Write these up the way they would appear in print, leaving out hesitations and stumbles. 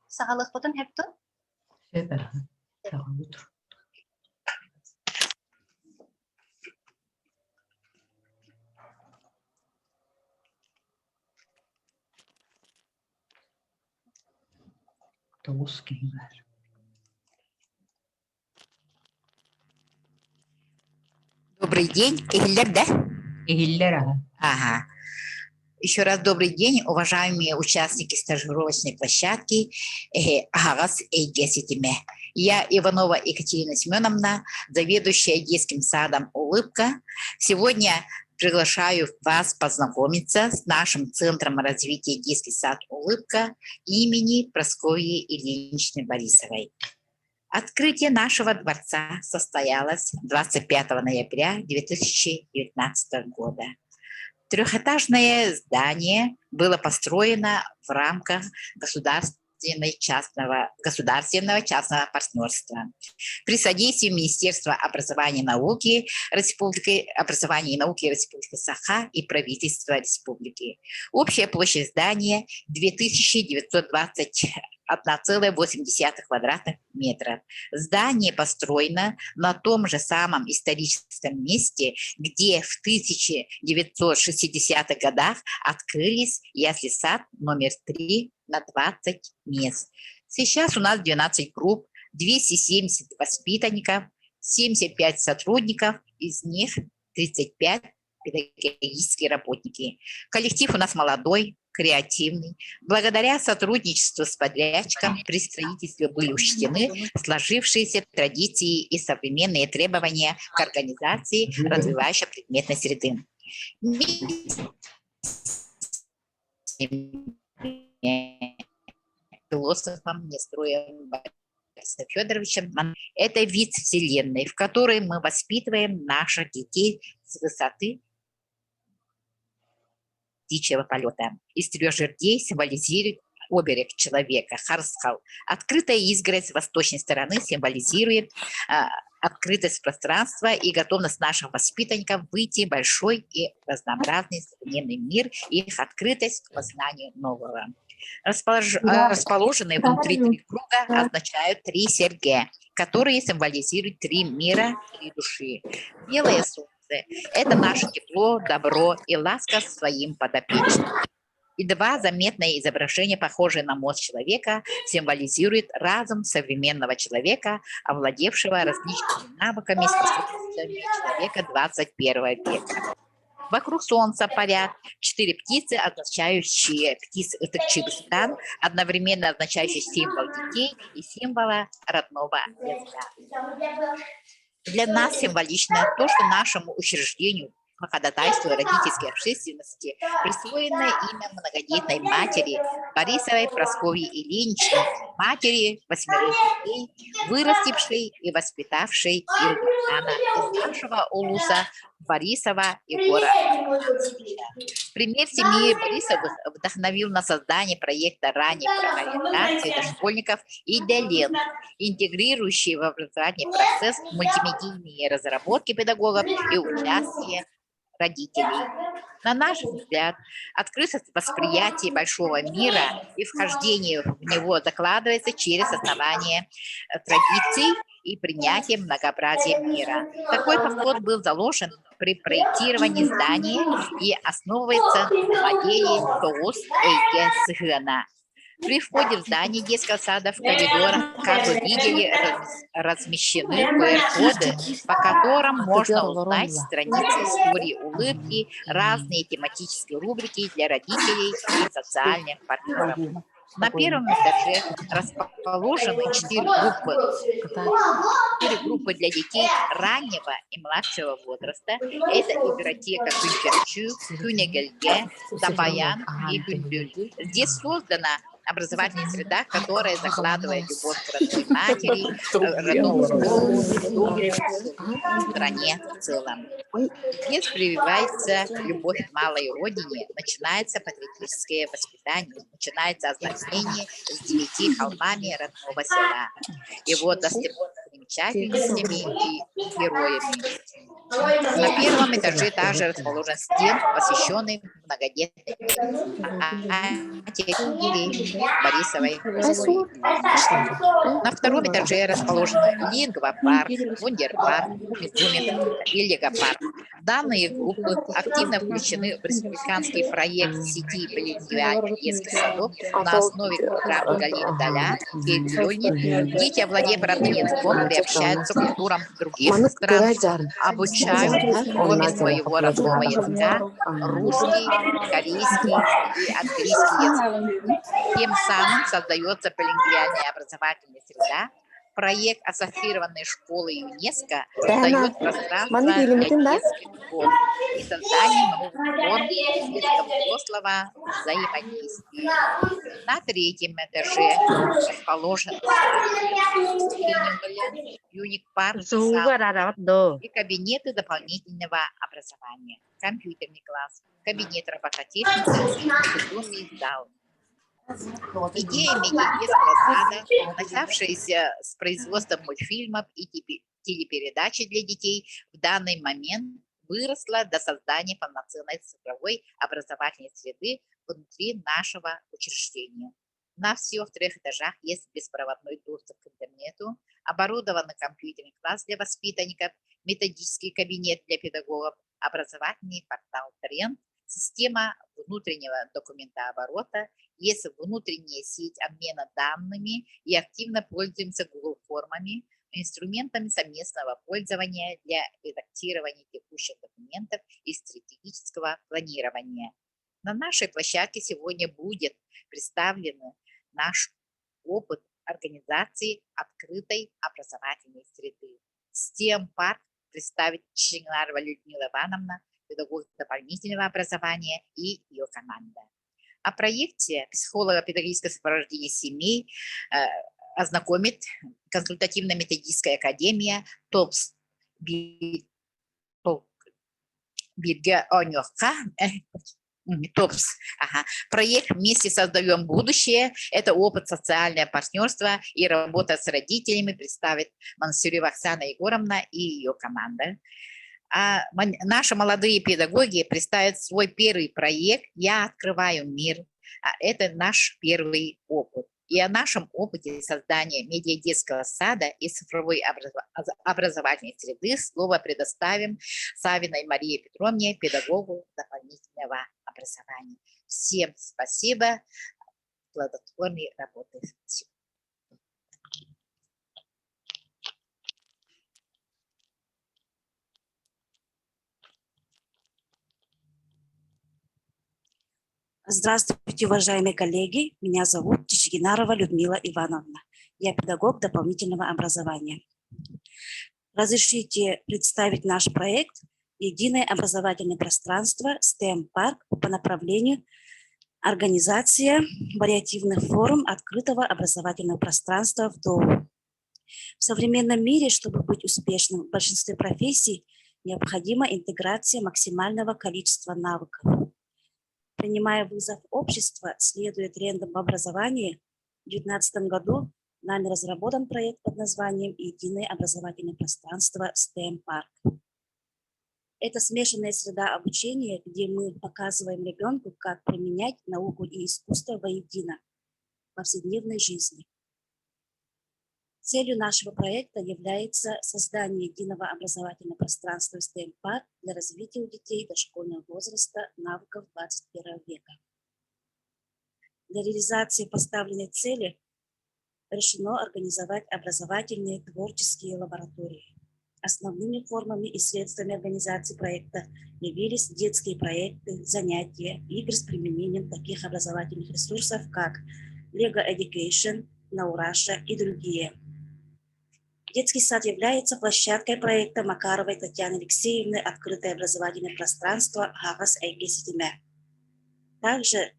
Sağlık butun hep tu? Evet, sağlık. Tavus gibiler. Добрый день, Игилер, да? Ehiller aha. Ага. Еще раз добрый день, уважаемые участники стажировочной площадки Агас Эйгеситиме. Я Иванова Екатерина Семеновна, заведующая детским садом «Улыбка». Сегодня приглашаю вас познакомиться с нашим Центром развития детский сад «Улыбка» имени Прасковьи Ильиничны Борисовой. Открытие нашего дворца состоялось 25 ноября 2019 года. Трехэтажное здание было построено в рамках государственного частного партнерства при содействии Министерства образования и науки Республики Саха и правительства республики. Общая площадь здания 2921,8 квадратных метров. Здание построено на том же самом историческом месте, где в 1960-х годах открылись ясли-сад номер 3 на 20 мест. Сейчас у нас 12 групп, 270 воспитанников, 75 сотрудников, из них 35 педагогические работники. Коллектив у нас молодой, креативный. Благодаря сотрудничеству с подрядчиком при строительстве были учтены сложившиеся традиции и современные требования к организации развивающей предметной среды. Философом Нестроем Борисом Федоровичем. Это вид вселенной, в которой мы воспитываем наших детей с высоты птичьего полета. Из 3 жердей символизирует оберег человека, Харскал. Открытая изгородь с восточной стороны символизирует открытость пространства и готовность наших воспитанников выйти в большой и разнообразный современный мир и их открытость к познанию нового. Расположенные внутри 3 круга означают 3 серьги, которые символизируют 3 мира, 3 души. Белое солнце – это наше тепло, добро и ласка своим подопечным. И 2 заметные изображения, похожие на мозг человека, символизируют разум современного человека, овладевшего различными навыками и способностями человека 21 века. Вокруг Солнца парят 4 птицы, означающие птицы Чебстан, одновременно означающие символ детей и символа родного языка. Для нас символично то, что нашему учреждению по ходатайству родительской общественности присвоено имя многодетной матери Борисовой Прасковьи Ильиничны, матери 8 детей, вырастившей и воспитавшей Ильдана из нашего улуса Борисова Егора. Пример семьи Борисовых вдохновил на создание проекта ранней ориентации дошкольников «Идеален», интегрирующий в образовательный процесс мультимедийные разработки педагогов и участие родителей. На наш взгляд, открытость восприятия большого мира и вхождение в него закладывается через основание традиций и принятие многообразия мира. Такой подход был заложен при проектировании здания и основывается на модели ТОУС Эйге Сыгана. При входе в здание детского сада в коридорах, как вы видели, размещены QR-коды, по которым можно узнать страницы истории улыбки, разные тематические рубрики для родителей и социальных партнеров. На первом этаже расположены 4 группы для детей раннего и младшего возраста. Это игротека Кюнчерчу, Кюнегельге, Тапаян и Бюльбюль. Здесь создана Образовательная среда, которая закладывает любовь к родной матери, родному слову, дому, стране в целом. Здесь прививается любовь к малой родине, начинается патриотическое воспитание, начинается ознакомление с 9 холмами родного села, его достопримечательностями и героями. На первом этаже также расположен стенд, посвященный многодетной матери Борисовой Ильиничне. На втором этаже расположены лингвопарк, вундерпарк, изюминка и легопарк. Данные группы активно включены в республиканский проект сети билингвальных детских садов на основе программы Галины Даля и Лёни. Дети, овладев родным языком, приобщаются к культурам других стран, обучают кроме своего родного языка русский, корейский и английский язык. Тем самым создается билингвальная образовательная среда. Проект ассоциированной школы ЮНЕСКО дает пространство для детских школ и создание новых форм детско-взрослого взаимодействия. На третьем этаже расположен Юник-парк и кабинеты дополнительного образования, компьютерный класс, кабинет робототехники, аудиторный зал. Идея медиадетского сада, начавшаяся с производства мультфильмов и телепередачи для детей, в данный момент выросла до создания полноценной цифровой образовательной среды внутри нашего учреждения. На всех 3 этажах есть беспроводной доступ к интернету, оборудованный компьютерный класс для воспитанников, методический кабинет для педагогов, образовательный портал «Тренд», система внутреннего документооборота, есть внутренняя сеть обмена данными и активно пользуемся Google формами, инструментами совместного пользования для редактирования текущих документов и стратегического планирования. На нашей площадке сегодня будет представлен наш опыт организации открытой образовательной среды. STEM-парк представит Чигинарова Людмила Ивановна, педагог дополнительного образования и ее команда. О проекте психолого-педагогического сопровождения семей ознакомит консультативно-методическая академия ТОПС ТОПС. Проект «Вместе создаем будущее» – это опыт социального партнерства и работа с родителями, представит Мансурева Оксана Егоровна и ее команда. А наши молодые педагоги представят свой первый проект «Я открываю мир». Это наш первый опыт. И о нашем опыте создания медиадетского сада и цифровой образовательной среды слово предоставим Савиной Марии Петровне, педагогу дополнительного образования. Всем спасибо. Плодотворной работы. Здравствуйте, уважаемые коллеги. Меня зовут Чигинарова Людмила Ивановна. Я педагог дополнительного образования. Разрешите представить наш проект «Единое образовательное пространство STEM-парк» по направлению организация вариативных форм открытого образовательного пространства в ДОУ. В современном мире, чтобы быть успешным в большинстве профессий, необходима интеграция максимального количества навыков. Принимая вызов общества, следуя трендам в образовании, в 2019 году нами разработан проект под названием «Единое образовательное пространство STEM-парк». Это смешанная среда обучения, где мы показываем ребенку, как применять науку и искусство воедино в повседневной жизни. Целью нашего проекта является создание единого образовательного пространства STEM-парк для развития у детей дошкольного возраста навыков 21 века. Для реализации поставленной цели решено организовать образовательные творческие лаборатории. Основными формами и средствами организации проекта явились детские проекты, занятия, игры с применением таких образовательных ресурсов, как Lego Education, Наураши и другие. Детский сад является площадкой проекта Макаровой Татьяны Алексеевны «Открытое образовательное пространство Хагас Эйгеситиме». Также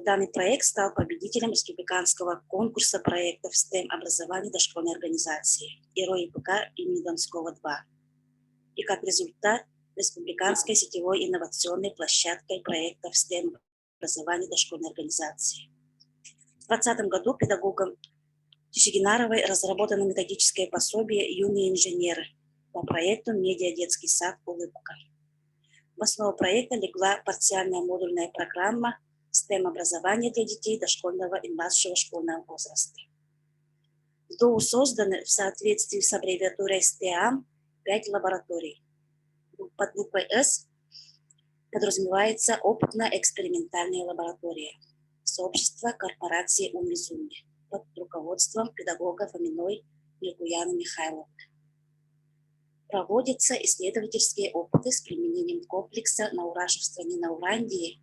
Данный проект стал победителем республиканского конкурса проектов STEM образования дошкольной организации ИРО-ИПК имени Донского 2. И как результат республиканской сетевой инновационной площадкой проектов STEM образования дошкольной организации. В 2020 году педагогом Чичигинаровой разработано методическое пособие «Юные инженеры» по проекту «Медиа-детский сад Улыбка». В основу проекта легла парциальная модульная программа STEM-образования для детей дошкольного и младшего школьного возраста. В ДОУ созданы в соответствии с аббревиатурой STEAM 5 лабораторий. Под буквой «С» подразумевается опытно-экспериментальная лаборатория сообщества корпорации «Умизуми» под руководством педагога Фоминой Микуяны Михайловны. Проводятся исследовательские опыты с применением комплекса «Наураша в стране Наурандии»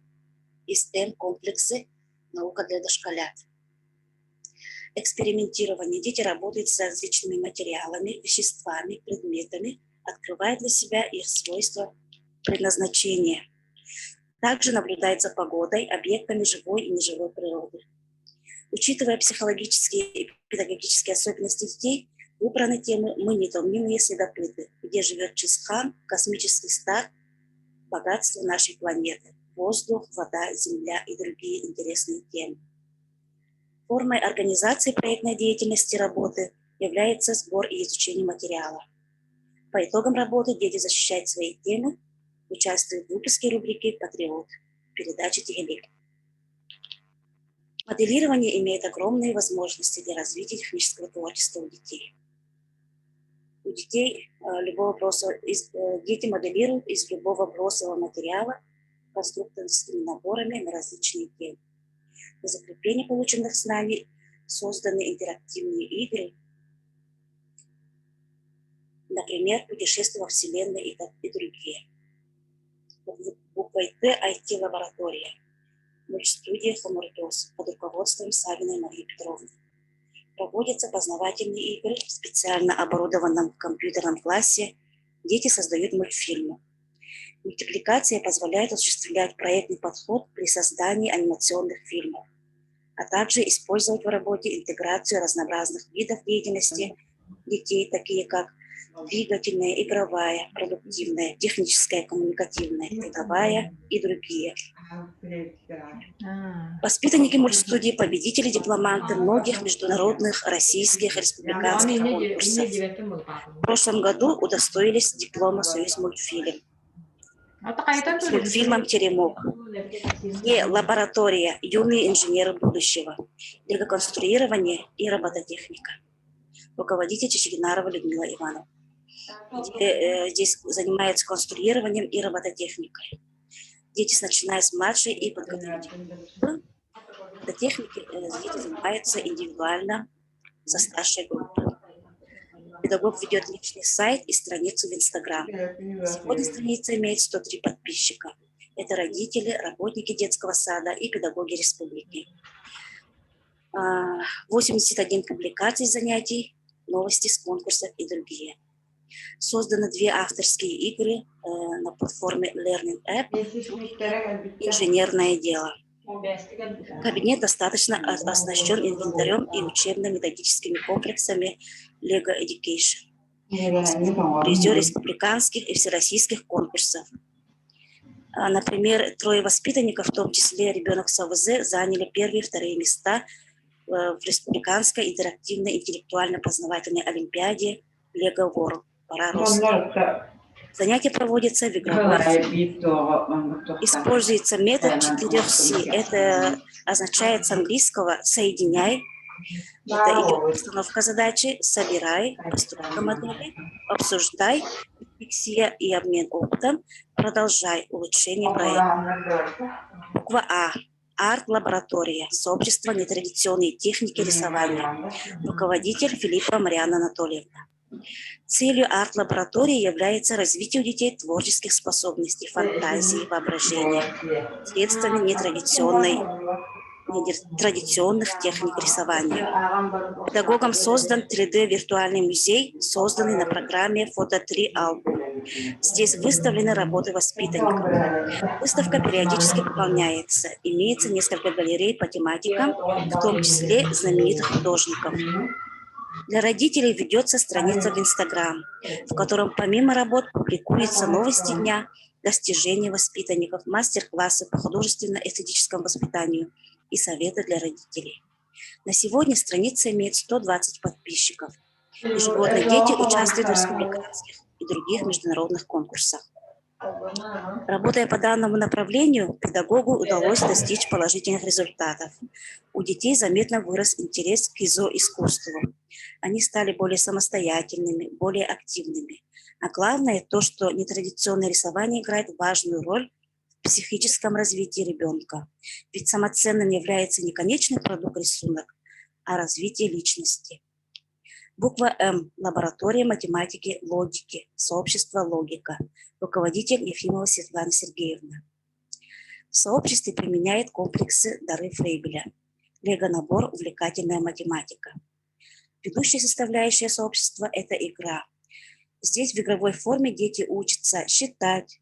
и STEM-комплексы «Наука для дошколят». Экспериментирование. Дети работают с различными материалами, веществами, предметами, открывая для себя их свойства, предназначения. Также наблюдает за погодой, объектами живой и неживой природы. Учитывая психологические и педагогические особенности детей, выбраны темы «Мы недоуменные следопыты», где живет Чингисхан, космический старт, богатство нашей планеты, воздух, вода, земля и другие интересные темы. Формой организации проектной деятельности работы является сбор и изучение материала. По итогам работы дети защищают свои темы, участвуют в выпуске рубрики «Патриот» передачи «Тегелик». Моделирование имеет огромные возможности для развития технического творчества у детей. У детей дети моделируют из любого бросового материала конструкторскими наборами на различные темы. Для закрепления полученных знаний созданы интерактивные игры, например, «Путешествие во Вселенной» и другие. Буквой «Т» IT-лаборатория. Мультстудия «Хомурдос» под руководством Савиной Марии Петровны. Проводятся познавательные игры в специально оборудованном компьютерном классе. Дети создают мультфильмы. Мультипликация позволяет осуществлять проектный подход при создании анимационных фильмов, а также использовать в работе интеграцию разнообразных видов деятельности детей, такие как двигательная, игровая, продуктивная, техническая, коммуникативная, трудовая и другие. Воспитанники мультстудии – победители, дипломанты многих международных, российских, республиканских конкурсов. В прошлом году удостоились диплома «Союз мультфильм» с мультфильмом «Теремок». И лаборатория «Юные инженеры будущего», энергоконструирование и робототехника. Руководитель Чичигинарова Людмила Ивановна. Здесь занимается конструированием и робототехникой. Дети, начиная с младшей и подготовительной робототехники, дети занимаются индивидуально со старшей группой. Педагог ведет личный сайт и страницу в Инстаграм. Сегодня страница имеет 103 подписчика. Это родители, работники детского сада и педагоги республики. 81 публикаций занятий, новости с конкурсов и другие. Созданы 2 авторские игры на платформе Learning App «Инженерное дело». Кабинет достаточно оснащен инвентарем и учебно-методическими комплексами Lego Education. Призер республиканских и всероссийских конкурсов. Например, 3 воспитанников, в том числе ребенок с АВЗ, заняли 1-е и 2-е места в республиканской интерактивной интеллектуально-познавательной олимпиаде Lego World. Пора роста. Занятия проводятся в игровой форме. Используется метод 4C. Это означает с английского «соединяй». Это постановка задачи, собирай, постройка модели, обсуждай, рефлексия и обмен опытом, продолжай улучшение проекта. Буква А. Арт-лаборатория. Сообщество нетрадиционной техники рисования. Руководитель Филиппова Марианна Анатольевна. Целью арт-лаборатории является развитие у детей творческих способностей, фантазии, воображения, средствами традиционных техник рисования. Педагогом создан 3D-виртуальный музей, созданный на программе Фото 3 Album. Здесь выставлены работы воспитанников. Выставка периодически пополняется. Имеется несколько галерей по тематикам, в том числе знаменитых художников. Для родителей ведется страница в Инстаграм, в котором помимо работ публикуются новости дня, достижения воспитанников, мастер-классы по художественно-эстетическому воспитанию и советы для родителей. На сегодня страница имеет 120 подписчиков. Ежегодно дети участвуют в республиканских и других международных конкурсах. Работая по данному направлению, педагогу удалось достичь положительных результатов. У детей заметно вырос интерес к изоискусству. Они стали более самостоятельными, более активными. А главное то, что нетрадиционное рисование играет важную роль в психическом развитии ребенка. Ведь самоценным является не конечный продукт рисунок, а развитие личности. Буква М. Лаборатория математики, логики, сообщество «Логика». Руководитель Ефимова Светлана Сергеевна. В сообществе применяет комплексы дары Фрейбеля. Лего-набор «Увлекательная математика». Ведущая составляющая сообщества – это игра. Здесь в игровой форме дети учатся считать,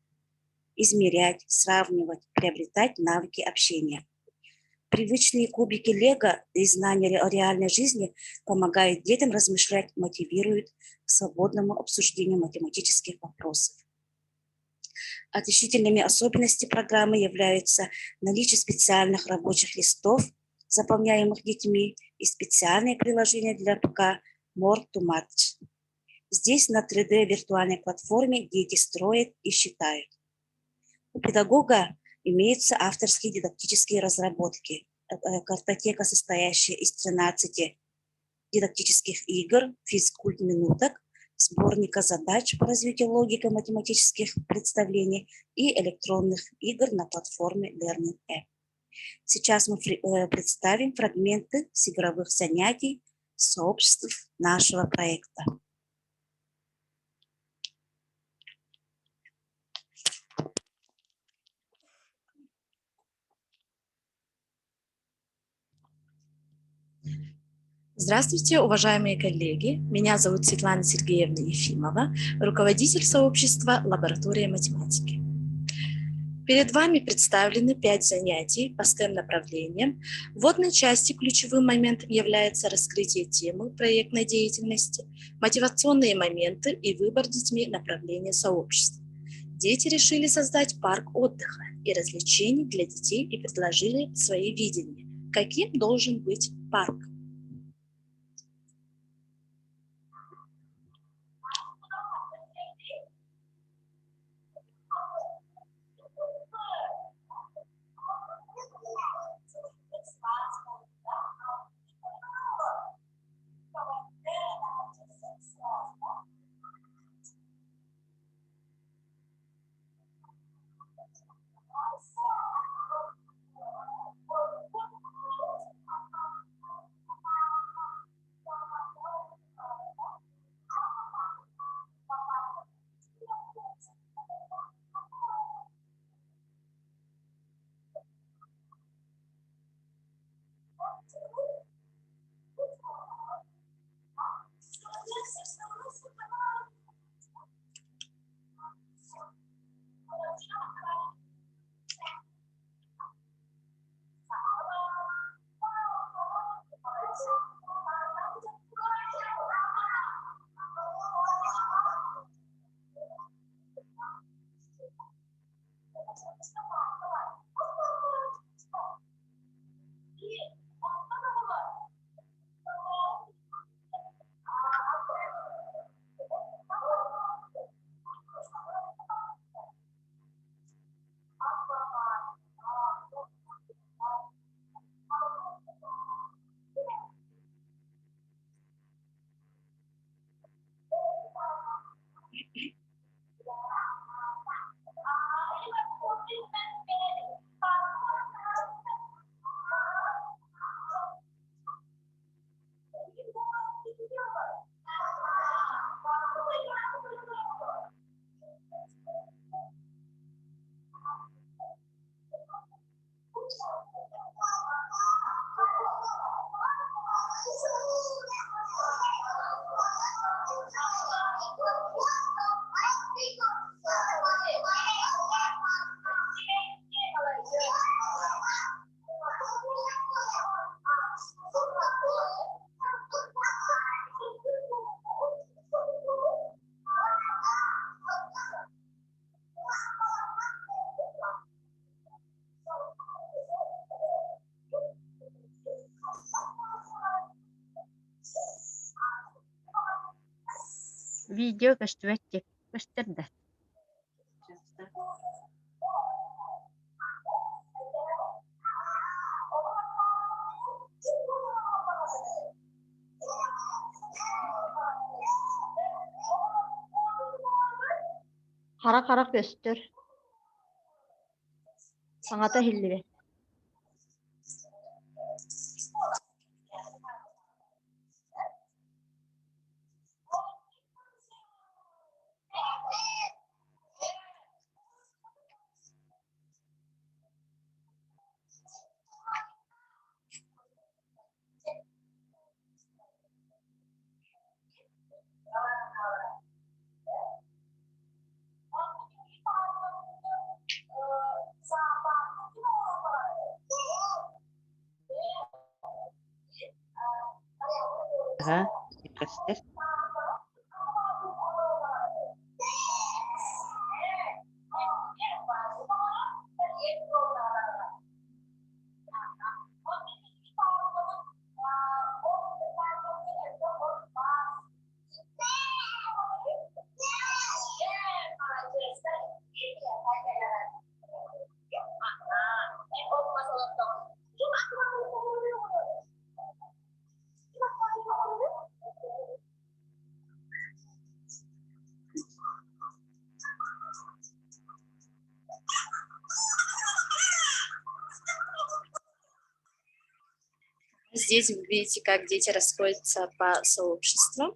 измерять, сравнивать, приобретать навыки общения. Привычные кубики Лего и знания о реальной жизни помогают детям размышлять, мотивируют к свободному обсуждению математических вопросов. Отличительными особенностями программы являются наличие специальных рабочих листов, заполняемых детьми, и специальные приложения для ПК More to Match. Здесь на 3D-виртуальной платформе дети строят и считают. У педагога имеются авторские дидактические разработки. Картотека, состоящая из 13 дидактических игр, физкульт-минуток, сборника задач по развитию логико-математических представлений и электронных игр на платформе Learning App. Сейчас мы представим фрагменты с игровых занятий сообществ нашего проекта. Здравствуйте, уважаемые коллеги. Меня зовут Светлана Сергеевна Ефимова, руководитель сообщества «Лаборатория математики». Перед вами представлены 5 занятий по STEM-направлениям. В вводной части ключевым моментом является раскрытие темы проектной деятельности, мотивационные моменты и выбор детьми направления сообщества. Дети решили создать парк отдыха и развлечений для детей и предложили свои видения, каким должен быть парк. Видео көстүбәттик. Көстөрдө. Кара көстөр. Саңата хиллибе. Көстөр. Здесь вы видите, как дети расходятся по сообществам.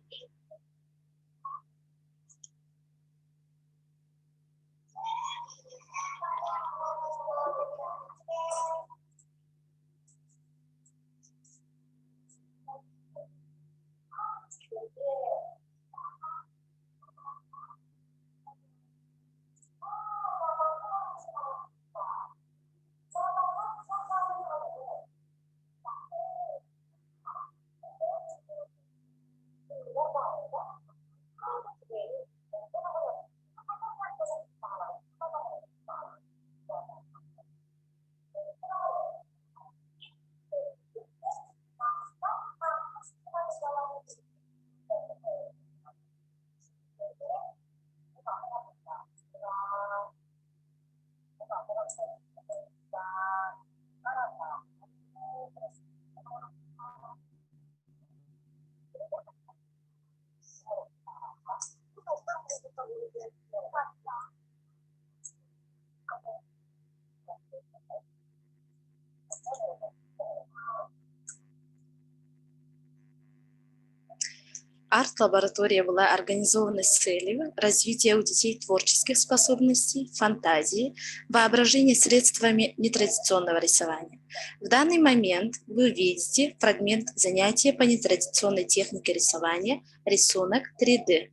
Арт-лаборатория была организована с целью развития у детей творческих способностей, фантазии, воображения средствами нетрадиционного рисования. В данный момент вы видите фрагмент занятия по нетрадиционной технике рисования «Рисунок 3D».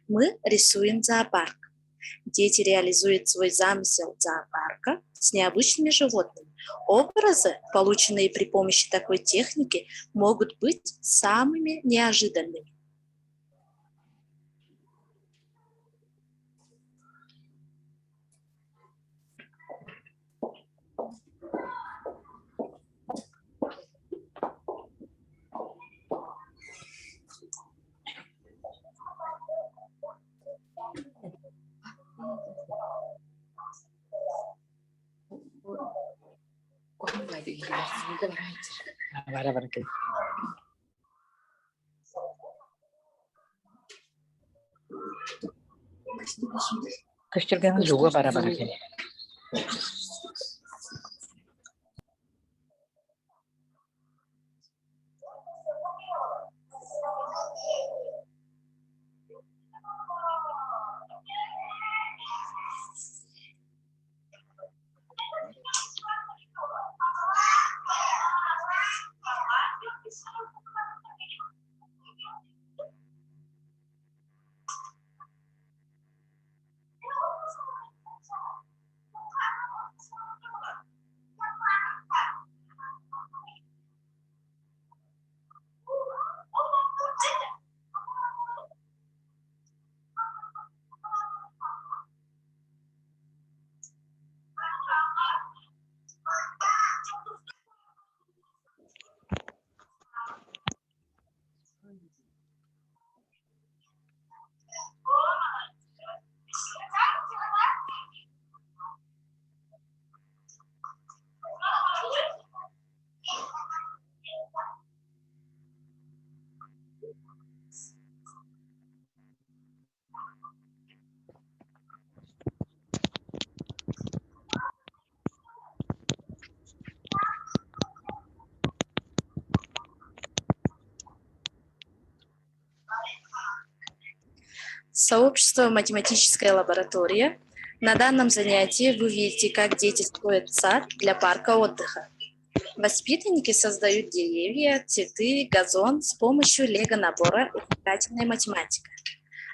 Мы рисуем зоопарк. Дети реализуют свой замысел зоопарка с необычными животными. Образы, полученные при помощи такой техники, могут быть самыми неожиданными. Көстөргөн жуга бара-бара келе. Сообщество «Математическая лаборатория». На данном занятии вы увидите, как дети строят сад для парка отдыха. Воспитанники создают деревья, цветы, газон с помощью лего-набора «Увлекательная математика».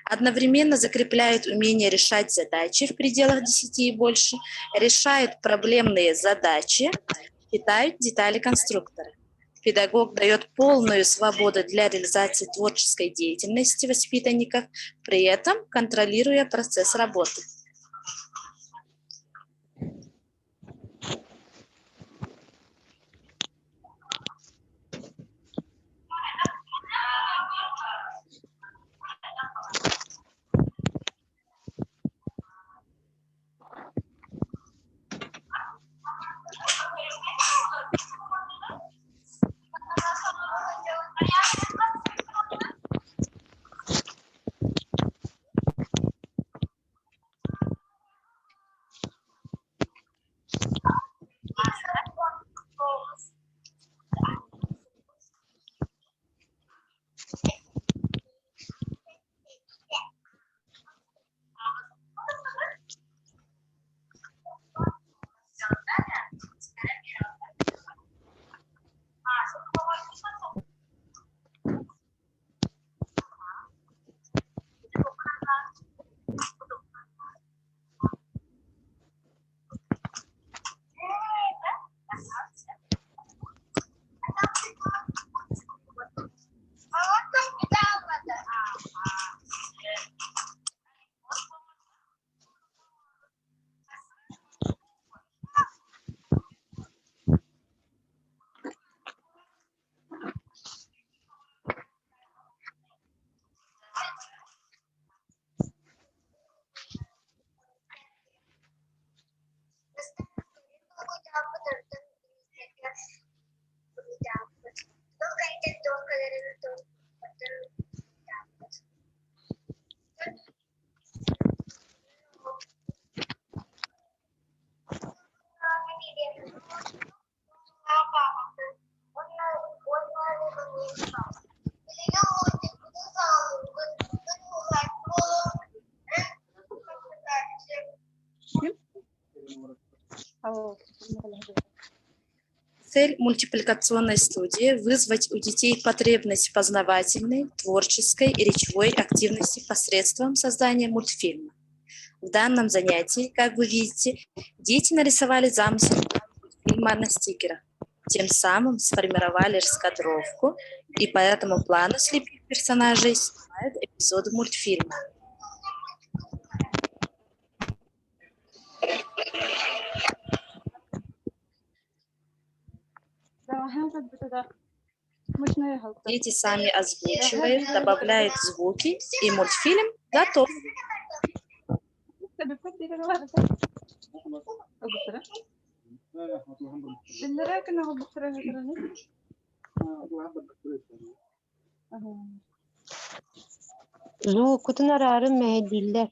Одновременно закрепляют умение решать задачи в пределах 10 и больше, решают проблемные задачи, считают детали конструктора. Педагог дает полную свободу для реализации творческой деятельности воспитанников, при этом контролируя процесс работы. Цель мультипликационной студии – вызвать у детей потребность познавательной, творческой и речевой активности посредством создания мультфильма. В данном занятии, как вы видите, дети нарисовали замысел мультфильма на стикерах, тем самым сформировали раскадровку и по этому плану слепив персонажей снимают эпизоды мультфильма. Дети сами озвучивают, добавляют звуки, и мультфильм готов. Kutun ararım mehediller.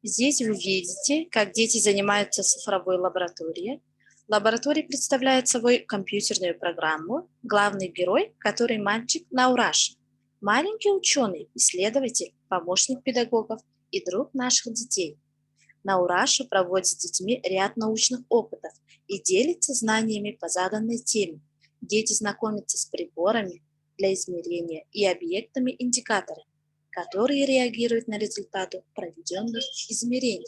Здесь вы видите, как дети занимаются в цифровой лаборатории. Лаборатория представляет собой компьютерную программу, главный герой, который мальчик Наураш, маленький ученый, исследователь, помощник педагогов и друг наших детей. Наураша проводит с детьми ряд научных опытов и делится знаниями по заданной теме. Дети знакомятся с приборами для измерения и объектами-индикаторами, которые реагируют на результаты проведенных измерений.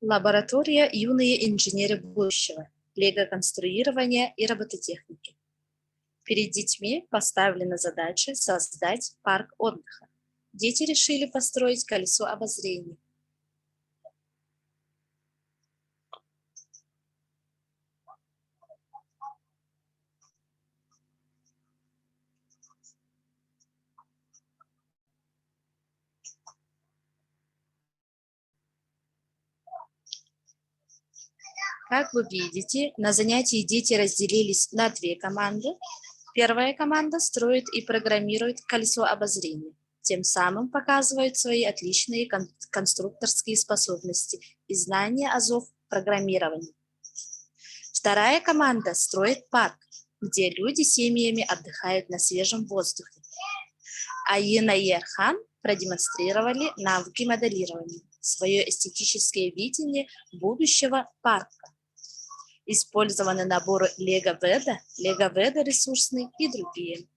Лаборатория «Юные инженеры будущего», лего-конструирования и робототехники. Перед детьми поставлена задача создать парк отдыха. Дети решили построить колесо обозрения. Как вы видите, на занятии дети разделились на две команды. Первая команда строит и программирует колесо обозрения, тем самым показывают свои отличные конструкторские способности и знания азов программирования. Вторая команда строит парк, где люди семьями отдыхают на свежем воздухе. Аина и Эрхан продемонстрировали навыки моделирования, свое эстетическое видение будущего парка. Использованы наборы Лего Веда ресурсный и другие.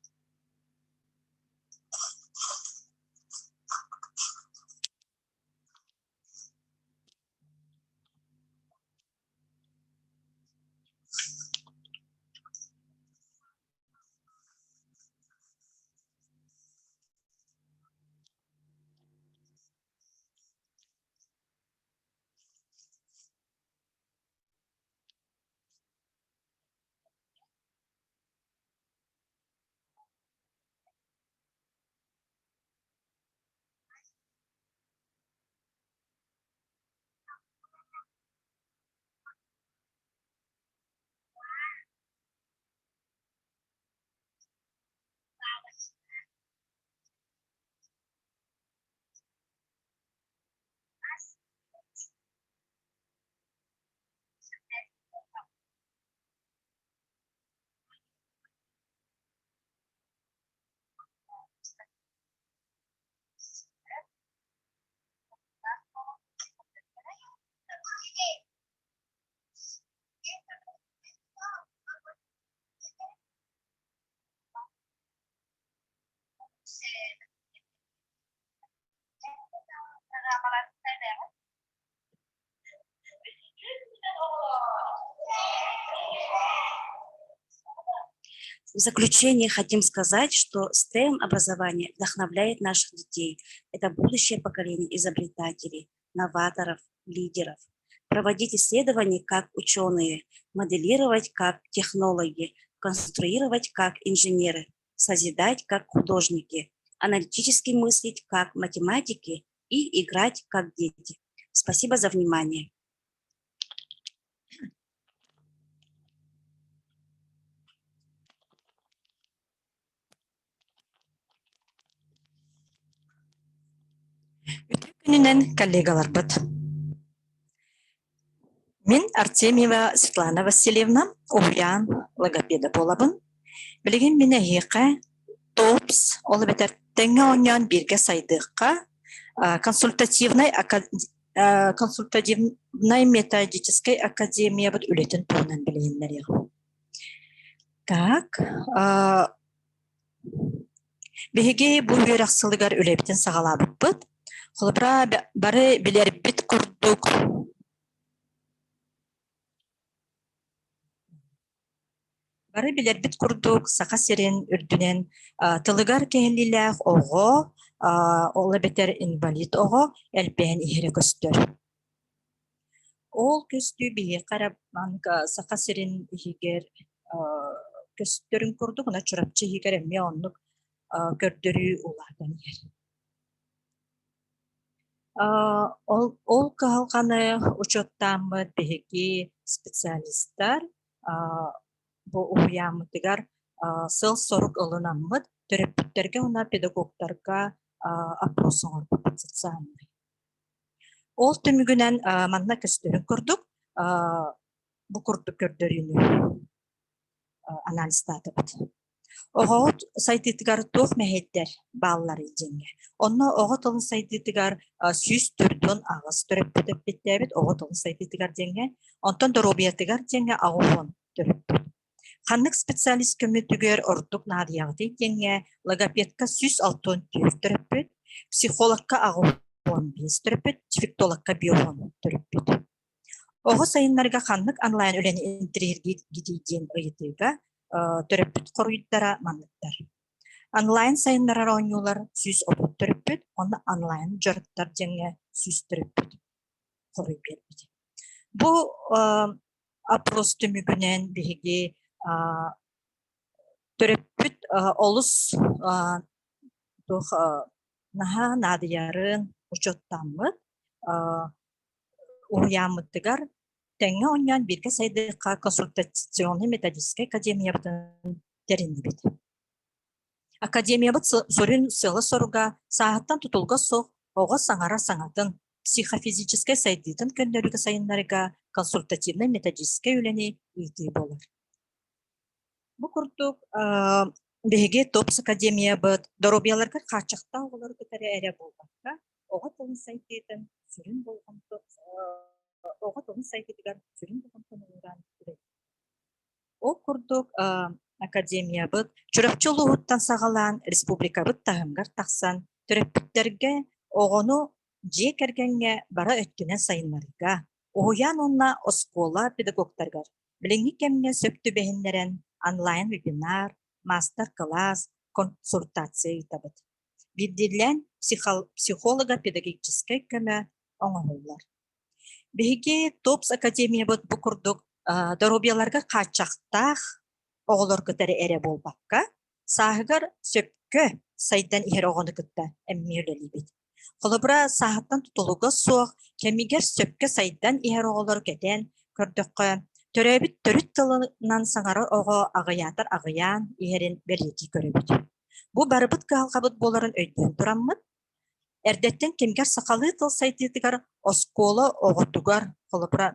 В заключение хотим сказать, что STEM-образование вдохновляет наших детей. Это будущее поколение изобретателей, новаторов, лидеров. Проводить исследования как ученые, моделировать как технологи, конструировать как инженеры, созидать как художники, аналитически мыслить как математики и играть как дети. Спасибо за внимание. Күнүнен коллегалар быт. Мен Артемьева Светлана Васильевна, уян логопеда болабын. Билеген мене хиқа ТОПС, ол бетер теңе оньян бирге сайдыққа консультативной методической академия бут үлетін туынан білгенлер. Так, беге бұл верақсылығар үлебітін сағалабыт бұд. Холбра бары билер бит курдук. Бары билер бит курдук, сақа серен үрдінен тылыгар кәліләқ оғы, олы бетер инвалид оғы, әлпән ихері көстір. Ол көстү бие қарап, сақа серен ихігер көстірін курдук, она чурапчы ихігер әмме онлық көрдірі олардан ер. Ол калганы учеттамыт беги специалисттар бу уямытыгар сыл сорук ылынамыт төрөпүттерге уна педагогтарга опросоңор социальный. Ол түмүгүнен манна көстөрүн көрдүк, бу курдук көрдөрүнү анализдатыбыт. Оғот сайтытыгар тоқ мәхеттер баллар еженге. Онна оғот олын сайтытыгар сүйіз түрден ағыз түріп бүтіп біттәбіт оғот олын сайтытыгар денге. Онтан доробиятыгар денге ағуын түріп бүт. Қанық специалист көмітігер ордық надияғды денге логопедка сүйіз алтын түйір түріп бүт, психологқа ағуын бейіз түріп бүт, дефектологқа биоғын түріп бүт. Оғы сайынларға қанық онлайн өлені интерьерге гидейден ұйытыға төрөппүт коруйдара манныктар. Онлайн сайыннарар оңюлар сүз опут төрөппүт, оны онлайн жорттар жеңе сүз төрөппүт коруй бербит. Бу опрос түмүгүнен биги төрөппүт олус наха надыярын учоттамыт уямыттыгар тәңе оньян бирге сайдықа консультационный методическая академия бұтын терінді бет. Академия бұт сорын сылы соруға сағаттан тұтылға соқ, оға саңара саңатын психофизическая сайдытын көндерігі сайынларыға консультативный методическая үлені үйті болар. Бұ күрдік беге ТОПС академия бұт доробияларға қачықта оғылар күтәрі әрі болғанға, оға тылын сайдытын сүрін болған ТОПС оға тоғын сайтыдығар сүрін болған тонылған күрек. О күрдік академия бұд, чүрапчылы ұттан сағалан республика бұд тағымғар тақсан, түреппіттерге оғыны же кәргенге бара өткенен сайынларыға, оғыян онна оскола педагогтарғар, біліңі кәміне сөпті бәхінлерін онлайн вебинар, мастер-класс, консультация етабыд. Білділен психолого-педагогической көмі оңырылар. Беге ТОПС академия бұд бұқырдық доробияларға қачақтақ оғылыр күтәрі әрі болбаққа, сағығар сөпкі сайдан ер оғыны күтті әммейлі бет. Қолыбыра сағыттан тұтылығы соқ, кәмігер сөпкі сайдан ер оғылыр кәден көрдіққа, төрәбіт түріт тылынан саңары оғы ағыятар ағыян ерін бәлеті көребіт. Бұ барыбыт қағалғабыт боларын өйден тұраммыд. Әрдеттен кемгер сақалы тыл сайтытыгар оскола оғытугар қолыбыра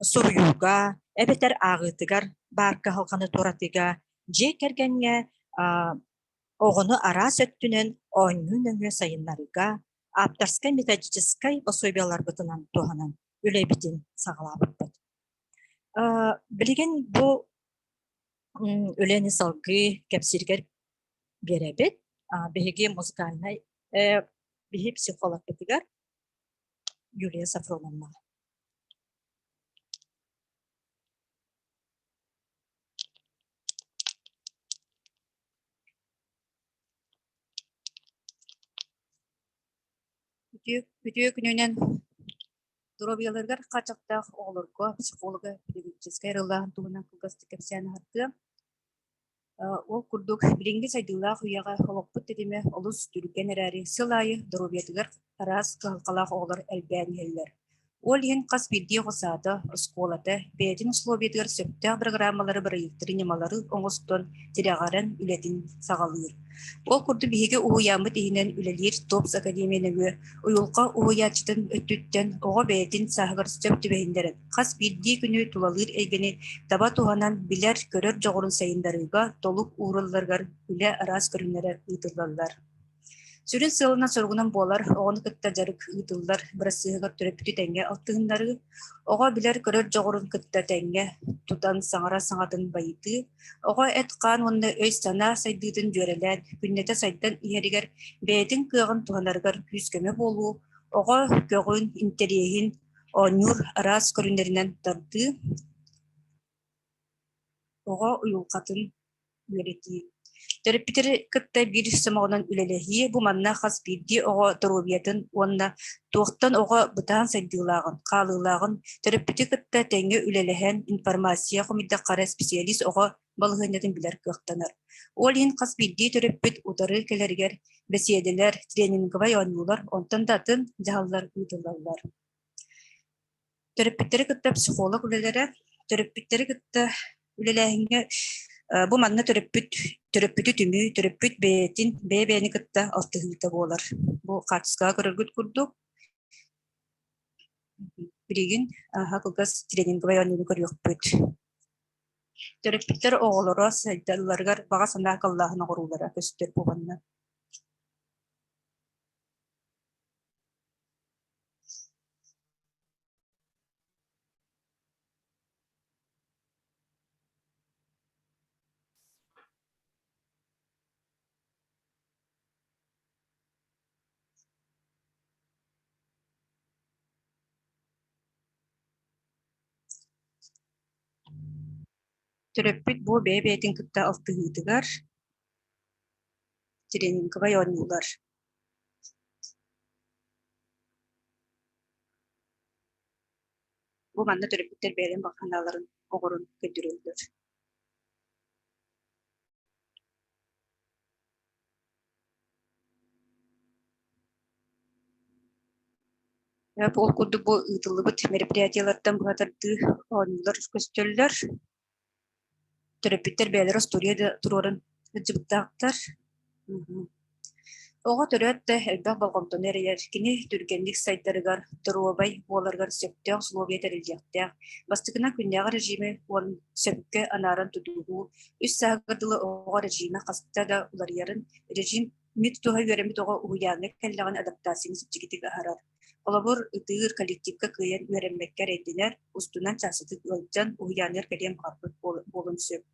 сұруюға, әбетер ағытыгар барқа халқаны торатыға, же кәргенге оғыны ара сөттінен ойнын өңі сайынларыға, аптарскай методическай пособиялар бұтынан туғанан үлебітін сағалабыт бұд. Білген бұл үлені салғы кәпсіргер беребет, беге музыкальный бихи психолог бетигар Юлия Сафроновна. Бүтүө күнүнен дробияларгар качактаах оолорго психолога педагогическая рылаан тугунан кылгасты кепсианы хартыа. Ол курдук билинги сайдылаах уяга олокпут тедиме олус түрген эрари сылайы дробиятыгар арас калкалаах оолор элбээнигеллер. Ол иһин кас биддии хосаата оскуолата бээтин условиятыгар сөптөөх программалары барайыктыры немалары оҥостон тирэҕаран үлэтин саҕалыыр. Ол курду биһиги уһуяаммыт иһинэн үлэлиир ТОПС академияныгы уйулка уһуяачытын өттүттэн оҕо бээтин сааһыгар сөп түбэһиндэрэн хас биддии күнү тулалыыр эйгени таба туһанан билэр көрөр жоҕорун сайындарыга толук ууралларгар үлэ араас көрүннэрэ ыйтыллаллар. Сүрүн сылына соргунан буолар, оҕону кытта жарык ыытыллар, бырасыһыгар төрөпүтү тэҥҥэ алтыһыннары, оҕо билэр көрөр жоҕорун кытта тэҥҥэ тутан саҥара саҥатын байыты, оҕо эт хаан уонна өй санаа сайдыытын дьүөрэлээн, күннэтэ сайдан иһэригэр бэйэтин кыаҕын туһанаргар күүскөмө буолуу, оҕо көҕүн, интериэһин, оонньуур араас көрүннэринэн тарды, оҕо уйулхатын үөретии. Төрөппитери кытта бир самоҕунан үлэлэһии бу манна хас биирдии оҕо торуобиятын уонна туохтан оҕо бытаан сайдыылааҕын, хаалыылааҕын төрөппити кытта тэҥҥэ үлэлэһэн информация хумиддаххара специалист оҕо балыһыаннатын билэр кыахтанар. Ол иһин хас биирдии төрөппүт утары келэригэр бэсиэдэлэр, тренингыбай ооннуулар, онтон да атын дьаһаллар ыытылаллар. Төрөппиттери кытта психолог үлэлэрэ, төрөппиттери кытта үлэлээһиҥҥэ бу манна төрөппүтү түмүү, төрөппүт бэйэтин бэйэ-бэйэни кытта алтыһыыта буолар. Бу хаачыскаға көрөргүт курдук. Билигин кылгас тренингыбай ооннууну көрүөхпүт. Төрөппүттер оҕолоро сайдалларыгар баҕа санаа каллааһына оҕоруулара көстөр буганна. Төрөппүт бу бэйэ-бэйэтин кытта алтыһыытыгар тренингыбай ооннуулар. Бу манна төрөппүттер бэйэлэн баканаларын оҕорун көдүрөллөр. Ол курдук бу ыытыллыбыт мероприятиялардан быһатарды ооннуулар көстөллөр. Төрөппүттер бэйэлэр студияда туруорун ыджыбыттаактар. Оҕо төрөттө элбэх болгомтон эрийэр кини түргенник сайдарыгар туруобай буоларгар сөптөөх условия терилдьиэхтээх бастыгына күннээҕэ режиме уон сөпкө анаарын тудугуу үс саагырдылы оҕо режиме хаста да уларыйарын режим мит туһа үөремит оҕо уһуяаҥҥа кэллэҕин адаптацияны сыпчыгитик аһарар. Олобур ытыыр коллективка кыйан үөреммеккер эйдинэр устунан чаасытык ылдьан уһуяаныр кэлиэм барбыт буолун сөп.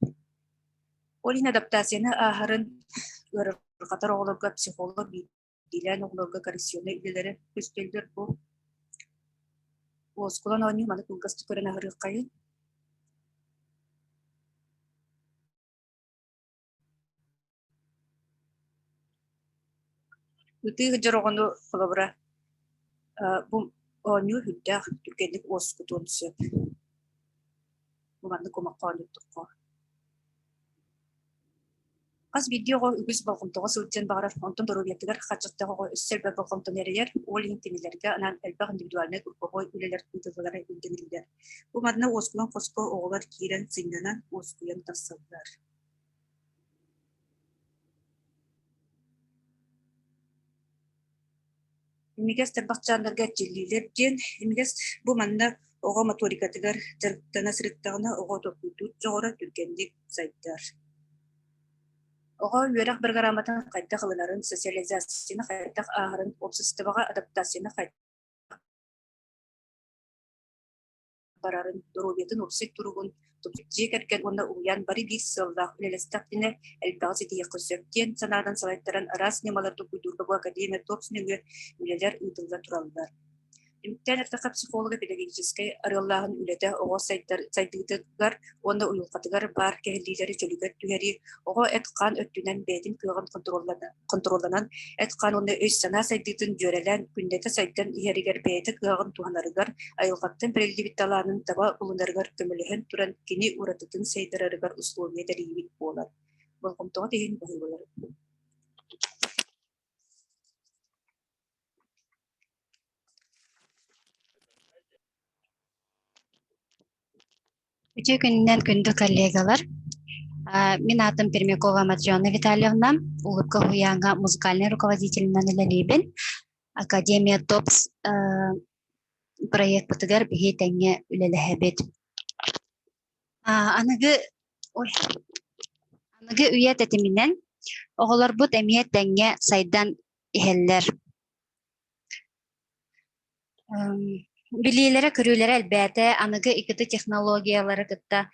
Ол ин адаптацияны аһарын ыргатар оҕолорго психолог билэн оҕолорго коррекционный үлэлэри көстөлдөр бу. Оскулан ооннуу маны кылгасты көрөн аһырыаххайын. Ытыыр жороҕону олобура бу ооннуу хүддээх түргенник оскутун сөп. Бу манны кумакка ооннуттукко. Кас видеого үгүс болгомтого сылдьан багарар онтон торуобиятыгар хачаттагого өссөлбө болгомтон эрийер ол интимилерге анан элбэх индивидуальный групповой үлелер ыйтылалары үлденилдер. Бу мадна оскулан коско оголар киирен сыйнанан оскуян тассалдар. Имигес тербакчаандарга жилилер ден имигес бу манна ого моторикатыгар жарыктана сырыктагына ого топутут жогора түргенdik сайттар. Оҕо үөрэх программатын хайта кылынарын социализацияны хайта аһарын обществоға адаптацияны хайта барарын дорубетін опсет туругун тупжи керкен онна уян бары бир сыллах үлелестактине элбагы диякы сөптен санадан салайттаран арас немаларды куйдурга бу академия топснүгү үлелер ыйтылда тураллар. Имтен эртәкә психолога педагогической арыллаһын үләтә оҕо сайдыгар, онда уюлхатыгар бар кэһиллилери чөлүгөр түһэри, оҕо эткан өттүнэн бээтин кыагын контролланан, эткан онда өс сана сайдыгытын дьөрэлэн, күндәтэ сайдан иһэригэр бээти кыагын туһанарыгар, айылхаттан прелливитталаанын таба улунарыгар көмөлөһөн туран кини уратытын сайдарарыгар условия дәрийбит буолар. Болгомтоҕо тиһин баһыылар. Үтү күннен күндү коллегалар. Мен атым Пермякова Матрёна Витальевна, улыбка хуянга музыкальный руководительнан илелибин. Академия ТОПС проект бутыгар бихи тәңе үлелеһебит. Аныгы үйет этиминен оголор бут эмиет тәңе сайдан иһеллер. Билилere көрүлere әлбәте аныгы икити технологиялары кытта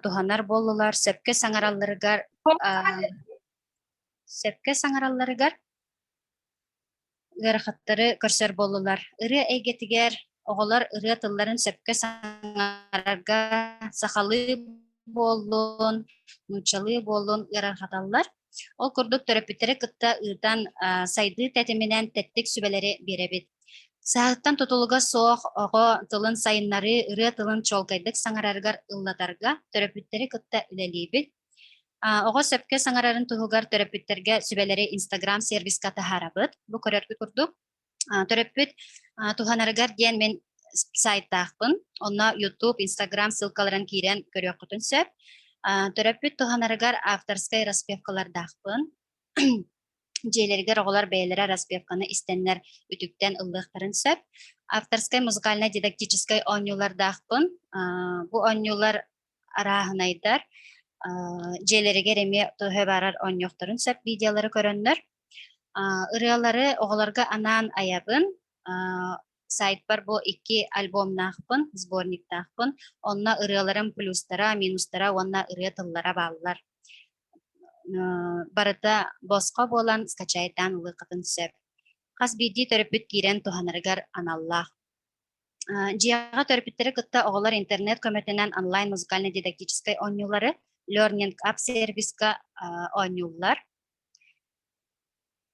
туханар боллулар, сөпкө саңаралларыгар гырахаттары көрсөр боллулар. Ыры эйгетигер оголор ыры тылларын сөпкө саңарарга сахалы боллун, нучалы боллун гырахаталлар. Ол курдук төрөпүттері кытта ырдан сайды тәтімінен тәттік сүбелері беребит. Сааттан тутулуга соох ого тылын сайыннары ыры тылын чолкайдык саңараргар ыллатарга төрөпүттери кытта үлелибит. Ого сөпкө саңарарын туһугар төрөпүттерге сүбелери Instagram сервиска тахарабыт. Бу көрөргү курдук. Төрөпүт туханарыгар диен мен сайттаахпын. Онна YouTube, Instagram ссылкаларын кирен көрөккүтүн сөп. Төрөпүт туханарыгар авторскай распевкалардахпын. Жейлергер оголар бәйлері распевканы истеннер үтүктен ыллыктарын сөп. Авторскай музыкально-дидактической онюлардахпын. Бу онюлар арахынайдар. Жейлергер эме төһө барар онюктарын сөп видеолары көрөннөр. Ырыалары оголарга анан аябын. Сайт бар бу 2 альбомнахпын, сборниктахпын. Онна ырыаларын плюстара, минустара, онна ырыя тыллара баалар. Барыта босқа болан скачайтан улықытын сөп. Қас биди төрөпүт кирен туханарыгар аналлах. Жияға төрөпүттері кытта оғылар интернет көмөтінен онлайн музыкально-дидактической онюлары Learning App сервиска онюлар.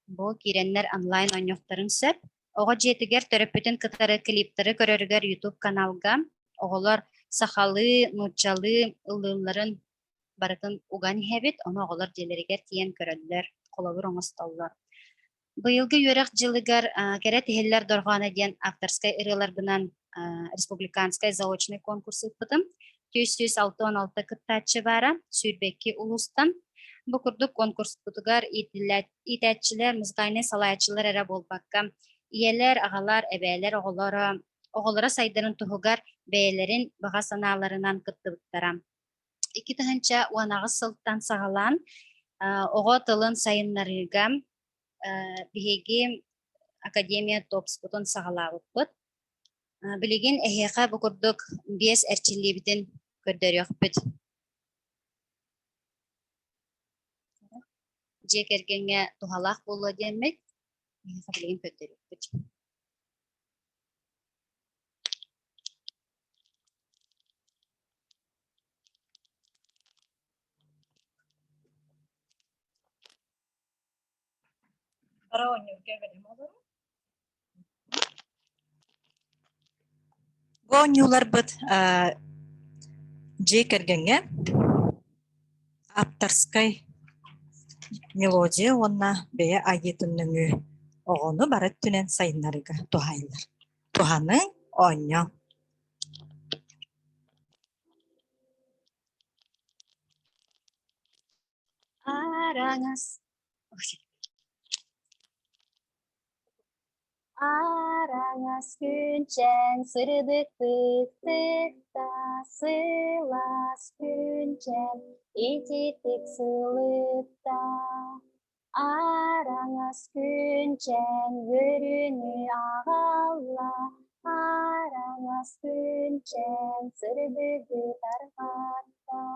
Бұл киреннер онлайн онюқтарын сөп. Оғы жетігер төрөпүтін кытары клиптары көрөрігер YouTube каналга оғылар сахалы, нучалы, ылыларын барытын уган хебит, оны оголор делеригер тиен көрөллөр, колобур оңостоллор. Быйылгы юрак жылыгар кере тихиллер дорганы диен авторскай ырыларгынан республиканскай заочный конкурсы ыппытым. 216 кыттачы бара, Сүйрбекки улустан. Бу курдук конкурс бутугар итәтчилер, музыкальный салаячылар эре болбакка. Иелер, агалар, эбәлер, оголора сайдарын туһугар бәйлерин бага санааларынан кыттыбыттара. 2 тыгынча уанагы сылттан сагалан ого тылын сайыннарыга биһиги Академия ТОПС бутун сагалабыппыт. Билигин эхеха букурдук 5 эрчилибитин көрдөрүөхпүт. Жекергенге тухалах болу демек, эхеха билигин көрдөрүөхпүт. Гонюлар быт жекергенге авторскай мелодия онна бeye айетінніңі оғыны барат түнен сайынларыға тухайлар. Туханың оңя. Араңас. Араңас күнчен сырдыктыкта сылас күнчен ититик сылытта. Араңас күнчен көрүнү агалла. Араңас күнчен сырдыгы таргатта.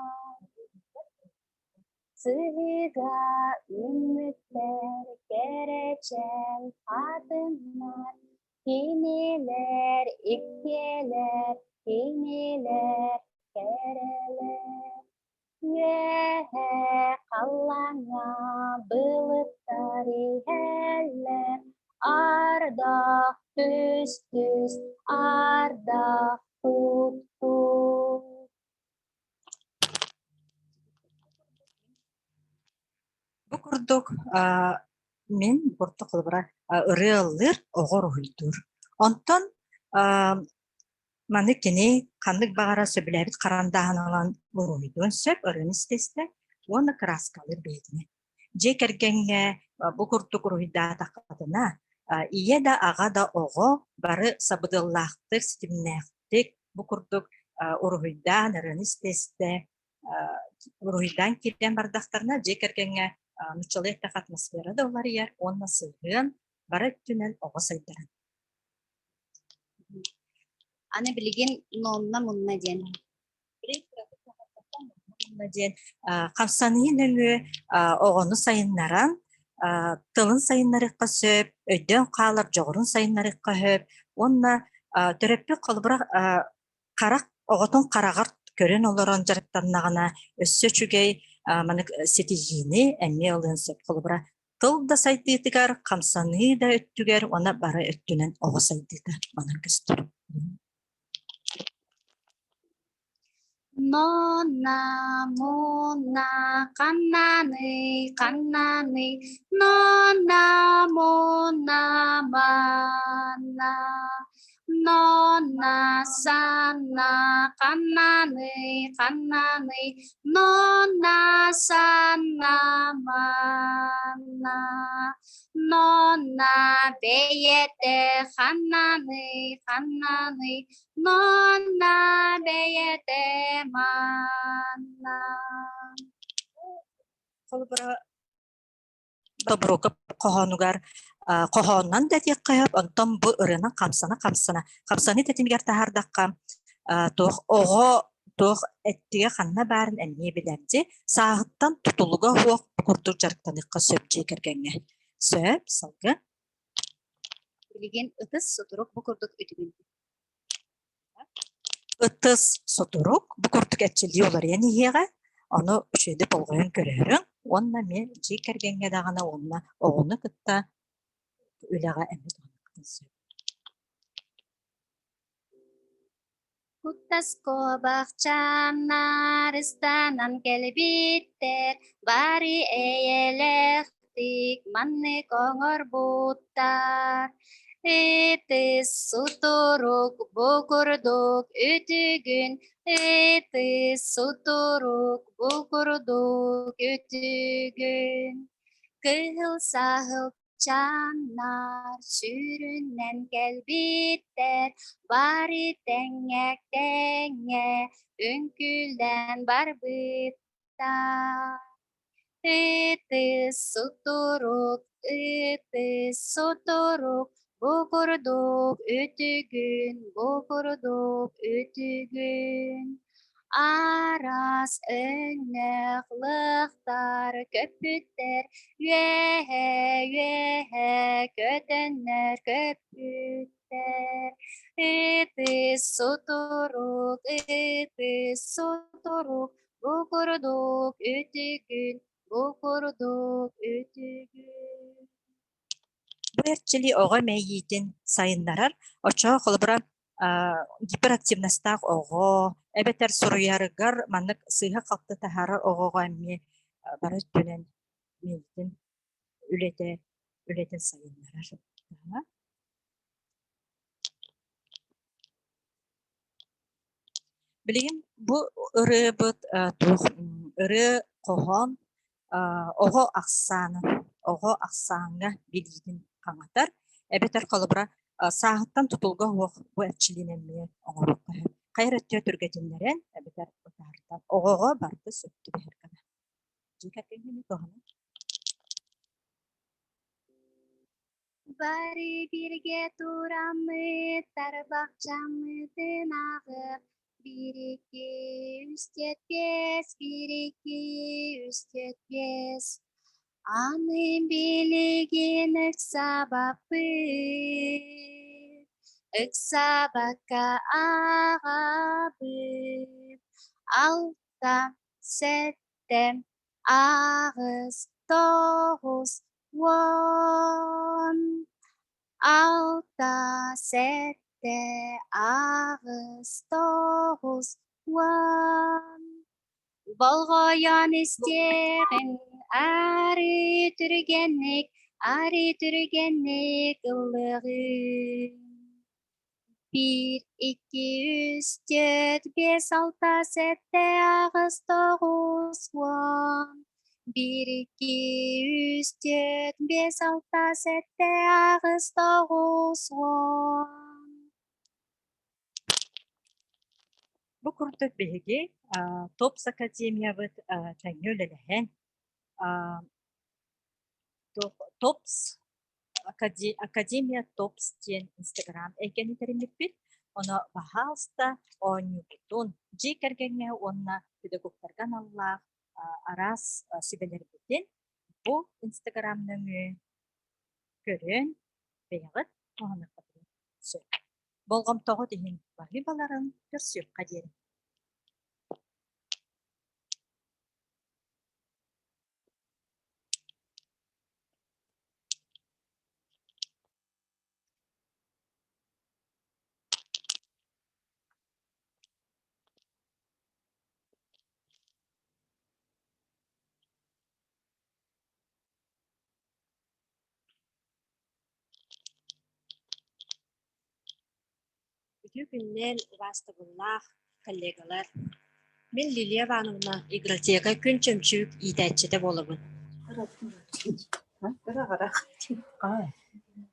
Сыйга үміттер керечен атынар, Kimiler, ikkiler, kimiler, kereler. Yehe kalanga bulutları heller. Arda üst arda tut tut. Бу курдук мен бурту кылбыра ырыаллыр огор уйдур. Онтон маны кини кандык багара сөбүләбит карандаһан алан уруйдун сөп ырын истесте оны краскалыр бейдине. Же кергенге бу курдук уруйда такатына ие да ага да ого бары сабыдыллахтык ситимнэхтик бу курдук уруйдан ырын истесте уруйдан кирен бардактарына же кергенге нучалыктак атмосфера да олар яр онна сыгын бары түнен ого сайдыран. Аны билген нонна мунна ден. Камсаны нөңү оғону сайыннаран тылын сайыннарыкка сөп, өйдөн каалар жогорун сайыннарыкка хөп, онна төрөппү колбура карак оғотун карагар көрөн олорон жарыктаннагана өссө чүгей манык сетижини эмне олын сөп колбура тыл да сайтыгар камсаны да өттүгер она бары өттүнен ого сайдыгар манын көстөр. Nonna, monna, kannani, nonna, monna, manna. Nonna, sanna, kannani, nonna, sanna, manna. Nonna, beyete, kannani, nonna, beyete, manna. Колбура доброкып кохонугар кохоннан да тек кайып онтон бу ырына камсаны тетимигер тахардакка тох ого тох эттиге ханна барын эмне билерди саагыттан тутулуга хуок курдук жарыктаныкка сөпче кергенге сөп салгы Билген ытыс сутурук бу курдук үтүгүн. ытыс сотурук бу курдук этчили олар яни хега оны үшөйдү болгон көрөрүң онна мен жи кергенге дагана онна огону кытта үлага эмет Kutasko bahçamlar istanan kelbitter bari eyelektik manne kongor butar. Etis suturuk bukurduk ütügün etis suturuk bukurduk ütügün kıhıl sahıl Çanlar sürünen kelbitter bari tengek ünkülden barbıtta. Itis suturuk bukurduk ütügün Aras önneklıktar köpütter Yehe kötenler köpütter Itis suturuk bukurduk ütügün Бу эрчили ого мэйитин сайыннарар очо холбура гиперактивностак ого эбетер суруярыгар маннык сыйга калкты тахарар огого эмми бары түнен мэйитин үлетен сайыннарар. Билигин бу ыры бут ыры кохон ого аксааңга билигин каңатар эбетер колбура саагыттан тутулга хуок бу эрчилинемме оңорукка кайраттыа түргетиннерен эбетер утаардан огого барды сөттү бэхеркана жикакеңени тохана Bari birge turamıtlar bahçamızın ağır bir iki üst yetmez Anın bilgini sabahı Ыксабакка ағабып, алта, сеттем, ағыз, тоғыз, он. Алта, сетте, ағыз, тоғыз, он. Болғойон істерін, ары түргенік ылығы. 1, 2, 3, 4, 5, 6, 7, 8, 9, 10. 1, 2, 3, 4, 5, 6, 7, 8, 9, 10. Бу курдук биһиги Топс Академиябыт таңнөлелэһэн Топс Академия Топс диэн Инстаграм экени теримиппит. Оно бахалста онньютун жи кэргэҥэ онна педагогтарган аллаах арас сибелербитин бу Инстаграм нөҥү көрөн бэйэҕит оһонорбатын сөп. Болгомтоҕо диһин бари баларын көрсүөкка диэн. Ütü günden vastagullah kollegalar. Мен Лилия Ивановна игротека күн чөмчүк ийтәччете болобун.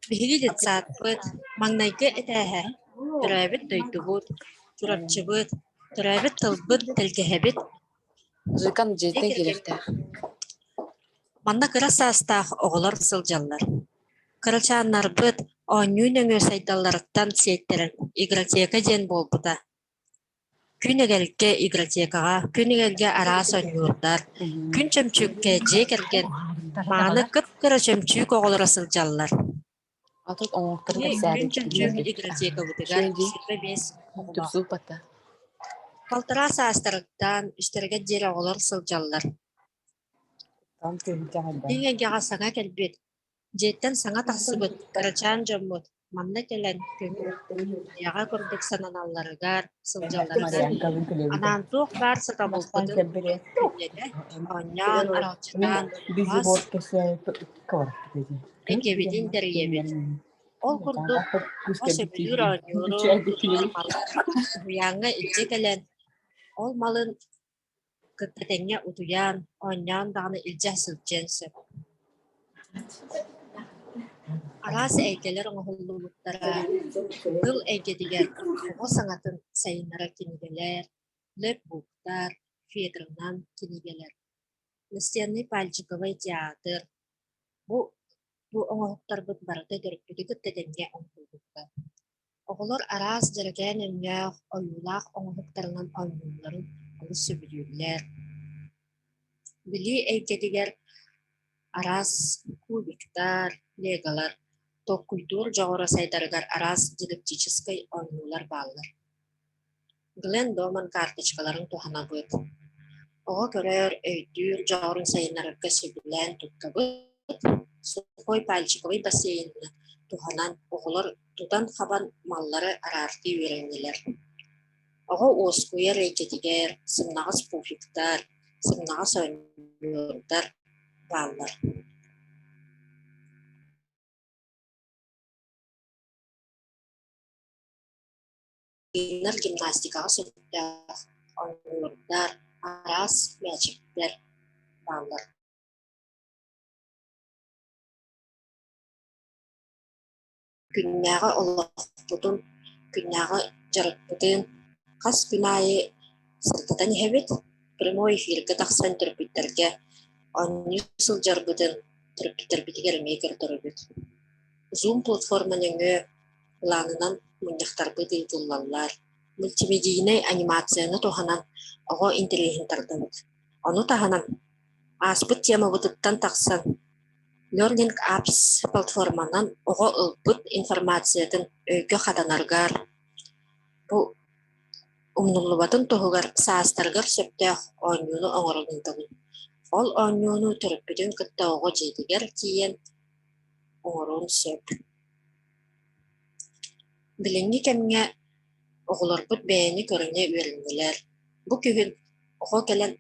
Биһиги детсаатпыт, маңнайгы этээһэ, төрөбүт дойдубут, чурапчыбыт, төрөбүт тылбыт, телгеһебит. Жыкан жете келерте. Манна кыра саастаах оҕолор сылдьаллар. Кырачааннарбыт оонньүүн өҥө сайдалларыттан сиэттерэн игротека диэн болбута. Күнегелге игротекаға, күнегелге араас оонньуурдар, күн чөмчүкке жээ керген мааны кыпкыра чөмчүүк оҕолора сылдьаллар. Атык оңоқтар да Күн сәрі чөмчүүк игротека бутыгар сирбе бес оҕолор. Түпсул бата. Калтыра саастарыттан үстерге диэр оҕолор сылдьаллар. Диңэгеға саҥа келбит, жеттен саҥа тахсыбыт, кырачаан дьоммут, манна келен яға көрдүк сананалларыгар, сылдьалларыгар. Анаантуох бар сатабылбытын күннеге, оонньаан, аралчытаан, экебитин дерьебит. Ол курдук осөбүр оонньууру уяңҥа илдьэ келен, ол малын кыттатеңҥэ утуяан, оонньаан даҕаны илдьэ сылдьыан сөп. Араас эйгелер оҥоһуллубуттара, тыл эйгедигер оҕо саҥатын сайыннара кинигелер, лөп буктар, федрынан кинигелер. Настенный пальчиковый театр. Бу оҥоһуктарбыт барыта дөрүппүтү кыттатеңҥэ оҥоһулбуттар. Оҕолор араас дэрэгэн өҥөөх ойуулаах оҥоһуктарынан ойнууларын олус сөбүлүүлэр. Били эйгедигер араас кубиктар, легалар, топ-культур жоғора сайдарыгар араас дидактической ойнулар баалар. Глен доман карточкаларын туханабыт. Оҕо көрөр өйдүүр жоғорун сайынарыгга сөбүлэн туттабыт. Сухой пальчиковый бассейнна туханан оҕолор тутан хабан маллары араарты үйреңнелер. Оҕо уоскуйар эйкетигер, сымнагыс пуфиктар, сымнагыс ойнуулар баалар. Иннер гимнастикаға сөттәр, ойнуулар, арас мәчиктер баалар. Күннәгә олоқтутун, күннәгә жарыппытын, қас күнайы сыртытан ехебет, прямой эфирге тақсан түрпіттерге, онны сыл жарбытын түрпіттербітігер мейкер тұрыбет. Zoom платформанынгы планынан муньяхтарбыт ыйтыллаллар. Мультимедийный анимацияны туханан оҕо интернетин тардыбыт. Ону таханан аспыт тема бытыттан тахсан Learning Apps platformanан оҕо ылбыт информациятын өйгө хаданаргар, бу умнулубатын тоһугар саастаргар сөптөөх оонньууну оҥоролундагын. Ол оонньууну төрөппүтүн кытта оҕо дьиэтигэр тиийэн оҥоруун сөп. Билинни кэмҥэ оҕолорбут бэйэни көрүҥэ үөрүҥнэлэр. Бу күһүн оҕо кэлэн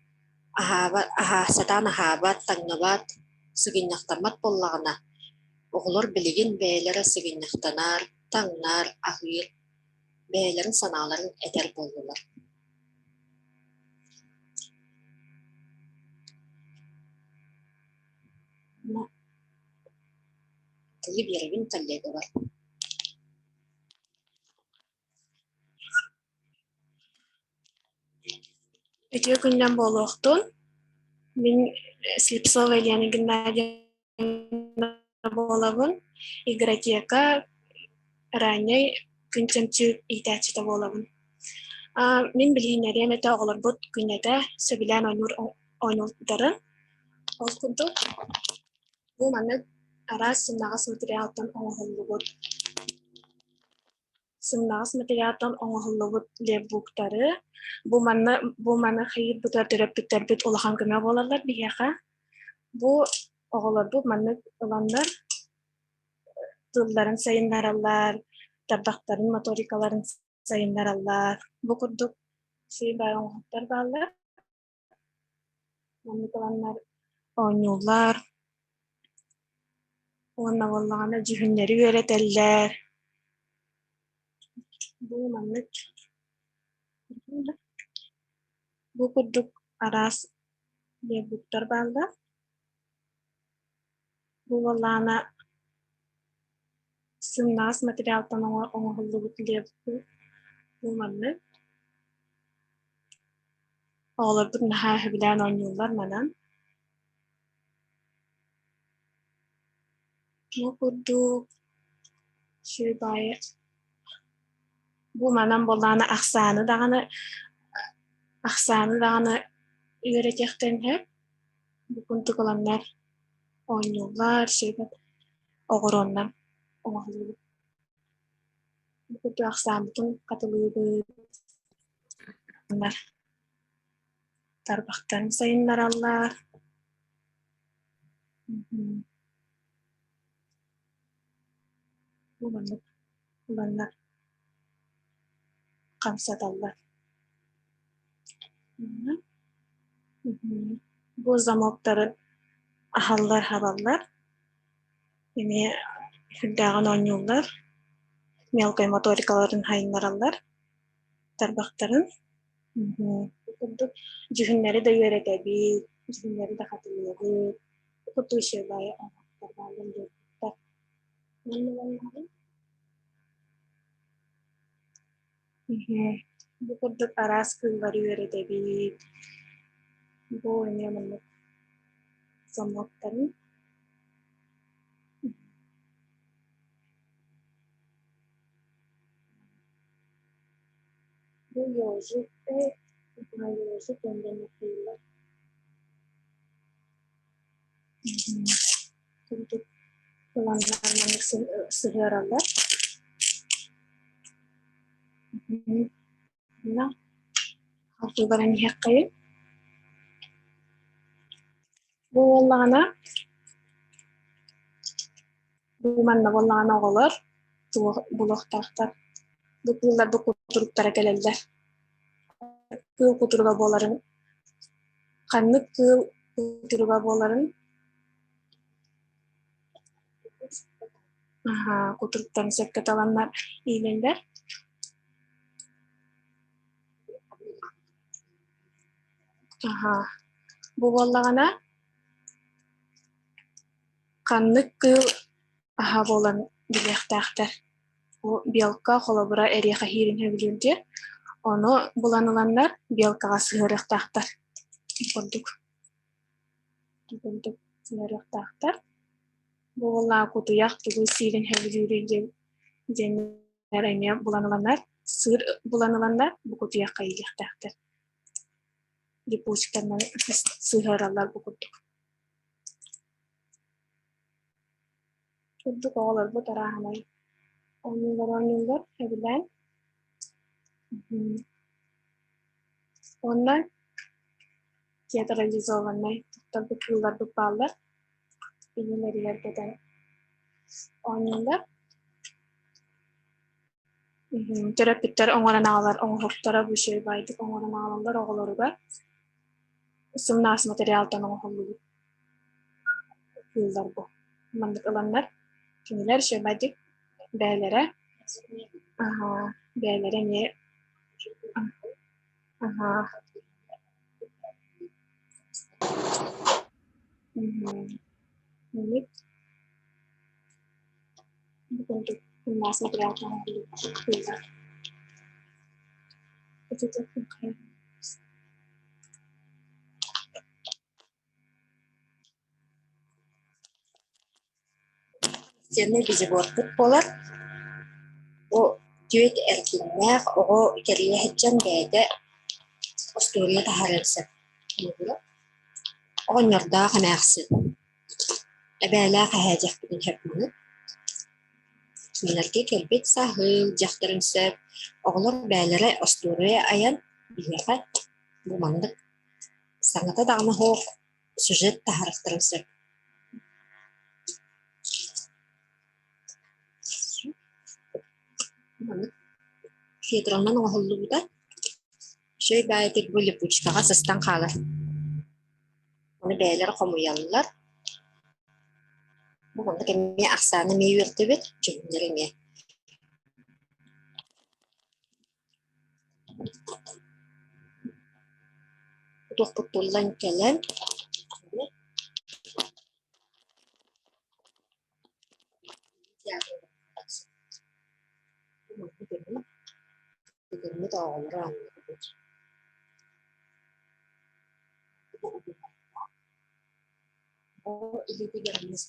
сатаан аһаабат, таҥнабат, сыгынньахтармат боллаҕына оҕолор билигин бэйэлэрэ сыгынньахтанаар, таҥнаар, аһыыр бэйэлэрин санааларын этэр боллулар. Тыгы биэрэгин кэллэгэ бар. Өтө күнден болуқтун, мен Слепцова Елена Геннадьевна болабын, игротека ранее күнтемчүк итәчіті болабын. Мен білгенерем өтө оғылар бұд күннеті сөбілен ойнулдарын. Ол күнді бұл маны арас сымнағас материалтан оңғылы бұд. Сымнағас материалтан оңғылы бұд лебуктары. Бұл маны қиыр бұтар түрөппіттер бүт олахан көмө болалар бігеға. Бұл оғылар бұд маны ұландар тылларын сайындаралар, табақтарын, моторикаларын сайындаралар. Бұл күрдік сей бай оңғылдар балар. Маны ұландар ойнулар. Онна болағана жүхінлері өретелер. Бұл маны bu kuduk aras dia buktar balda bu walana sumnas material tanong onghullu butle bu manne oğlar bu naha bilen oynuyorlar manan bu kuduk şey baye bu manan bolana aksanı dağını öğretecekten hep bu kuntuk olanlar oynuyorlar, oğuronlar, oğurluyor. Bu kuntuk aksanıtın katılıyor bunlar. Tarbaktan sayınlar Allah. Bu olanlar kamsadallar. Bu zamokları ahallar havallar. Yani hüddağın oynuyorlar. Melkay motorikaların hayınlarallar. Tarbakların. Cühünleri de öğretebilir. Cühünleri de hatırlayabilir. Kutu şey bayağı anahtarlarla öğretebilir. Bu kuduk aras kılları öğretebilir. Bu oynayanlık zamokların. Bu yolcu kendini kıyırlar. Kuduk olanlarını sığırarlar. Nah, harus barang haqqi. Bu wallana bu manna wallana olar. Buluq taqtar. Bu pullar bu kuturuktara gelirler. Kıl kuturuga boların. Kanlık kıl kuturuga boların. Kuturuktan sekket alanlar iyilenler. Bu wallana kanlık kıl bolan bilek taqtar. Bu belka kolabora eriyaqa hirin hebilirdi. Onu bulanılanlar belkağa sığırıq taqtar. Kunduk sığırıq taqtar. Bu wallana kutuyaq tugu sirin hebilirdi. Jenler ayne bulanılanlar sığır bulanılanlar bu kutuyaqqa iyilik taqtar. Dipuşkanlar sığırallar bu kunduk. Kurduk oğlar bu tarahanay. Oynuyorlar hebilen. Onlar teatralizowanay. Tabii kıllar bu bağlar. Bilgileri yerden oynuyorlar. Terapitler oňaran ağlar, oňhoklara bu şey baydyk, oňaran ağlanlar oğlaryga symnas materialdan oňholly kıllar bu. Mandyk alanlar, kimiler şey baydyk, bäýlere, bäýlere ne, aha, evet, bu symnas materialdan oňholly kıllar. Itu çok kıymetli. Seni bizi bortut bolar. O tüyet erkinler o keriye heccan bäde Astoria taharelse. Oňarda hanaxsy. Ebäla hajak bilen hepmini. Kimlerge kelbet sahyl jaktyrynsa oğlar bäýlere Astoria ayan bilýär. Bu mandyk sanata dagmy hok süjet taharystyrynsa. Fedrondan oğulluda şey bäýdik bu lipuçkaga sıstan kalar. Onu bäýler gomuýanlar. Bu mandyk emme aksany meýürdi bit, jümlerine. Doktorlan kelen Ini tahu orang. Oh, ini 3 minus.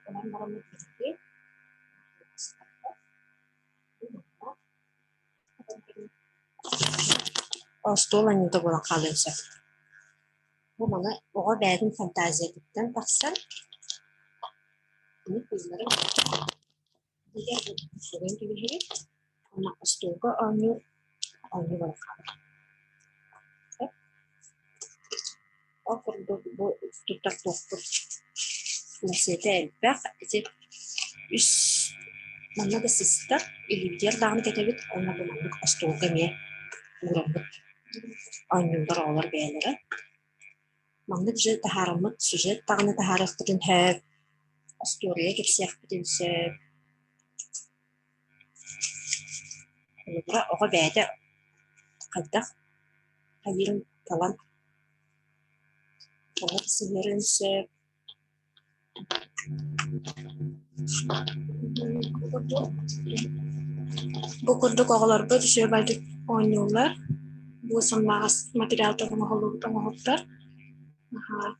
Orang-orang itu oh, stolan itu bola kalınsa. Bu mana o bädin fantaziýadan baksan. Ini kızların diğer bir şeyin gibi ama stoga aynı bola kalır. O kurdu bu tutak doktor. Mesele elbaq iti üs mana da sistem ilgiler dağını ketebit ona bulandık stoga ne uğradık. Aynılar olur bäýlere. Mandyk je taharamyk süjet dağını taharastyryn häp Astoria gepsýär bilense. Bura oga bäde qaýdak hayırın kalan ona sihirlense bu kurduk oğlar bu düşe baydyk oýnýarlar. Bu symnas materialdan oňhollar. Aha.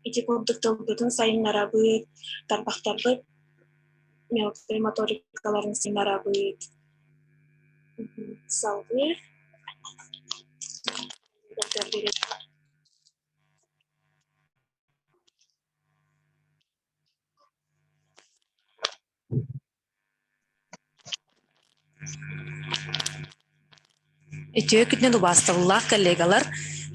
İki kurduk tılgıdın sayınlara büyük, tarbaktar büyük, motorikaların sayınlara büyük. Salgı. Этиөкүтне дубастыллах коллегалар,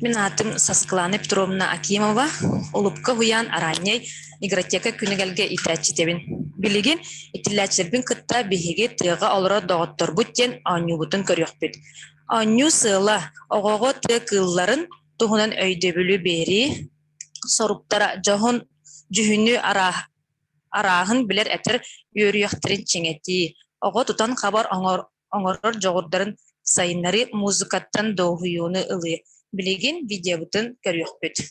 мен атым Сасклана Петровна Акимова, улупка хуян аранней игротека күнүгелге итәчитебин. Билигин, итилләчербин кытта биһиги тыга олора доготтор буттен аннюбутун көрөкпүт. Анню сыла огого тыга кылларын туһунан өйдөбүлү бери, соруптара жохун жүһүнү арахын билер этер үйрүяктырын чеңети. Ого тутан хабар оңорор жогордарын сайыннары музыкаттан доғуюны ылы. Билеген видеобутын көрөкпүт.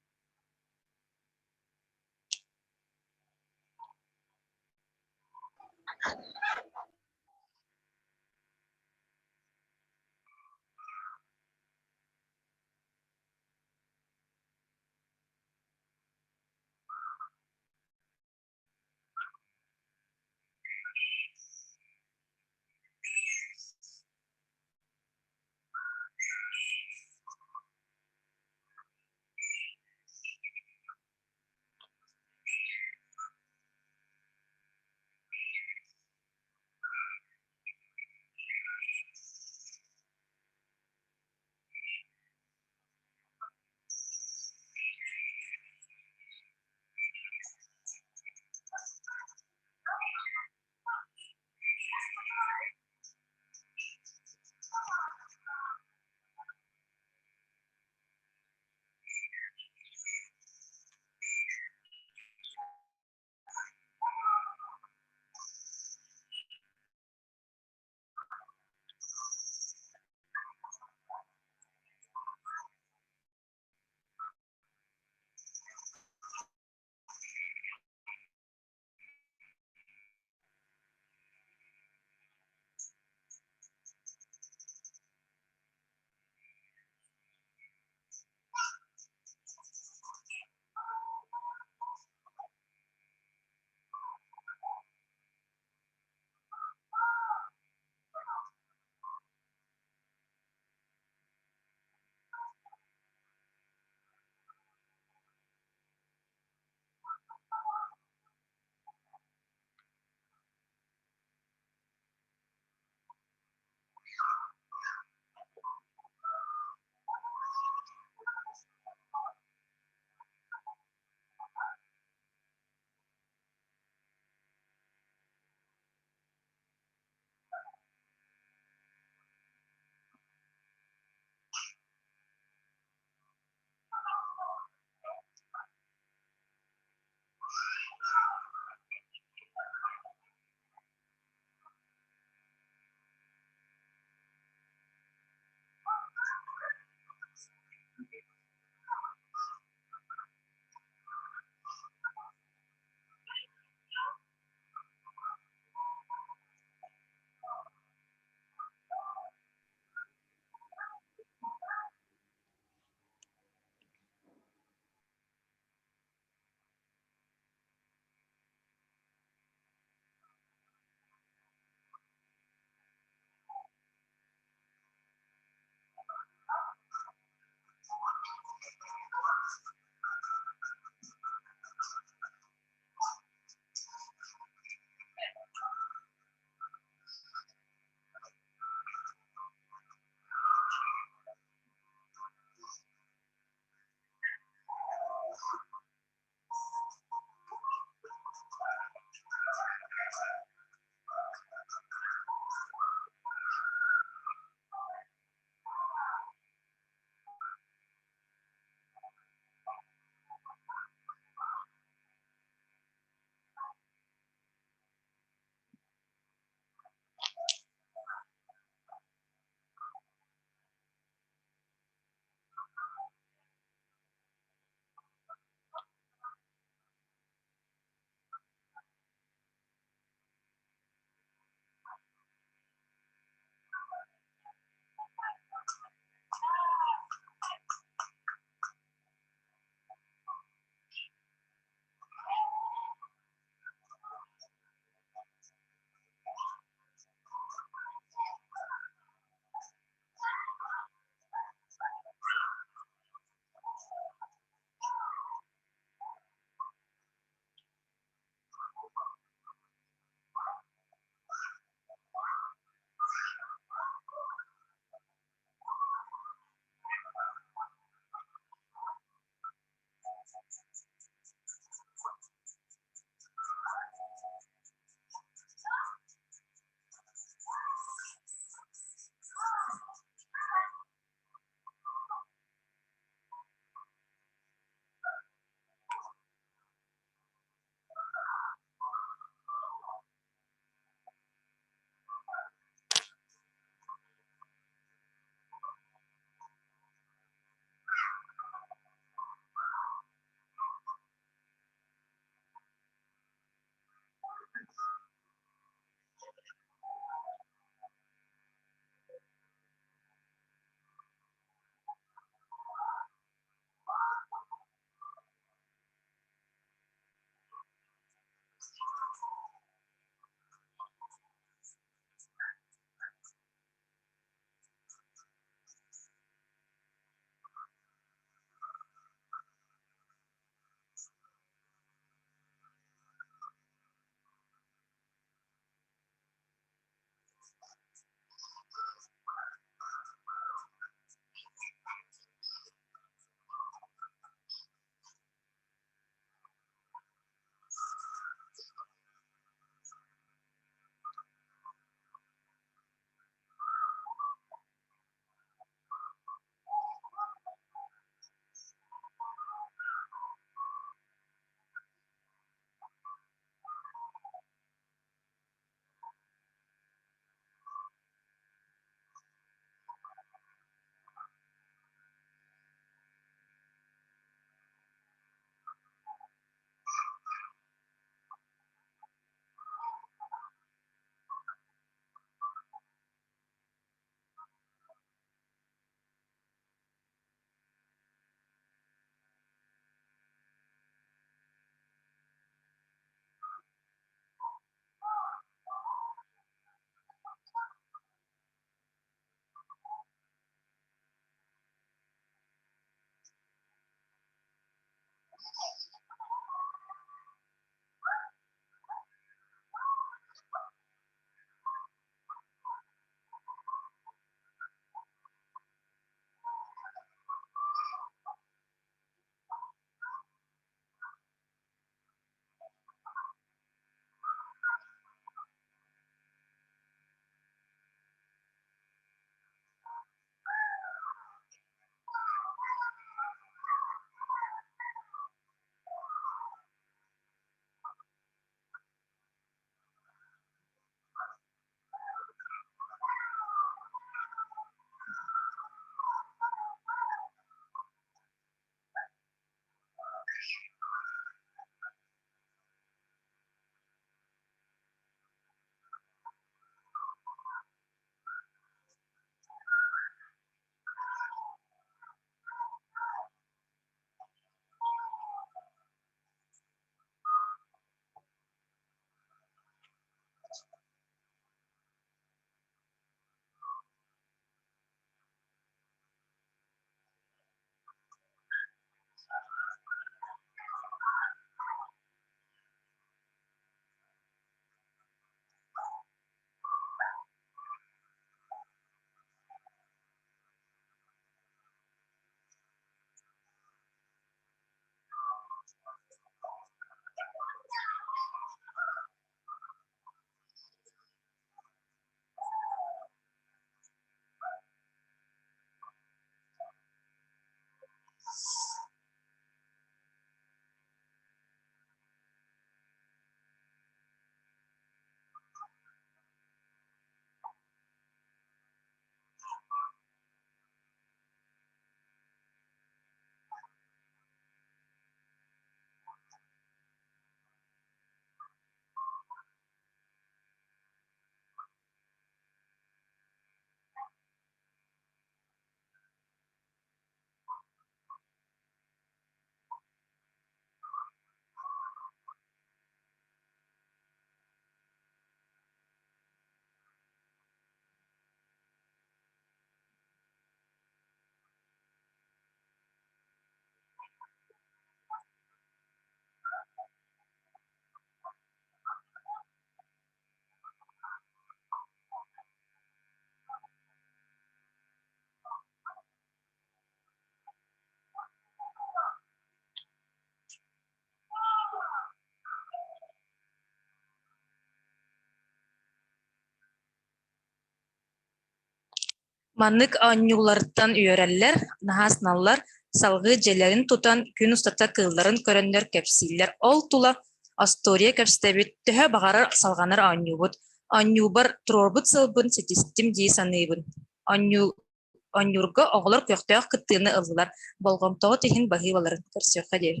Маннык аннюларыттан үйөрәлләр, нахасналлар, салгы желерин тутан күн устата кылларын көрөннөр кепсиллер. Ол тула Астория кепстебит төһө багарар салганар аннюбут. Аннюбар турорбут сылбын сетистим дии саныыбын. Аннюрга оголор көктөөх кыттыыны ыллар. Болгомтоо тихин багыйбаларын көрсөөхө дер.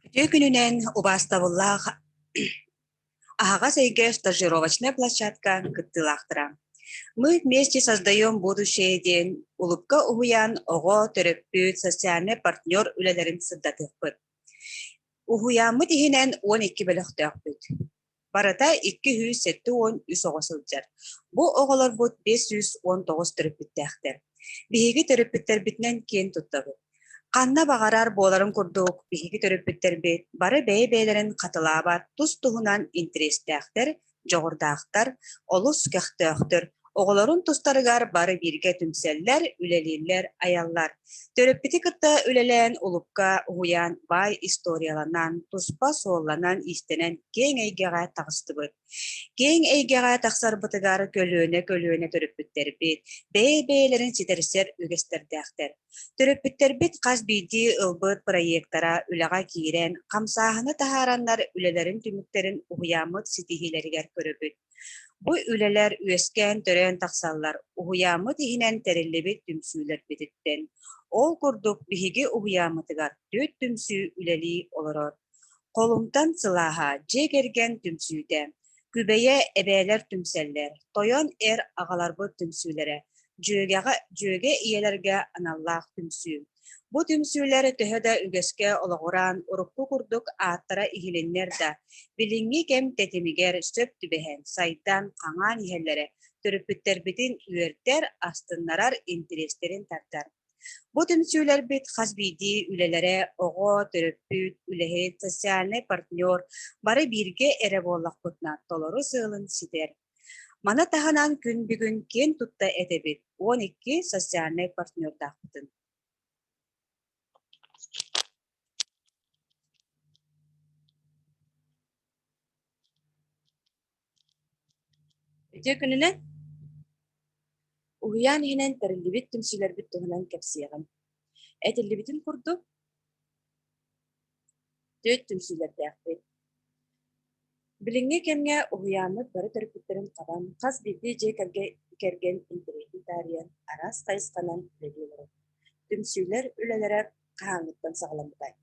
Күтүө күнүнен убастабыллаах ага сейге стажировочная площадка кыттылаахтыра. Мы вместе создаем будущее день. Улыбка угуян ого төрөппүт социальный партнер үлелерин сырдатыппыт. Угуяммы тихинен 12 бөлөктөкпүт. Барата 270 үс оҕосылдьар. Бу оҕолор бут 519 төрөппүттээхтер. Биһиги төрөппүттер битинен киэн туттабыт. Канна багарар боларын курдук биһиги төрөппүттер бит бары бэйбээлерин катылаабат тус туһунан интерестээхтер, жоҕурдаахтар, олус көхтөөхтөр. Оголорун тустарыгар бары бирге түмселлер, үлелиллер, аяллар. Төрөппүти кытта үлелен улупка уян бай историяланан, туспа суолланан истенен кең эйгеға тагыстыбыт. Кең эйгеға тахсарбытыгар көлөөнө төрөппүттер бит, бэйбээлерин ситерсер үгестердээхтер. Төрөппүттер бит кас биди ылбыт проекттара үлега киирен, камсаахына тахараннар үлелерин түмүктерин уямыт ситихилеригер көрөбүт. Бу үлелер үескен төрөн таксаллар уhuямыт ихинен териллебит түмсүүлер бититтен. Ол курдук биһиги уhuямытыгар төт түмсүү үлели олорор. Колумтан сылааха жегерген түмсүүдэ. Күбэйэ эбээлер түмселлер. Тойон агаларбыт түмсүүлере. Жөге иелерге аналлаах түмсүү. Бу түмсүүлер төһөдө үгөскө ологуран урукку курдук ааттара ихилиннер да. Билиңги кем тетимигер сөп түбэһэн сайдан каңаан иһеллере төрөппүттер битин үөртер астыннарар интерестерин тартар. Бу түмсүүлер бит хасбиди үлелере ого төрөппүт үлэһит социальный партнер бары бирге эре буоллахпытна толору сыылын ситер. Мана таханан күн бүгүн кен тутта этебит 12 социальный партнер тахпытын. Өтө күнүнен уян хинен терилибит түмсүлер бит туһунан кепсияган. Этилибитин курду төт түмсүлер дээхпит. Билиңге кемге уянып бары төрөпүттерин кабан кас бити же керген интерети тарыян арас кайысканан үлелер. Түмсүлер үлелере кааңыттан сагаламытай.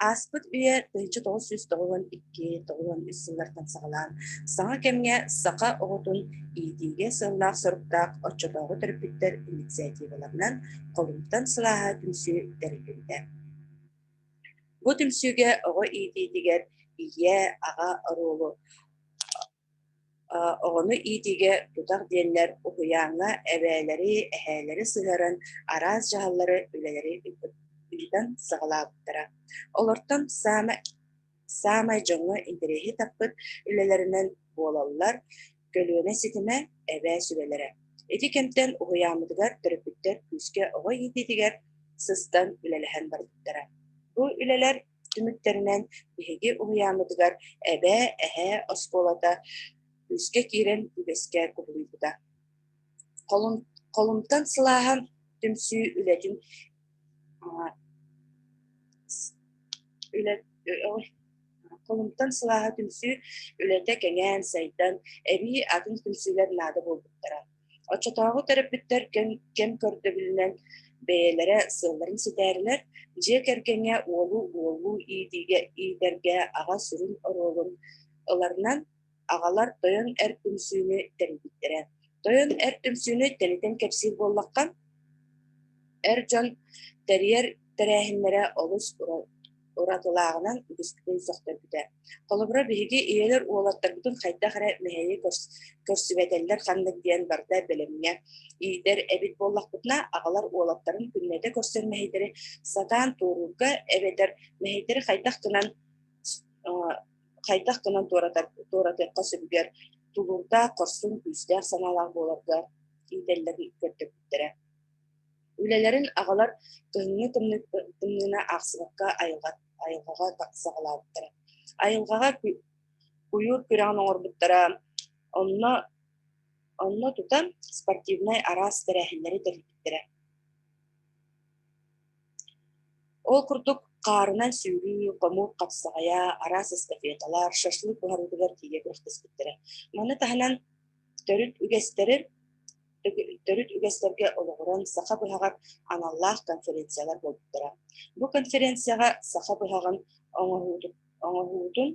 Аспыт үйе 1992-93 сыллартан сагалан, саңа кемге сака оғытын идиге сыллақ сұрықтақ отчотоғы төрпіттер инициативаларынан қолымтан сылаға түмсі дәрігінде. Бұл түмсіге оғы идигер ие аға ұрулы. Оғыны идиге тұтақ денлер ұғыяңа әбәлері, әхәлері сыларын, араз жағалары үлелері үйден сағалабыттыра. Олортан самай жоңы интерехи таппыт үлелерінен болалылар көлуіне сетіме әбә сүрелері. Эти кемтен ұғыямыдығар түріпіттер күске оғы ететігер сыстан үлеліген бардыттыра. Бұл үлелер түміктерінен бігі ұғыямыдығар әбә әхә осколата күске кирен үгеске күбілейбіда. Қолымтан сылағам түмсі үлетін Қолымтан сылаға түмсі үлеті кәңән сайдан әбі атын түмсілер нады болдықтыра. Отчатағы төрөпүттер кем көрді білінен бәйелері сылларын сетәрілер, же кәргенге олу идерге аға сүрін оролын оларынан ағалар тойон әр түмсіні тәрбіттірі. Тойон әр түмсіні тәнітен кәпсір боллаққан әр жон тәрер тәрәхінлері олыс уратылағынан үгіскіден соқтар бүді. Қолыбыра бігі иелер уолаттар бүтін қайта қара мәйе көрсібәтелер қандық дейін барда біліміне. Идер әбет боллақ бұтына ағалар уолаттарын күннеде көрсер мәйдері сатан туырылға әбетер мәйдері қайтақтынан туратыққа сөбігер тулурда қорсын күздер саналақ боларға иделерін көрді бүттірі. Үлелерин агалар тымнына ақсыбаққа айылғаға тақсағалабыттара. Айылғаға күйір күрәң оңырбыттара. Онно тутан спортивный арас тәрәхілері тәріпіттірі. Ол күрдік қарынан сүйрі, қомур қапсағая, арас эстафеталар, шашлык бұғарудылар тиге көртіспіттірі. Маны тағынан төріт үгестерге олығырын сақа бұғағар аналлах конференциялар болыптыра. Бұл конференцияға сақа бұғағын оңығудың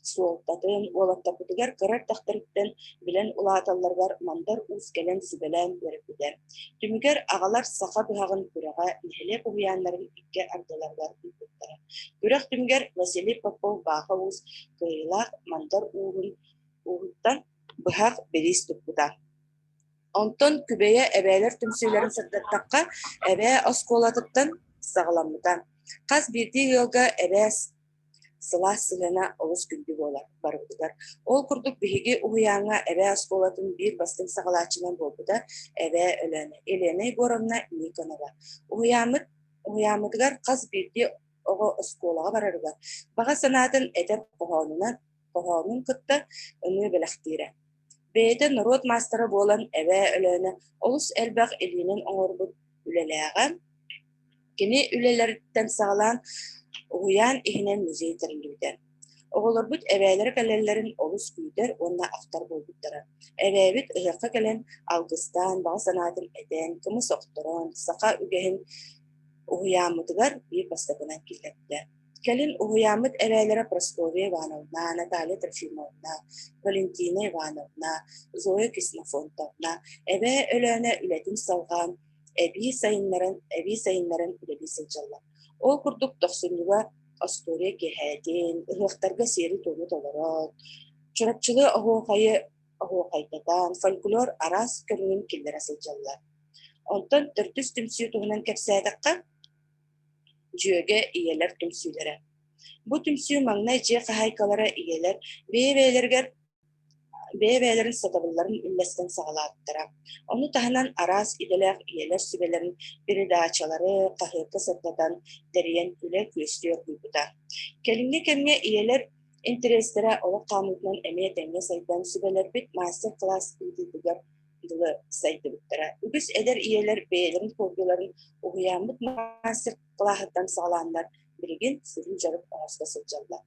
суолтатын, олаттапытыгар кырар тахтырыттан билен улааталларгар мандар уус келен сибелен берипидер. Түмүгер агалар саха быһагын күрәгә нихеле уяннарын икке ардыларгар үпүттәре. Күрәк түмүгер Василий Попов бахавус кыйлак мандар угуттан быһаг берис туппута. Онтон күбәйә әбәләр түмсүләрен сырдаттакка әбә осколатыптан сагаламыта. Каз бирди йылга әбәс сылас-сылана олыс күнді барыбыдыр. Ол күрдік бігі ұғияңа әбә асқолатын бір бастың сағалачынан болбыда әбә өләні. Еленей борамна Никонова. Ұғиямыдығар қаз бірде оғы асқолаға барарыға. Баға санатын әдәп қоғанын күтті үні біліқтері. Бейді народ мастары болан әбә өләні олыс әлбәқ елінің оңырбыд үлеләға. Кені үлелерден сағалан Уян ихинен музей тәрілдер. Оғылар бұд әбәйлер кәлелерін олыс күйдер, онна ақтар болбыттары. Әбәйбіт ұйаққа кәлен алғыстан, баға санатын әден, кымыс оқтырын, сақа үгәйін ұғиямыдығар бір бастағынан келетті. Кәлін ұғиямыд әбәйлері Прасковия Ивановна, Наталья Трофимовна, Валентина Ивановна, Зоя Киснофонтовна, әбәй өләне үләтін салған, әбей сайынларын үләбей сылжалар. Ол күрдік тоқсынлыға Астория кехәден, ұғықтарға сері тоны толарат, чұрапчылы ағуқайтадан, фольклор арас көрінен келдер асылжалар. Онтан түртіс түмсі тұғынан кәпсәдіққа жүйеге иелер түмсілері. Бұ түмсі маңнай же қағайкалары иелер бейбәйлерін сатабыларын үлләстен сағалаттыра. Оны тағынан арас иделәқ иелер сүбелерін передачалары қағырқы саттадан дәриян күлі көстер күйбіта. Кәліңге кәмге иелер интерестері олы қамытынан әмет әмге сайдан сүбелер бет мастер-класс үділдігер дылы сайды біттіра. Үгіс әдер иелер бейлерін көргілерін ұғиямыд мастер-класстан сағаландар бірген сүрін жарып оңысқа сылжалдар.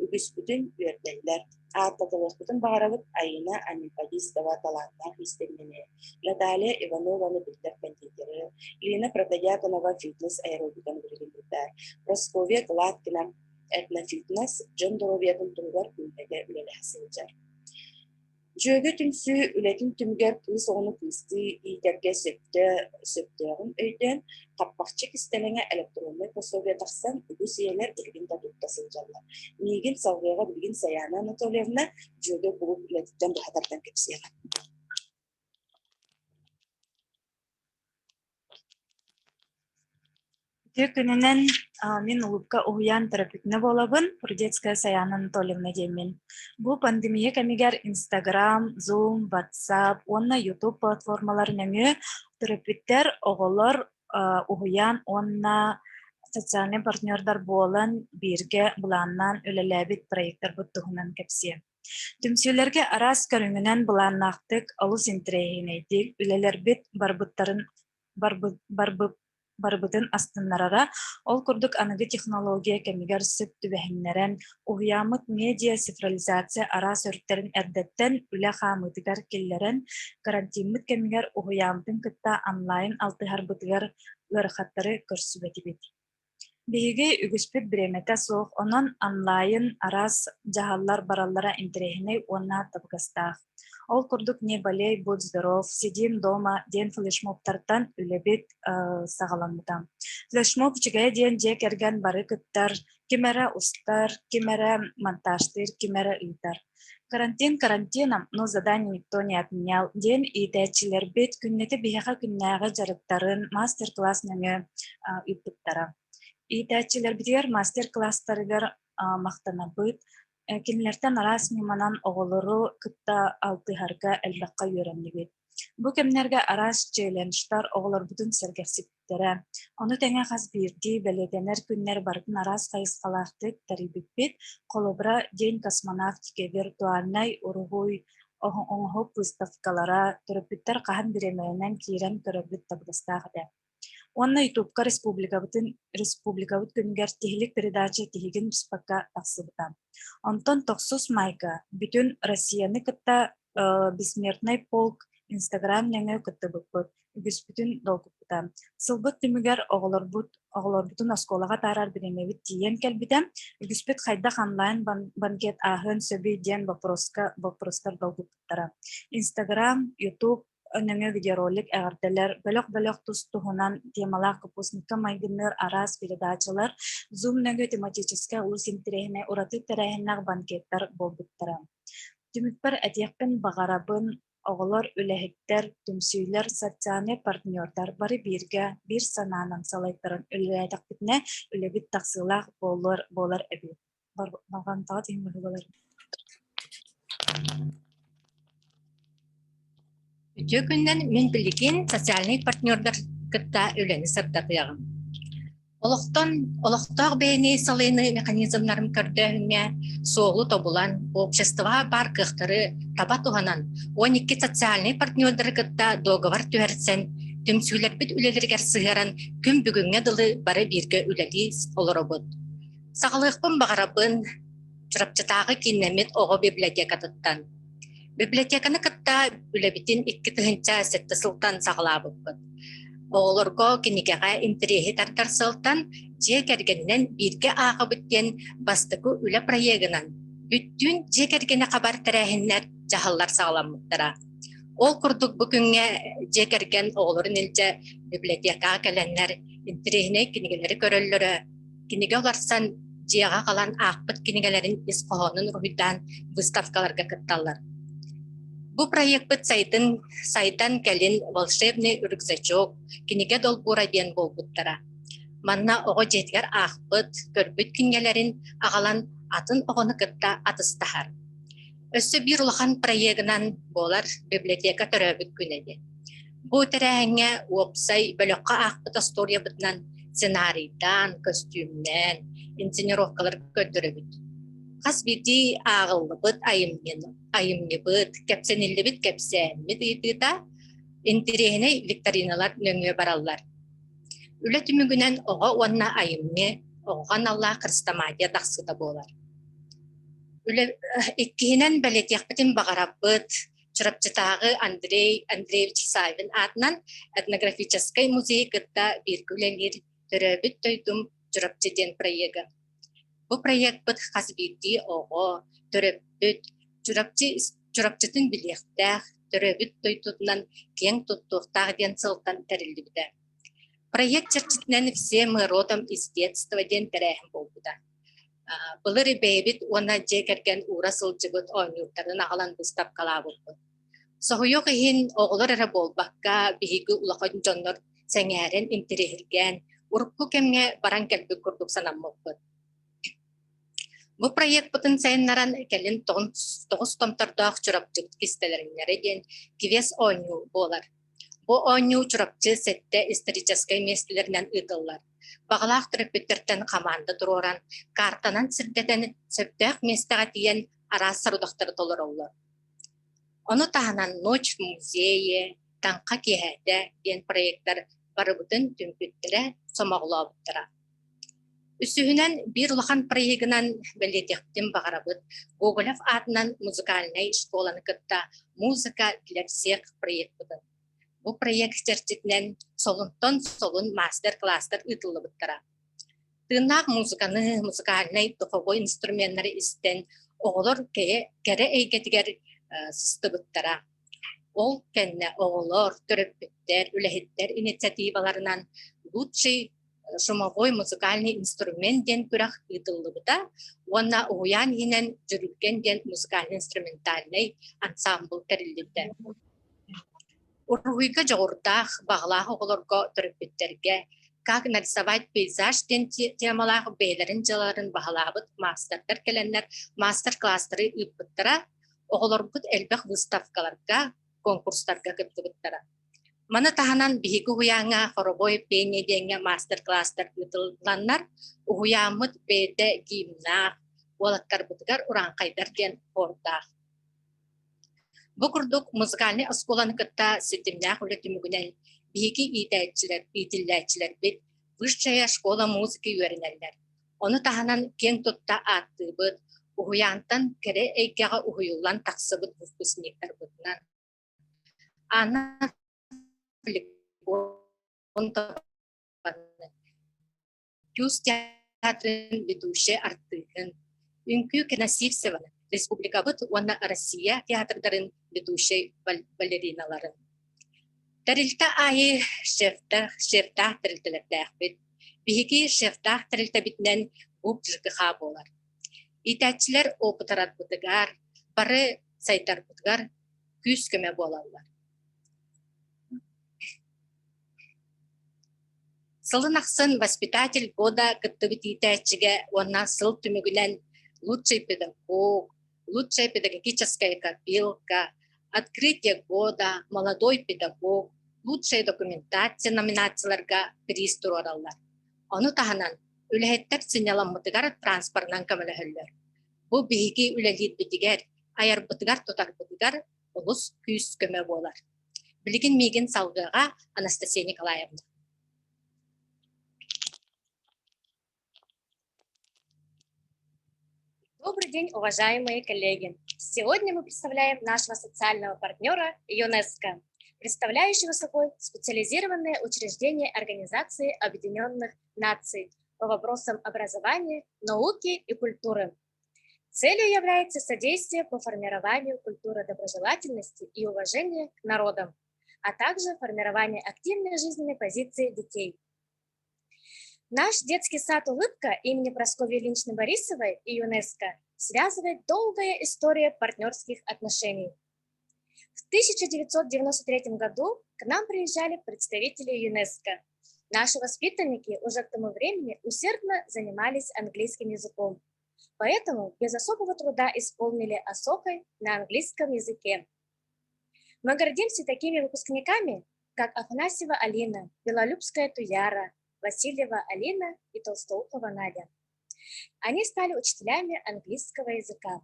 Үгіс бүтін өрдәйлер. Артатылықпытын бағаралып айына Анипадистова талантар истемені. Наталья Иванованы білдер кандидері. Ирина Протодиаконова фитнес аэробиканы білгендіктер. Прасковия Гладкина этнофитнес жон-доровиятын тұрғар күндегі үлелі хасылжар. Жөгі түмсі үлетін түмгер кыз оны кызды итерге сөптеғын өйден қаппақчы кістеліңе электронный пособия тақсан үгіз иелер білгін дадуттасын жалар. Неген салғыға білгін Саяна Анатольевна жөгі бұлып үлетіттен бұхатардан кепсияға. Тек күнінен мен ұлыпқа ұғыян терапевтіне болабын, Прудецкая Саяна Анатольевна деймін. Бұл пандемия кәмегер Instagram, Zoom, WhatsApp, онна YouTube платформалар нәмі терапевттер оғылар ұғыян, онна социальный партнердар болан бірге бұланнан өлеләбіт проекттар бұттығынан кәпсе. Түмсүйлерге арас көріңінен бұланнақтық алыс интерейін әйтік, өлелер бит барбытын астынларара, ол күрдік анығы технология кәмігер сүп түбәхінлерін, ұғиямыт медиа цифрализация арас өрттерін әрдеттен үлі қамытығар келлерін, карантинмыт кәмігер ұғиямытын күтті онлайн алтығар бұтығар ғырқаттары көрсі бәтібет. Беге үгіспет біреметі соқ, онын онлайн арас жағалар бараллара интерейіне онна табғастақ. Ол күрдік не болей, будь здоров, сидим дома, ден флешмобтартан үлебет сағаламыдам. Флешмоб чігай ден жек әрген бары күттар, кемәрі ұстар, кемәрі монтажтыр, кемәрі үйтар. Карантином, но задание никто не отменял. Ден и тәчілер бет күннеті бейіға күннәғы жарықтарын мастер-класс нәме үйтіптара. И тәчілер бітер мастер-класстарығар мақтана бұд, кенілерден арас меманан оғылыру күтті алтығарға әлбаққа үйренді бет. Бу кемнерге арас челленджтар оҕолорбутун сэргэхситтэрэ. Ону тэҥэ хас биирдии бэлэтэнэр күннэр бартын арас хайыскалаахтык тарибиппит колобра день космонавтики виртуальнай уругуй оҥоһук выставкалара төрөппүттэр хаһан биремээнэн киирэн көрөбүт табылыстаах. Онна ютубка республикабыт күнгер тихилик передача тихигин биспакка тахсыбыта. Онтон тохсус майка бүтүн Россияны кытта бессмертный полк Инстаграм неңе кытты быппыт, үгүс бүтүн долгуппыта. Сылбыт түмүгер оголорбутун осколага тарар биремебит тиен келбитем, үгүспүт хайда онлайн банкет ахын сөбү диен вопростар долгуппыттара. Инстаграм, Ютуб önüne videorolik əğərtələr, bölük tuz tuhunan temalar kapusnika maygınlar aras передачалар, Zoom nögö tematiçiske ulus interehine uratı terehine banketler bolbuttara. Tümükper etiyakpın bağarabın oğulor ülehekter, tümsüyler, sotsiane partnörler bari bir sananan salaytların üleydak bitne ülebit taksılaq bolar ebi. Bağan taat imrıgalar. Үтө күннен мен билигин социальный партнердар кытта үлени сырдатыягым. Олохтоох бэйни салыйны механизмнарын көрдөһүңэ соолу тобулан общества бар кыхтары таба туханан 12 социальный партнердар кытта договор түһәрсен түмсүлер бит үлелергер сыгыран күн бүгүнгө дылы бары бирге үлели олоробут. Сагалыгын багарабын чурапчатагы кинемет ого библиотекатыттан. Библиотеканы кытта үлебитин 2 тыгынча сетте сылтан сагалабыппыт. Оголорго кинигеге интерехи тартар сылтан же кергеннен бирге агы бүттен бастыгы үле проегынан бүттүн же кергене кабар терехиннер жахаллар сагаламыттара. Ол курдук бүгүнгө же керген оголорун илже библиотекага келеннер интерехине кинигелери көрөллөрө киниге оларсан жега калан акпыт кинигелерин исқоонун руйдан выставкаларга кытталлар. Бу проект бит сайдан келин волшебный рюкзачок киниге долбура диен болбуттара. Манна ого жетгер ахпыт көрбүт кингелерин агалан атын огону кытта атыстахар. Өссө бир улахан проектынан болар библиотека төрөбүт күнеди. Бу терәһеңе уопсай бөлөккө ахпыт история бытынан сценарийдан, костюмнен, инсценировкалар көндөрөбүт. Хас бити агыллыбыт айымныбыт, кепсениллибит кепсенмит ыйтыта интерехине викториналар нөңө бараллар. Үле түмүгүнен ого онна айымны, оган Аллах кырстамадия тахсыда болар. Үле иккиһинен белетиякпытын багарабыт, чурапчатагы Андреевич Савин атынан этнографический музей кытта биргүлелер төрөбүт тойдум чурапчатен проекты. Бу проект бит хасбити ого төрөбүт чурапчатын билектах төрөбүт тойтутунан кең туттуктаг ден сылтан терилдибде. Проект чертитнен все мы родом из детства ден терехим болбуда. Былыры бейбит уна жекерген ура сылжыгыт ойнуктарын агалан выставкалабыт. Сохуйок ихин оголор эре болбакка биһиги улахан жоннор сеңээрен интерехирген урукку кемге баран келбик курдук санаммыкпыт. Бу проект бутын сайыннаран келин тоғыз томтардақ чурапчыт кистелериннері ден кивес ойну болар. Бу ойну чурапчы сетте исторической местелеринен ыдыллар. Бағалақ түріппеттерден команда туроран картанан сирдетен сөптөк местеға тиен арас сарудақтары толыр олар. Оны тағынан ночь в музее, таңқа кехәді ден проекттар барыбытын түмпеттері сомағылауыттыра. Үсүһүнен бир улахан проектынан белетектен багарабыт Гоголев атынан музыкальный школаны кытта музыка для всех проектыды. Бу проект чертитнен солун мастер-класстар ытылыбыттара. Тыыннаак музыкальный духовой инструменттары истен оголор кере эйгетигер сыстыбыттара. Ол кенне оголор, төрөппүттер, үлэхиттер инициативаларынан лучший шумовой музыкальный инструмент ден күрах ытыллыбыта, уонна уян инен жүрүлген ден музыкальный инструментальный ансамбл терилдибде. Ургуйга жогурдах баглах оголорго төрөппүттерге как нарисовать пейзаж ден темалах бейлерин жыларын бахалабыт мастерлер келеннер мастер-класстары ыппыттара оголорбут элбэх выставкаларга конкурстарга кыттыбыттара. Маны таһанан биһиги уяңа хоробой пение деньги мастер-класстар ытылланнар, уяамыт бэйдэ гимнах, уолаттар бытыгар уранкайдар ден ордах. Бу курдук музыкальный осколаны кытта сетимнях үлетимигүнен биһиги итиллэчилер бит высшая школа музыки үйренерлер. Оны таһанан кең тутта аттыбыт, уһуяантан кере эйкеға уһуюллан тахсыбыт выпускниктар бытынан. Ана Тюз театрын ведущая артыгын. Үнкү Кенасивсева, республика быт, уанна Россия театрдарын ведущей балериналарын. Тарилта айы шефтах тарилталаттах бит. Биһиги шефтах тарилтабитнен буп жыкыха болар. Итәчилер опытарат бытыгар, бары сайтар бытыгар күз көмө болалар. Сылын ақсын воспитатель года кыттыбыт итәчиге уанна сыл түмүгүнен лучший педагог, лучшая педагогическая копилка, открытие года, молодой педагог, лучшая документация номинацияларга приз туралар. Оны таһанан үлэһэттер сыньяламмытыгар транспортнан көмөлөһөллөр. Бу биһиги үлэлиит битигер, аярбытыгар тутарбытыгар улус күз көмө болар. Билигин мигин салгыга Анастасия Николаевна. Добрый день, уважаемые коллеги! Сегодня мы представляем нашего социального партнера ЮНЕСКО, представляющего собой специализированное учреждение Организации Объединенных Наций по вопросам образования, науки и культуры. Целью является содействие по формированию культуры доброжелательности и уважения к народам, а также формирование активной жизненной позиции детей. Наш детский сад «Улыбка» имени Прасковьи Ильиничны Борисовой и ЮНЕСКО связывает долгая история партнерских отношений. В 1993 году к нам приезжали представители ЮНЕСКО. Наши воспитанники уже к тому времени усердно занимались английским языком, поэтому без особого труда исполнили ОСОКой на английском языке. Мы гордимся такими выпускниками, как Афанасьева Алина, Белолюбская Туяра, Васильева Алина и Толстоухова Надя. Они стали учителями английского языка.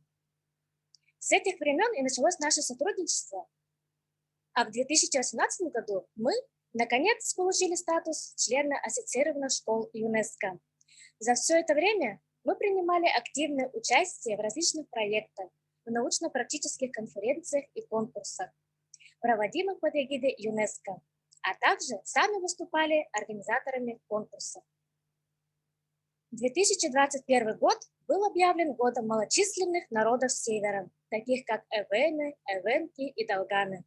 С этих времен и началось наше сотрудничество. А в 2018 году мы, наконец, получили статус члена ассоциированных школ ЮНЕСКО. За все это время мы принимали активное участие в различных проектах, в научно-практических конференциях и конкурсах, проводимых под эгидой ЮНЕСКО, а также сами выступали организаторами конкурсов. 2021 год был объявлен годом малочисленных народов Севера, таких как эвены, эвенки и долганы.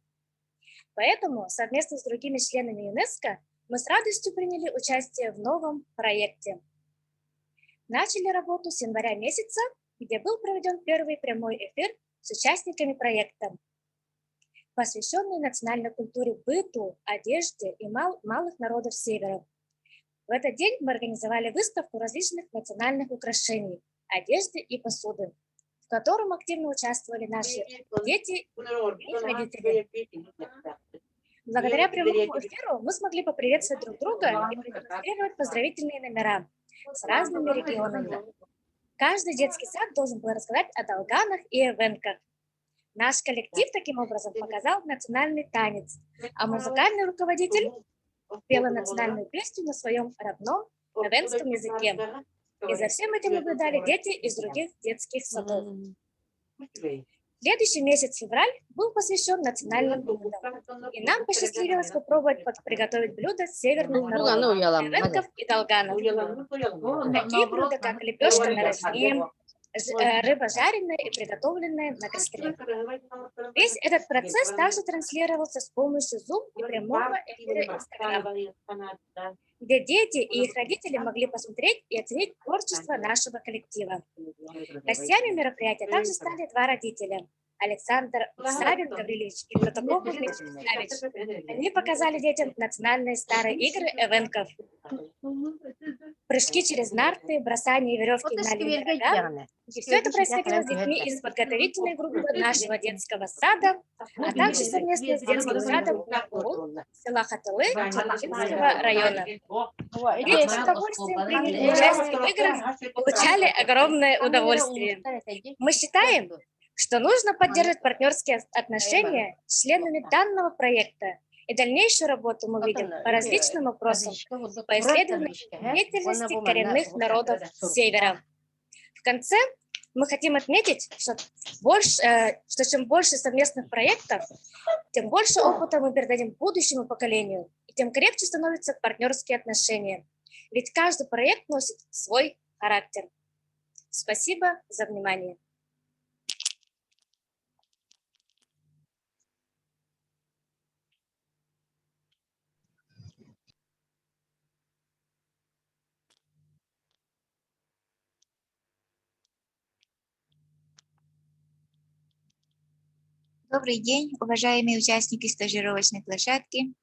Поэтому совместно с другими членами ЮНЕСКО мы с радостью приняли участие в новом проекте. Начали работу с января месяца, где был проведен первый прямой эфир с участниками проекта, посвященный национальной культуре, быту, одежде и малых народов Севера. В этот день мы организовали выставку различных национальных украшений, одежды и посуды, в котором активно участвовали наши дети и их родители. Благодаря прямому эфиру мы смогли поприветствовать друг друга и продемонстрировать поздравительные номера с разными регионами. Каждый детский сад должен был рассказать о долганах и эвенках. Наш коллектив таким образом показал национальный танец, а музыкальный руководитель пела национальную песню на своем родном эвенском языке. И за всем этим наблюдали дети из других детских садов. Следующий месяц, февраль, был посвящен национальным блюдам. И нам посчастливилось попробовать приготовить блюда северных народов, эвенков и долганов. Такие блюда, как лепешка на рожне, рыба жареная и приготовленная на костре. Весь этот процесс также транслировался с помощью Zoom и прямого эфира Instagram, где дети и их родители могли посмотреть и оценить творчество нашего коллектива. Гостями мероприятия также стали два родителя – Александр Савин Гаврилович и Протопоп Савич. Они показали детям национальные старые игры эвенков. прыжки через нарты, бросание веревки на линии. И все это происходило с детьми из подготовительной группы нашего детского сада, а также совместно с детским садом села Хаталы Чернышинского района. Дети с удовольствием приняли участие в играх, получали огромное удовольствие. Мы считаем, что нужно поддерживать партнерские отношения с членами данного проекта, и дальнейшую работу мы видим по различным вопросам, по исследованию деятельности коренных народов Севера. В конце мы хотим отметить, что чем больше совместных проектов, тем больше опыта мы передадим будущему поколению, и тем крепче становятся партнерские отношения. Ведь каждый проект носит свой характер. Спасибо за внимание. Добрый день, уважаемые участники стажировочной площадки.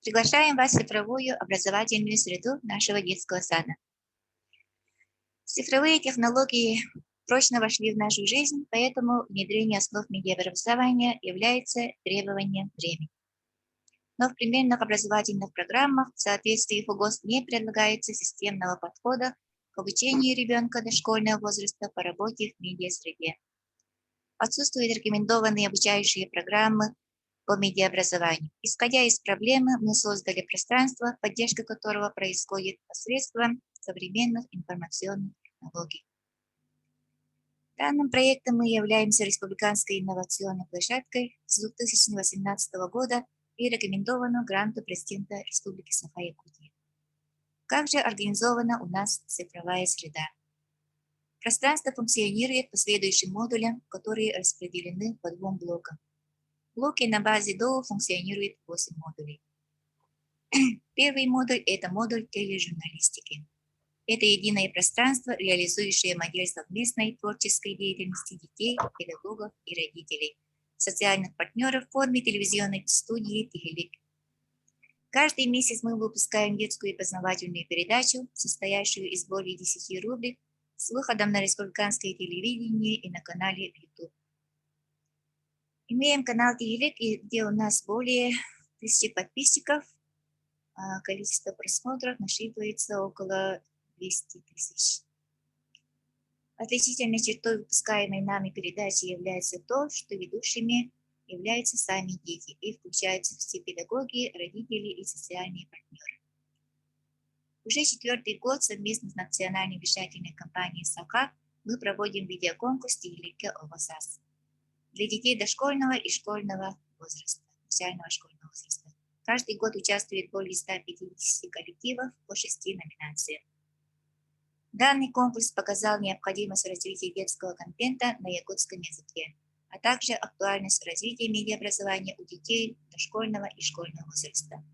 Приглашаем вас в цифровую образовательную среду нашего детского сада. Цифровые технологии прочно вошли в нашу жизнь, поэтому внедрение основ медиаобразования является требованием времени. Но в примерных образовательных программах в соответствии ФУГОС не предлагается системного подхода к обучению ребенка дошкольного возраста по работе в медиасреде. Отсутствуют рекомендованные обучающие программы по медиаобразованию. Исходя из проблемы, мы создали пространство, поддержка которого происходит посредством современных информационных технологий. Данным проектом мы являемся республиканской инновационной площадкой с 2018 года и рекомендованную гранту президента Республики Саха-Якутия. Как же организована у нас цифровая среда? Пространство функционирует по следующим модулям, которые распределены по двум блокам. В блоке на базе ДОУ функционирует 8 модулей. Первый модуль – это модуль тележурналистики. Это единое пространство, реализующее модель совместной творческой деятельности детей, педагогов и родителей, социальных партнеров в форме телевизионной студии «Тихилик». Каждый месяц мы выпускаем детскую и познавательную передачу, состоящую из более 10 рубрик, с выходом на республиканское телевидение и на канале YouTube. Имеем канал Тихилик, где у нас более 1000 подписчиков. Количество просмотров насчитывается около 200 000. Отличительной чертой выпускаемой нами передачи является то, что ведущими являются сами дети и включаются все педагоги, родители и социальные партнеры. Уже 4-й год совместно с национальной вещательной компанией «Саха» мы проводим видеоконкурс «Тихиликке Овасас» для детей дошкольного и школьного возраста, начального школьного возраста. Каждый год участвует более 150 коллективов по 6 номинациям. Данный конкурс показал необходимость развития детского контента на якутском языке, а также актуальность развития медиаобразования у детей дошкольного и школьного возраста.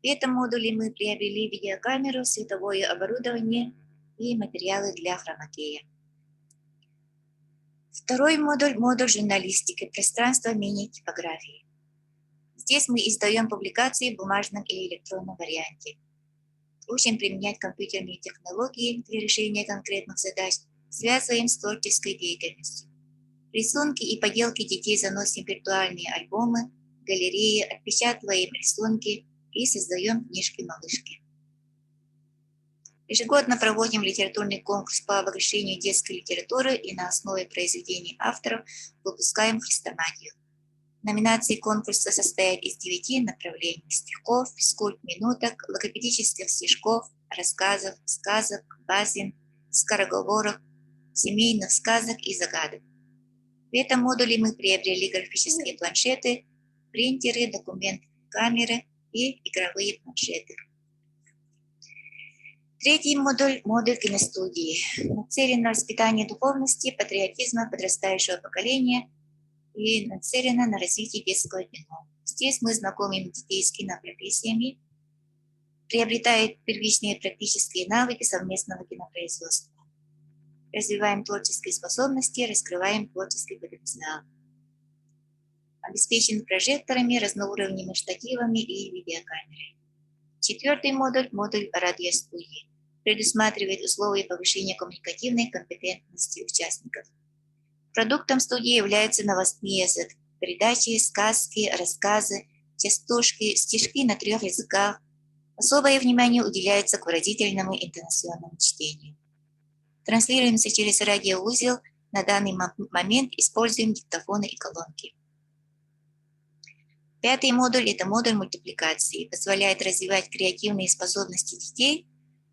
В этом модуле мы приобрели видеокамеру, световое оборудование и материалы для хромакея. Второй модуль – модуль журналистики, пространство мини-типографии. Здесь мы издаем публикации в бумажном и электронном варианте. Учим применять компьютерные технологии для решения конкретных задач, связываем с творческой деятельностью. Рисунки и поделки детей заносим в виртуальные альбомы, галереи, отпечатываем рисунки и создаем книжки-малышки. Ежегодно проводим литературный конкурс по обогащению детской литературы и на основе произведений авторов выпускаем хрестоматию. Номинации конкурса состоят из 9 направлений: стихов, физкульт-минуток, логопедических стишков, рассказов, сказок, басен, скороговорок, семейных сказок и загадок. В этом модуле мы приобрели графические планшеты, принтеры, документ-камеры и игровые планшеты. Третий модуль – модуль киностудии. Нацелен на воспитание духовности, патриотизма подрастающего поколения и нацелена на развитие детского кино. Здесь мы знакомим детей с кинопрофессиями, приобретают первичные практические навыки совместного кинопроизводства. Развиваем творческие способности, раскрываем творческий потенциал. Обеспечен прожекторами, разноуровневыми штативами и видеокамерой. Четвертый модуль – модуль радиостудии. предусматривает условия повышения коммуникативной компетентности участников. Продуктом студии являются новостные передачи, сказки, рассказы, частушки, стишки на 3 языках. Особое внимание уделяется к выразительному интонационному чтению. Транслируемся через радиоузел. На данный момент используем диктофоны и колонки. 5-й модуль – это модуль мультипликации, позволяет развивать креативные способности детей,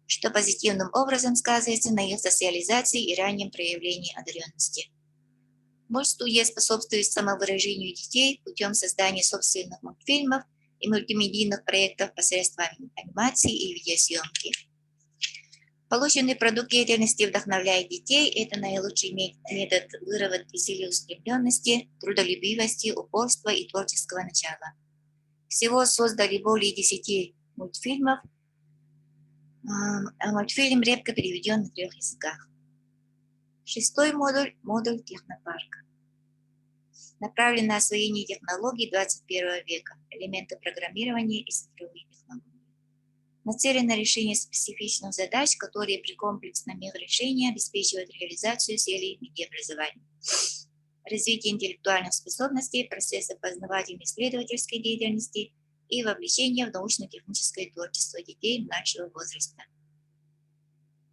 что позитивным образом сказывается на их социализации и раннем проявлении одаренности. Мультстудия способствует самовыражению детей путем создания собственных мультфильмов и мультимедийных проектов посредством анимации и видеосъемки. Полученный продукт деятельности вдохновляет детей. Это наилучший метод выработки целеустремленности, трудолюбивости, упорства и творческого начала. Всего создали более 10 мультфильмов, а мультфильм редко переведен на 3 языках. 6-й модуль – модуль технопарка. Направлен на освоение технологий 21 века, элементы программирования и цифровые технологии. Нацелен на решение специфичных задач, которые при комплексном их решении обеспечивают реализацию целей медиаобразования. Развитие интеллектуальных способностей, процессов познавательной исследовательской деятельности и вовлечение в научно-техническое творчество детей младшего возраста.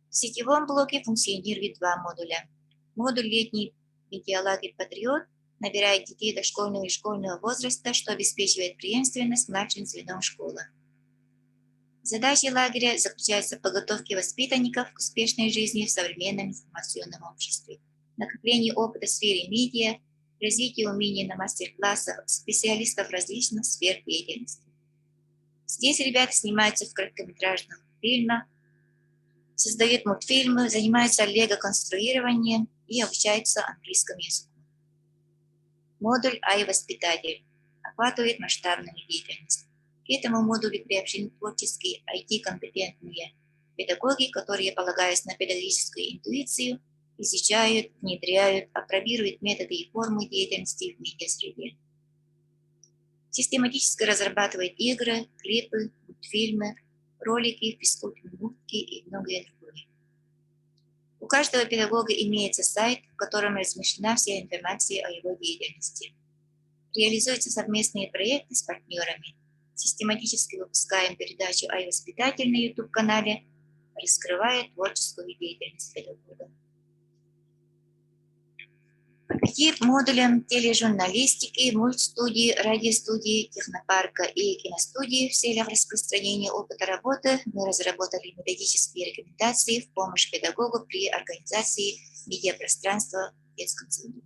В сетевом блоке функционирует 2 модуля. Модуль «Летний медиалагерь Патриот» набирает детей дошкольного и школьного возраста, что обеспечивает преемственность младшим звеном школы. Задачи лагеря заключаются в подготовке воспитанников к успешной жизни в современном информационном обществе, накоплении опыта в сфере медиа, развитии умений на мастер-классах специалистов различных сфер деятельности. Здесь ребята снимаются в короткометражных фильмах, создают мультфильмы, занимаются лего-конструированием и обучаются английскому языку. Модуль «Ай-воспитатель» охватывает масштабную деятельность. К этому модулю приобщены творческие IT-компетентные педагоги, которые, полагаясь на педагогическую интуицию, изучают, внедряют, апробируют методы и формы деятельности в медиасреде. Систематически разрабатывают игры, клипы, мультфильмы, ролики, физкультурные и многое другое. У каждого педагога имеется сайт, в котором размещена вся информация о его деятельности. Реализуются совместные проекты с партнерами. Систематически выпускаем передачу «Ай-воспитатель» на YouTube-канале, раскрывая творческую деятельность педагога. По 5 модулям тележурналистики, мультстудии, радиостудии, технопарка и киностудии в целях распространения опыта работы мы разработали методические рекомендации в помощь педагогу при организации медиапространства в детском саду.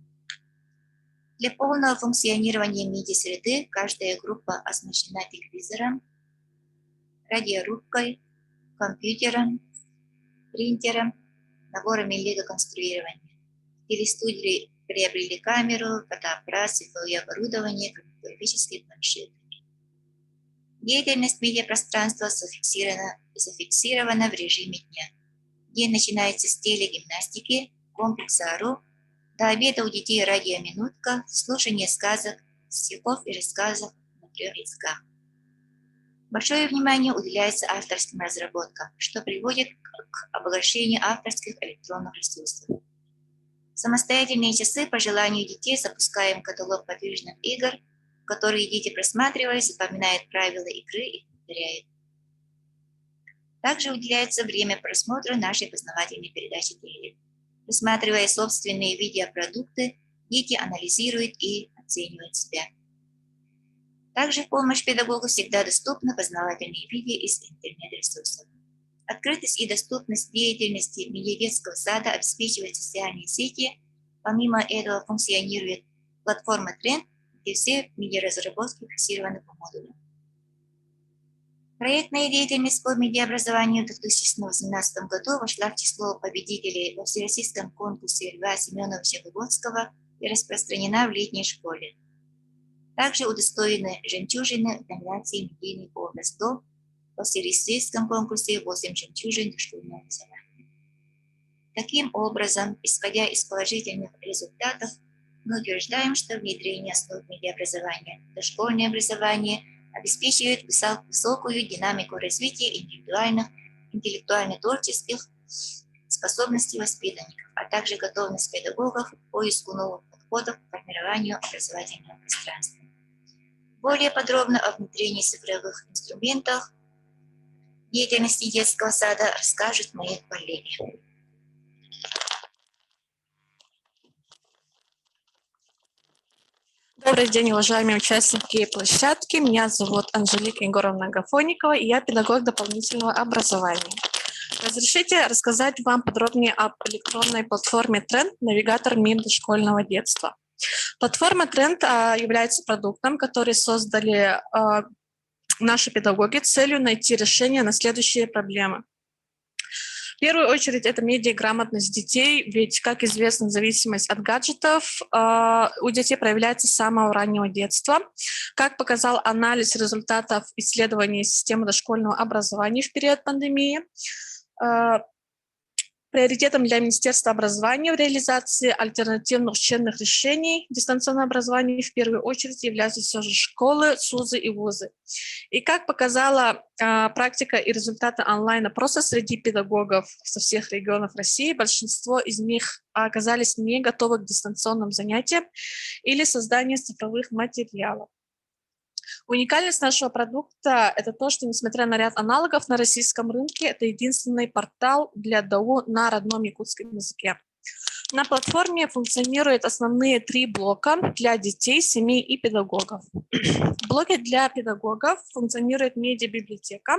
Для полного функционирования медиасреды каждая группа оснащена телевизором, радиорубкой, компьютером, принтером, наборами лего-конструирования. Телестудии приобрели камеру, фотоаппарат, цифровое оборудование, компьютерические планшеты. Деятельность медиапространства зафиксирована в режиме дня. День начинается с телегимнастики, комплекса АРУ, до обеда у детей радиоминутка, слушание сказок, стихов и рассказов на 3 языках. Большое внимание уделяется авторским разработкам, что приводит к обогащению авторских электронных ресурсов. В самостоятельные часы по желанию детей запускаем каталог подвижных игр, которые дети просматривают, запоминают правила игры и повторяют. Также уделяется время просмотра нашей познавательной передачи «Теле». Рассматривая собственные видеопродукты, дети анализируют и оценивают себя. Также в помощь педагогу всегда доступны познавательные видео из интернет-ресурсов. Открытость и доступность деятельности медиадетского сада обеспечивают социальные сети. Помимо этого функционирует платформа Тренд, где все медиаразработки фиксированы по модулям. Проектная деятельность по медиаобразованию в 2018 году вошла в число победителей во всероссийском конкурсе Льва Семеновича Выгодского и распространена в летней школе. Также удостоены жемчужины в номинации «Медийный образ ДО» во всероссийском конкурсе 8 жемчужин дошкольного образования. Таким образом, исходя из положительных результатов, мы утверждаем, что внедрение основ медиаобразования в дошкольное образование обеспечивает высокую динамику развития индивидуальных интеллектуально-творческих способностей воспитанников, а также готовность педагогов к поиску новых подходов к формированию образовательного пространства. Более подробно о внедрении цифровых инструментов деятельности детского сада расскажут мои коллеги. Добрый день, уважаемые участники площадки. Меня зовут Анжелика Егоровна Гафоникова, и я педагог дополнительного образования. Разрешите рассказать вам подробнее об электронной платформе Тренд, навигатор МИД дошкольного детства. Платформа Тренд является продуктом, который создали наши педагоги с целью найти решение на следующие проблемы. В первую очередь это медиаграмотность детей, ведь, как известно, зависимость от гаджетов у детей проявляется с самого раннего детства. Как показал анализ результатов исследований системы дошкольного образования в период пандемии, приоритетом для Министерства образования в реализации альтернативных учебных решений дистанционного образования в первую очередь являются все же школы, СУЗы и вузы. И как показала практика и результаты онлайн-опроса среди педагогов со всех регионов России, большинство из них оказались не готовы к дистанционным занятиям или созданию цифровых материалов. Уникальность нашего продукта – это то, что, несмотря на ряд аналогов на российском рынке, это единственный портал для ДАУ на родном якутском языке. На платформе функционируют основные 3 блока для детей, семей и педагогов. В блоке для педагогов функционирует медиабиблиотека,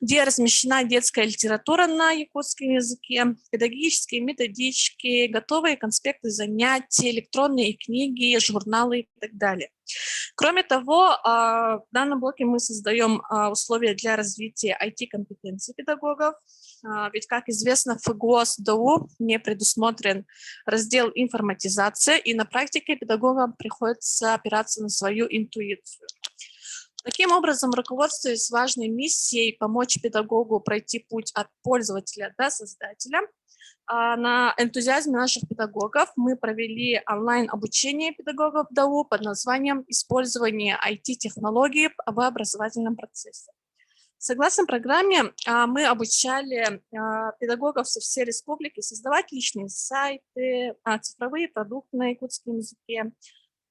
где размещена детская литература на якутском языке, педагогические методички, готовые конспекты занятий, электронные книги, журналы и так далее. Кроме того, в данном блоке мы создаем условия для развития IT-компетенций педагогов, ведь, как известно, в ФГОС ДАУ не предусмотрен раздел информатизация, и на практике педагогам приходится опираться на свою интуицию. Таким образом, руководствуясь важной миссией помочь педагогу пройти путь от пользователя до создателя, на энтузиазме наших педагогов мы провели онлайн-обучение педагогов ДАУ под названием «Использование IT-технологий в образовательном процессе». Согласно программе, мы обучали педагогов со всей республики создавать личные сайты, цифровые продукты на якутском языке,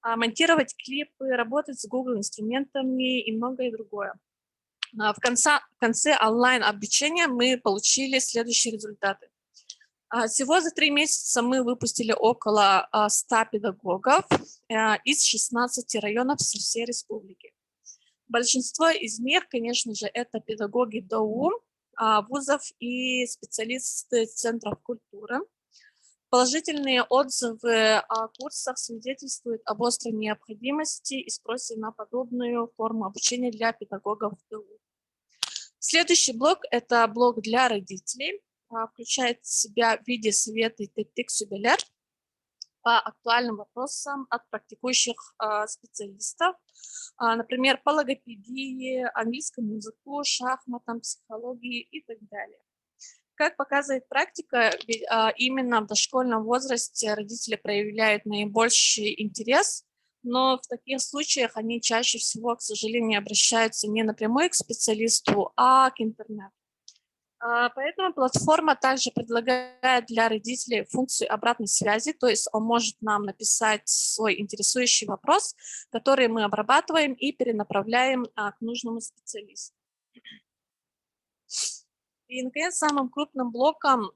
монтировать клипы, работать с Google-инструментами и многое другое. В конце онлайн-обучения мы получили следующие результаты. Всего за 3 месяца мы выпустили около 100 педагогов из 16 районов со всей республики. Большинство из них, конечно же, это педагоги ДАУ, вузов и специалисты центров культуры. Положительные отзывы о курсах свидетельствуют об острой необходимости и спросе на подобную форму обучения для педагогов ДАУ. Следующий блок – это блок для родителей. Включает в себя в виде советы Тетик-Сюбелер по актуальным вопросам от практикующих специалистов, например, по логопедии, английскому языку, шахматам, психологии и так далее. Как показывает практика, именно в дошкольном возрасте родители проявляют наибольший интерес, но в таких случаях они чаще всего, к сожалению, обращаются не напрямую к специалисту, а к интернету. Поэтому платформа также предлагает для родителей функцию обратной связи, то есть он может нам написать свой интересующий вопрос, который мы обрабатываем и перенаправляем к нужному специалисту. И, наконец, самым крупным блоком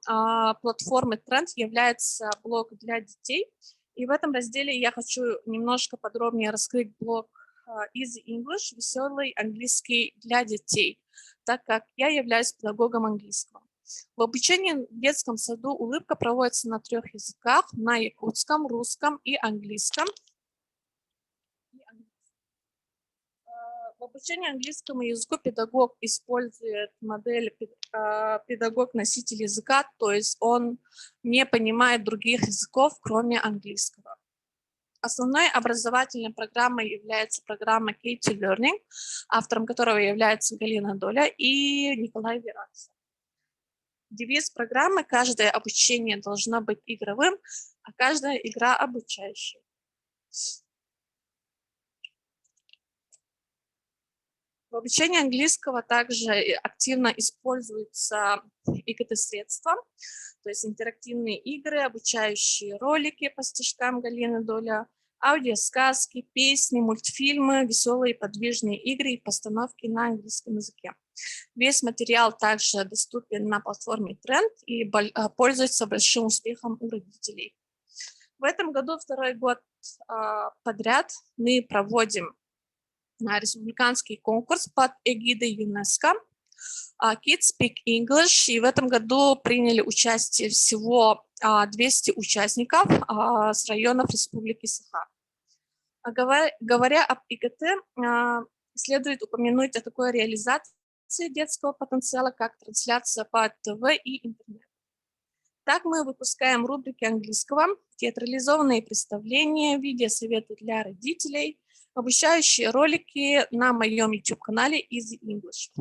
платформы Тренд является блок для детей. И в этом разделе я хочу немножко подробнее раскрыть блок Easy English, веселый английский для детей, так как я являюсь педагогом английского. В обучении в детском саду улыбка проводится на 3 языках, на якутском, русском и английском. В обучении английскому языку педагог использует модель педагог-носитель языка, то есть он не понимает других языков, кроме английского. Основной образовательной программой является программа Katie Learning, автором которого является Галина Доля и Николай Верац. Девиз программы: каждое обучение должно быть игровым, а каждая игра обучающей. В обучении английского также активно используются ИКТ-средства, то есть интерактивные игры, обучающие ролики по стишкам Галины Доля, аудиосказки, песни, мультфильмы, веселые подвижные игры и постановки на английском языке. Весь материал также доступен на платформе Тренд и пользуется большим успехом у родителей. В этом году, второй год подряд, мы проводим республиканский конкурс под эгидой ЮНЕСКО Kids Speak English. И в этом году приняли участие всего 200 участников с районов Республики Саха. Говоря об ИКТ, следует упомянуть о такой реализации детского потенциала, как трансляция по ТВ и интернет. Так мы выпускаем рубрики английского, театрализованные представления, видеосоветы для родителей, обучающие ролики на моем YouTube-канале Easy English.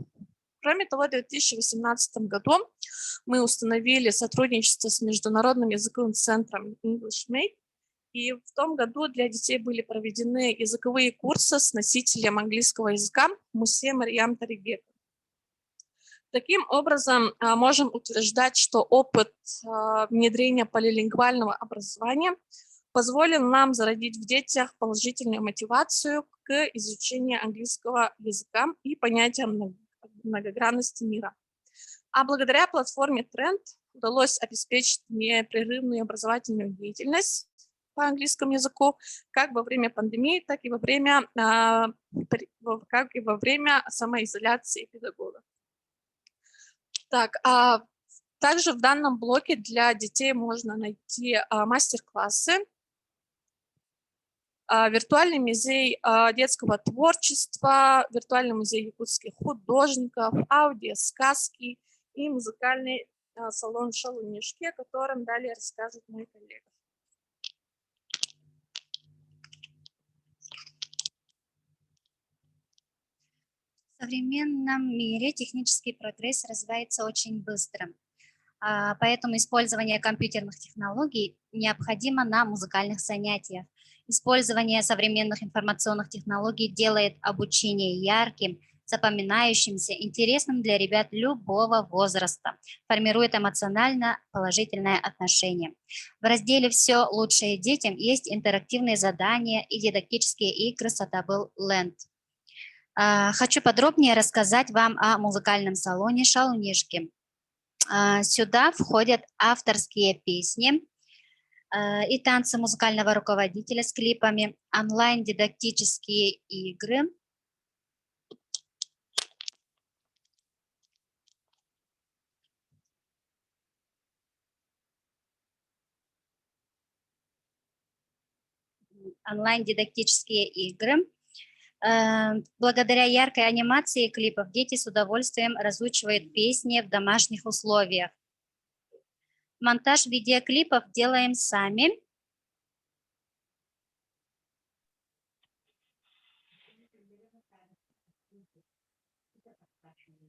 Кроме того, в 2018 году мы установили сотрудничество с Международным языковым центром EnglishMate, и в том году для детей были проведены языковые курсы с носителем английского языка Мусе Марьям Таригет. Таким образом, можем утверждать, что опыт внедрения полилингвального образования позволил нам зародить в детях положительную мотивацию к изучению английского языка и понятия многогранности мира. А благодаря платформе Тренд удалось обеспечить непрерывную образовательную деятельность по английскому языку как во время пандемии, так и во время самоизоляции педагога. Также в данном блоке для детей можно найти мастер-классы, виртуальный музей детского творчества, виртуальный музей якутских художников, аудиосказки и музыкальный салон «Шалунишки», о котором далее расскажет мой коллега. В современном мире технический прогресс развивается очень быстро, поэтому использование компьютерных технологий необходимо на музыкальных занятиях. Использование современных информационных технологий делает обучение ярким, запоминающимся, интересным для ребят любого возраста, формирует эмоционально положительное отношение. В разделе «Все лучшее детям» есть интерактивные задания и дидактические игры Satable Land. Хочу подробнее рассказать вам о музыкальном салоне «Шалунишки». Сюда входят авторские песни и танцы музыкального руководителя с клипами, онлайн-дидактические игры, Благодаря яркой анимации клипов дети с удовольствием разучивают песни в домашних условиях. Монтаж видеоклипов делаем сами.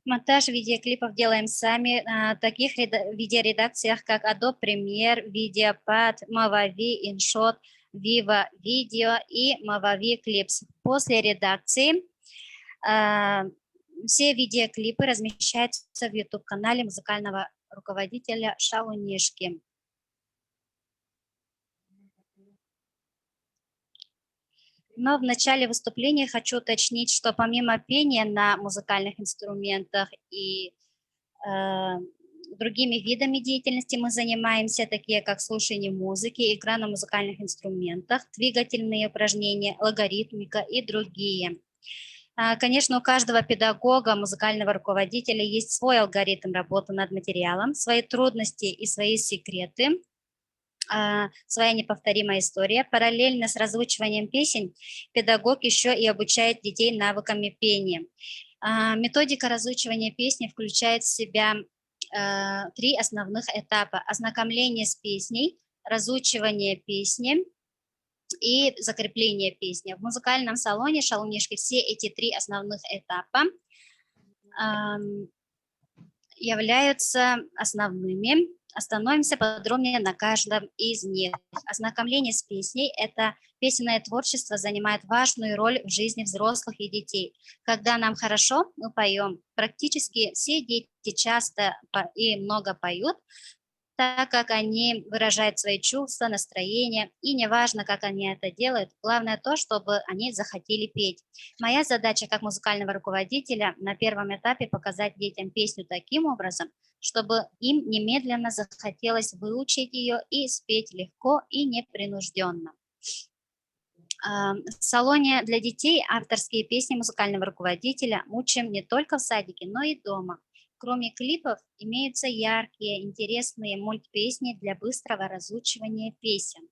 Монтаж видеоклипов делаем сами в таких видеоредакциях, как Adobe Premiere, Videopad, Movavi, InShot, Viva Video и Movavi Clips. После редакции все видеоклипы размещаются в YouTube-канале музыкального руководителя Шалунишки. Но в начале выступления хочу уточнить, что помимо пения на музыкальных инструментах и другими видами деятельности мы занимаемся, такие как слушание музыки, игра на музыкальных инструментах, двигательные упражнения, логаритмика и другие. Конечно, у каждого педагога, музыкального руководителя есть свой алгоритм работы над материалом, свои трудности и свои секреты, своя неповторимая история. Параллельно с разучиванием песен педагог еще и обучает детей навыками пения. Методика разучивания песни включает в себя 3 основных этапа: ознакомление с песней, разучивание песни и закрепление песни. В музыкальном салоне Шалунишки все эти 3 основных этапа являются основными. Остановимся подробнее на каждом из них. Ознакомление с песней – это песенное творчество занимает важную роль в жизни взрослых и детей. Когда нам хорошо, мы поем. Практически все дети часто и много поют, так как они выражают свои чувства, настроение, и неважно, как они это делают, главное то, чтобы они захотели петь. Моя задача как музыкального руководителя на первом этапе показать детям песню таким образом, чтобы им немедленно захотелось выучить ее и спеть легко и непринужденно. В салоне для детей авторские песни музыкального руководителя учим не только в садике, но и дома. Кроме клипов, имеются яркие, интересные мультпесни для быстрого разучивания песен.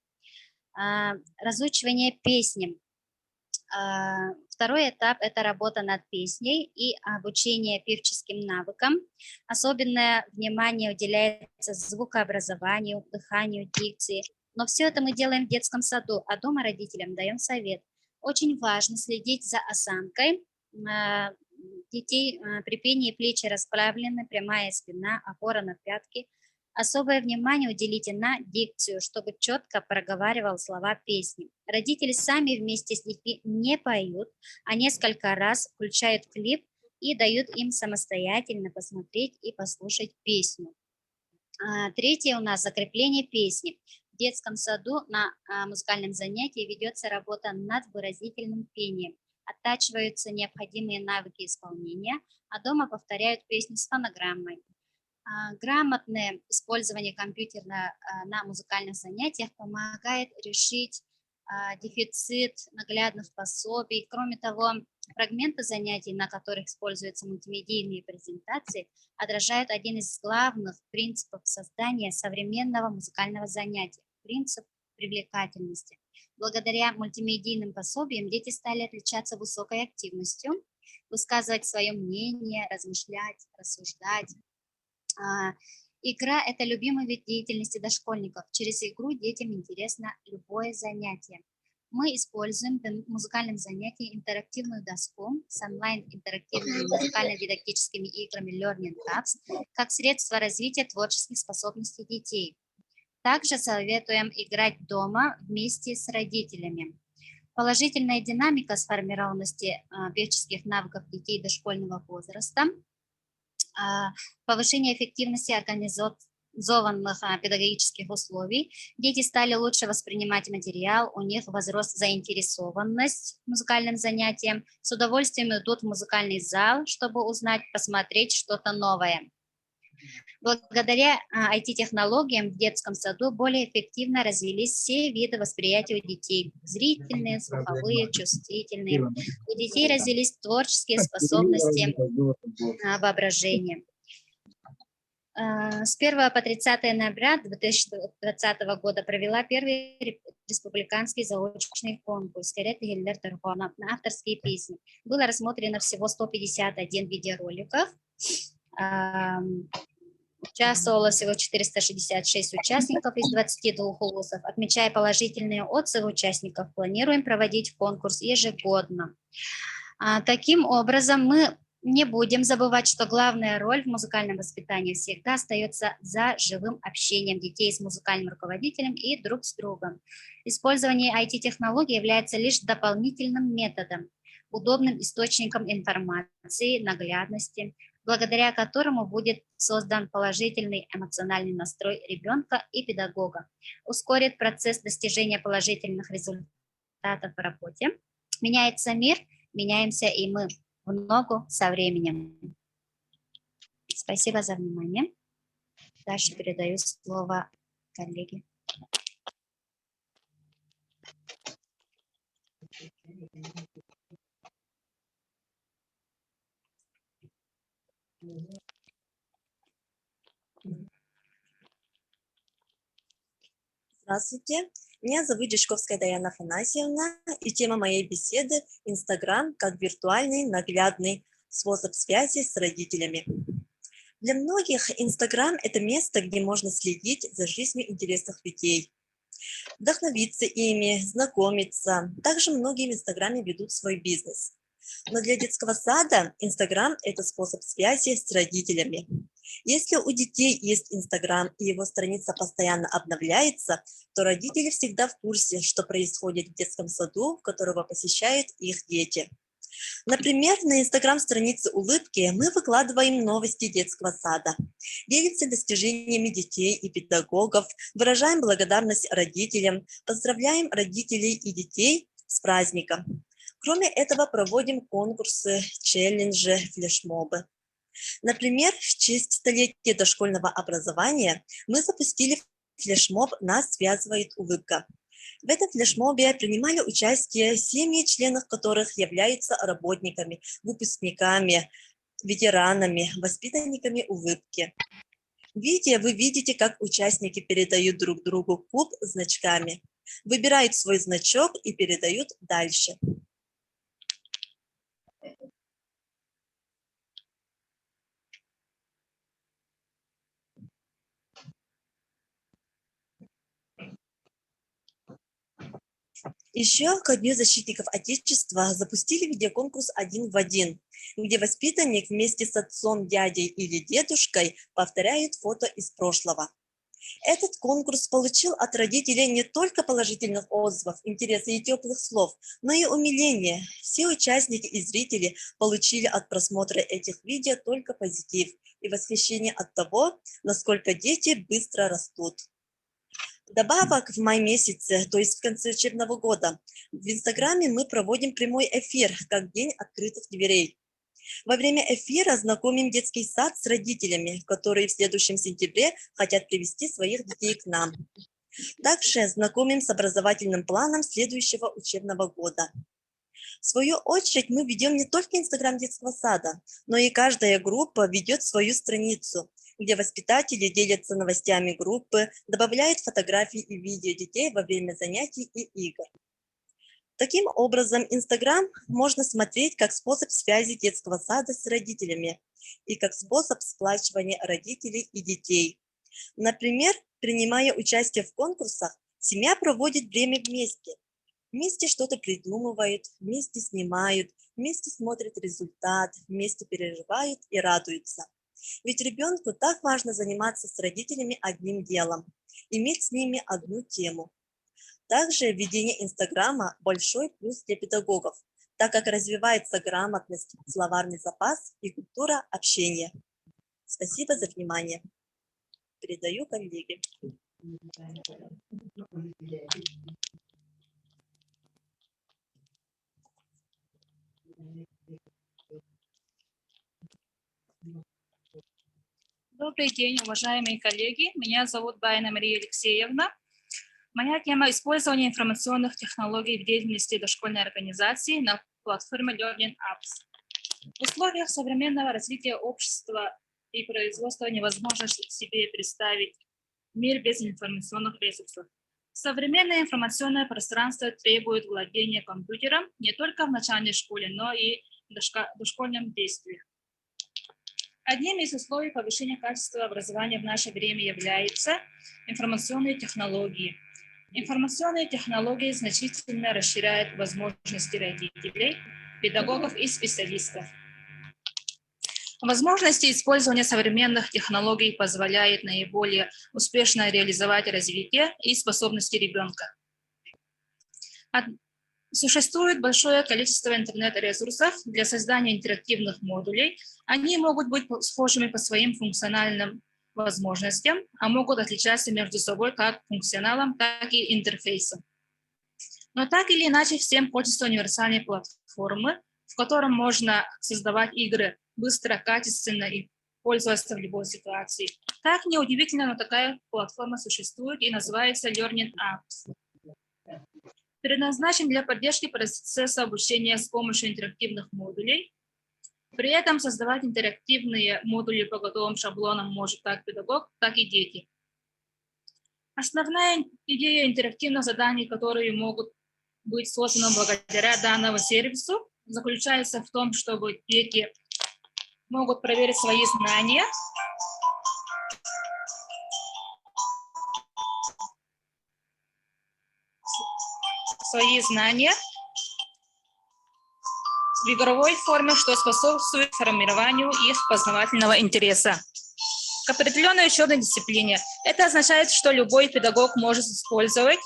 Разучивание песни. Второй этап – это работа над песней и обучение певческим навыкам. Особенное внимание уделяется звукообразованию, дыханию, дикции. Но все это мы делаем в детском саду, а дома родителям даем совет. Очень важно следить за осанкой детей. При пении плечи расправлены, прямая спина, опора на пятки. Особое внимание уделите на дикцию, чтобы четко проговаривал слова песни. Родители сами вместе с детьми не поют, а несколько раз включают клип и дают им самостоятельно посмотреть и послушать песню. Третье у нас закрепление песни. В детском саду на музыкальном занятии ведется работа над выразительным пением. Оттачиваются необходимые навыки исполнения, а дома повторяют песню с фонограммой. Грамотное использование компьютера на музыкальных занятиях помогает решить дефицит наглядных пособий. Кроме того, фрагменты занятий, на которых используются мультимедийные презентации, отражают один из главных принципов создания современного музыкального занятия – принцип привлекательности. Благодаря мультимедийным пособиям дети стали отличаться высокой активностью, высказывать свое мнение, размышлять, рассуждать. Игра – это любимый вид деятельности дошкольников. Через игру детям интересно любое занятие. Мы используем в музыкальном занятии интерактивную доску с онлайн-интерактивными музыкально-дидактическими играми Learning Hubs как средство развития творческих способностей детей. Также советуем играть дома вместе с родителями. Положительная динамика сформированности певческих навыков детей дошкольного возраста, повышение эффективности организованных педагогических условий. Дети стали лучше воспринимать материал, у них возрос заинтересованность музыкальным занятием, с удовольствием идут в музыкальный зал, чтобы узнать, посмотреть что-то новое. Благодаря IT-технологиям в детском саду более эффективно развились все виды восприятия у детей. Зрительные, слуховые, чувствительные. У детей развились творческие способности, воображения. С 1 по 30 ноября 2020 года провела первый республиканский заочный конкурс на авторские песни. Было рассмотрено всего 151 видеороликов. Участвовало всего 466 участников из 22 вузов. Отмечая положительные отзывы участников, планируем проводить конкурс ежегодно. Таким образом, мы не будем забывать, что главная роль в музыкальном воспитании всегда остается за живым общением детей с музыкальным руководителем и друг с другом. Использование IT-технологий является лишь дополнительным методом, удобным источником информации, наглядности, благодаря которому будет создан положительный эмоциональный настрой ребенка и педагога, ускорит процесс достижения положительных результатов в работе. Меняется мир, меняемся и мы в ногу со временем. Спасибо за внимание. Дальше передаю слово коллеге. Здравствуйте, меня зовут Дешковская Даяна Афанасьевна, и тема моей беседы – Инстаграм как виртуальный наглядный способ связи с родителями. Для многих Инстаграм – это место, где можно следить за жизнью интересных людей, вдохновиться ими, знакомиться. Также многие в Инстаграме ведут свой бизнес. Но для детского сада Инстаграм – это способ связи с родителями. Если у детей есть Инстаграм и его страница постоянно обновляется, то родители всегда в курсе, что происходит в детском саду, которого посещают их дети. Например, на Инстаграм-странице «Улыбки» мы выкладываем новости детского сада, делимся достижениями детей и педагогов, выражаем благодарность родителям, поздравляем родителей и детей с праздником. Кроме этого, проводим конкурсы, челленджи, флешмобы. Например, в честь столетия дошкольного образования мы запустили флешмоб «Нас связывает улыбка». В этом флешмобе принимали участие семьи, членов которых являются работниками, выпускниками, ветеранами, воспитанниками улыбки. В видео вы видите, как участники передают друг другу куб с значками, выбирают свой значок и передают дальше. Еще ко Дню защитников Отечества запустили видеоконкурс «Один в один», где воспитанник вместе с отцом, дядей или дедушкой повторяет фото из прошлого. Этот конкурс получил от родителей не только положительных отзывов, интереса и теплых слов, но и умиления. Все участники и зрители получили от просмотра этих видео только позитив и восхищение от того, насколько дети быстро растут. Вдобавок, в мае месяце, то есть в конце учебного года, в Инстаграме мы проводим прямой эфир, как День открытых дверей. Во время эфира знакомим детский сад с родителями, которые в следующем сентябре хотят привести своих детей к нам. Также знакомим с образовательным планом следующего учебного года. В свою очередь мы ведем не только Инстаграм детского сада, но и каждая группа ведет свою страницу, где воспитатели делятся новостями группы, добавляют фотографии и видео детей во время занятий и игр. Таким образом, Инстаграм можно смотреть как способ связи детского сада с родителями и как способ сплачивания родителей и детей. Например, принимая участие в конкурсах, семья проводит время вместе. Вместе что-то придумывают, вместе снимают, вместе смотрят результат, вместе переживают и радуются. Ведь ребенку так важно заниматься с родителями одним делом, иметь с ними одну тему. Также введение Инстаграма – большой плюс для педагогов, так как развивается грамотность, словарный запас и культура общения. Спасибо за внимание. Передаю коллеге. Добрый день, уважаемые коллеги. Меня зовут Байна Мария Алексеевна. Моя тема – использование информационных технологий в деятельности дошкольной организации на платформе Learning Apps. В условиях современного развития общества и производства невозможно себе представить мир без информационных ресурсов. Современное информационное пространство требует владения компьютером не только в начальной школе, но и в дошкольном действии. Одним из условий повышения качества образования в наше время являются информационные технологии. Информационные технологии значительно расширяют возможности родителей, педагогов и специалистов. Возможности использования современных технологий позволяют наиболее успешно реализовать развитие и способности ребенка. Существует большое количество интернет-ресурсов для создания интерактивных модулей. Они могут быть схожими по своим функциональным возможностям, а могут отличаться между собой как функционалом, так и интерфейсом. Но так или иначе всем хочется универсальной платформы, в которой можно создавать игры быстро, качественно и пользоваться в любой ситуации. Так неудивительно, но такая платформа существует и называется Learning Apps. Предназначен для поддержки процесса обучения с помощью интерактивных модулей. При этом создавать интерактивные модули по готовым шаблонам может как педагог, так и дети. Основная идея интерактивных заданий, которые могут быть созданы благодаря данному сервису, заключается в том, чтобы дети могут проверить свои знания, в игровой форме, что способствует формированию их познавательного интереса. к определенной учебной дисциплине. Это означает, что любой педагог может использовать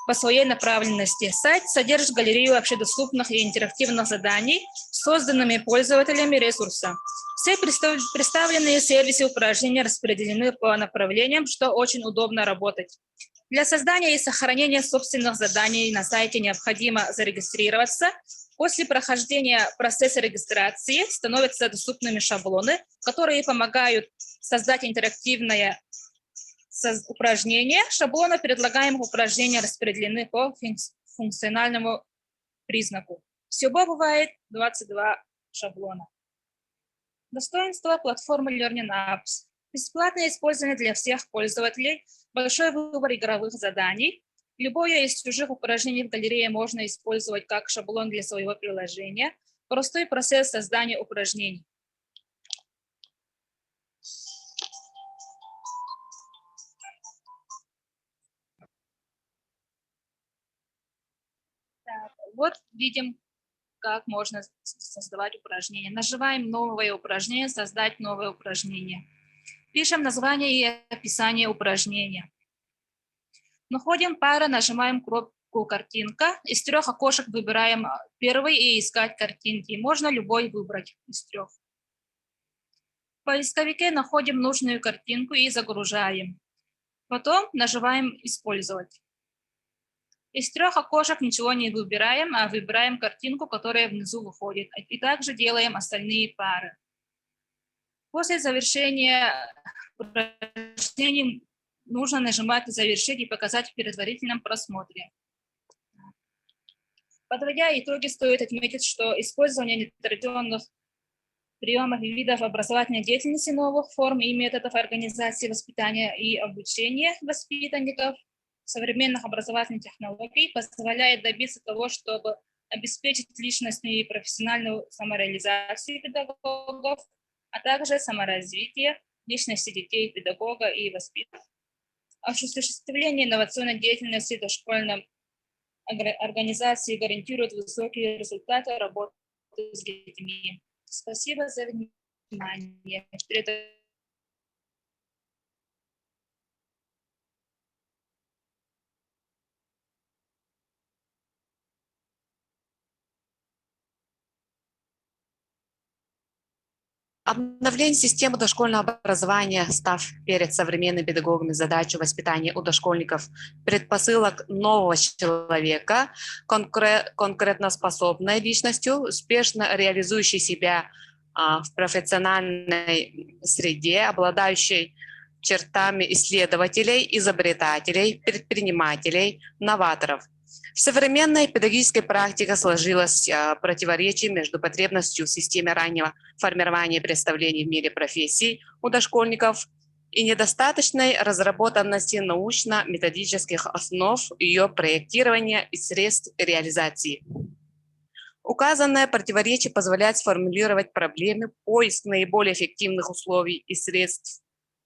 по своей направленности. Сайт содержит галерею общедоступных и интерактивных заданий, созданными пользователями ресурса. Все представленные сервисы упражнения распределены по направлениям, что очень удобно работать. Для создания и сохранения собственных заданий на сайте необходимо зарегистрироваться. После прохождения процесса регистрации становятся доступными шаблоны, которые помогают создать интерактивное упражнение. Шаблоны предлагаемых упражнений распределены по функциональному признаку. Всего бывает 22 шаблона. Достоинство платформы Learning Apps. Бесплатное использование для всех пользователей, большой выбор игровых заданий. Любое из чужих упражнений в галерее можно использовать как шаблон для своего приложения. Простой процесс создания упражнений. Так, вот видим, как можно создавать упражнения. Нажимаем новое упражнение, создать новое упражнение. Пишем название и описание упражнения. Находим пару, нажимаем кнопку «Картинка». Из 3 окошек выбираем первый и «Искать картинки». Можно любой выбрать из 3. В поисковике находим нужную картинку и загружаем. Потом нажимаем «Использовать». Из 3 окошек ничего не выбираем, а выбираем картинку, которая внизу выходит. И также делаем остальные пары. После завершения упражнений нужно нажимать «Завершить» и показать в предварительном просмотре. Подводя итоги, стоит отметить, что использование нетрадиционных приемов и видов образовательной деятельности, новых форм и методов организации воспитания и обучения воспитанников современных образовательных технологий позволяет добиться того, чтобы обеспечить личностную и профессиональную самореализацию педагогов, а также саморазвитие личности детей, педагога и воспитанников. Осуществление инновационной деятельности в дошкольной организации гарантирует высокие результаты работы с детьми. Спасибо за внимание. Обновление системы дошкольного образования, став перед современными педагогами задачу воспитания у дошкольников предпосылок нового человека, конкретно способной личностью, успешно реализующей себя в профессиональной среде, обладающей чертами исследователей, изобретателей, предпринимателей, новаторов. В современной педагогической практике сложилось противоречие между потребностью в системе раннего формирования представлений в мире профессий у дошкольников и недостаточной разработанности научно-методических основ ее проектирования и средств реализации. Указанное противоречие позволяет сформулировать проблемы, поиск наиболее эффективных условий и средств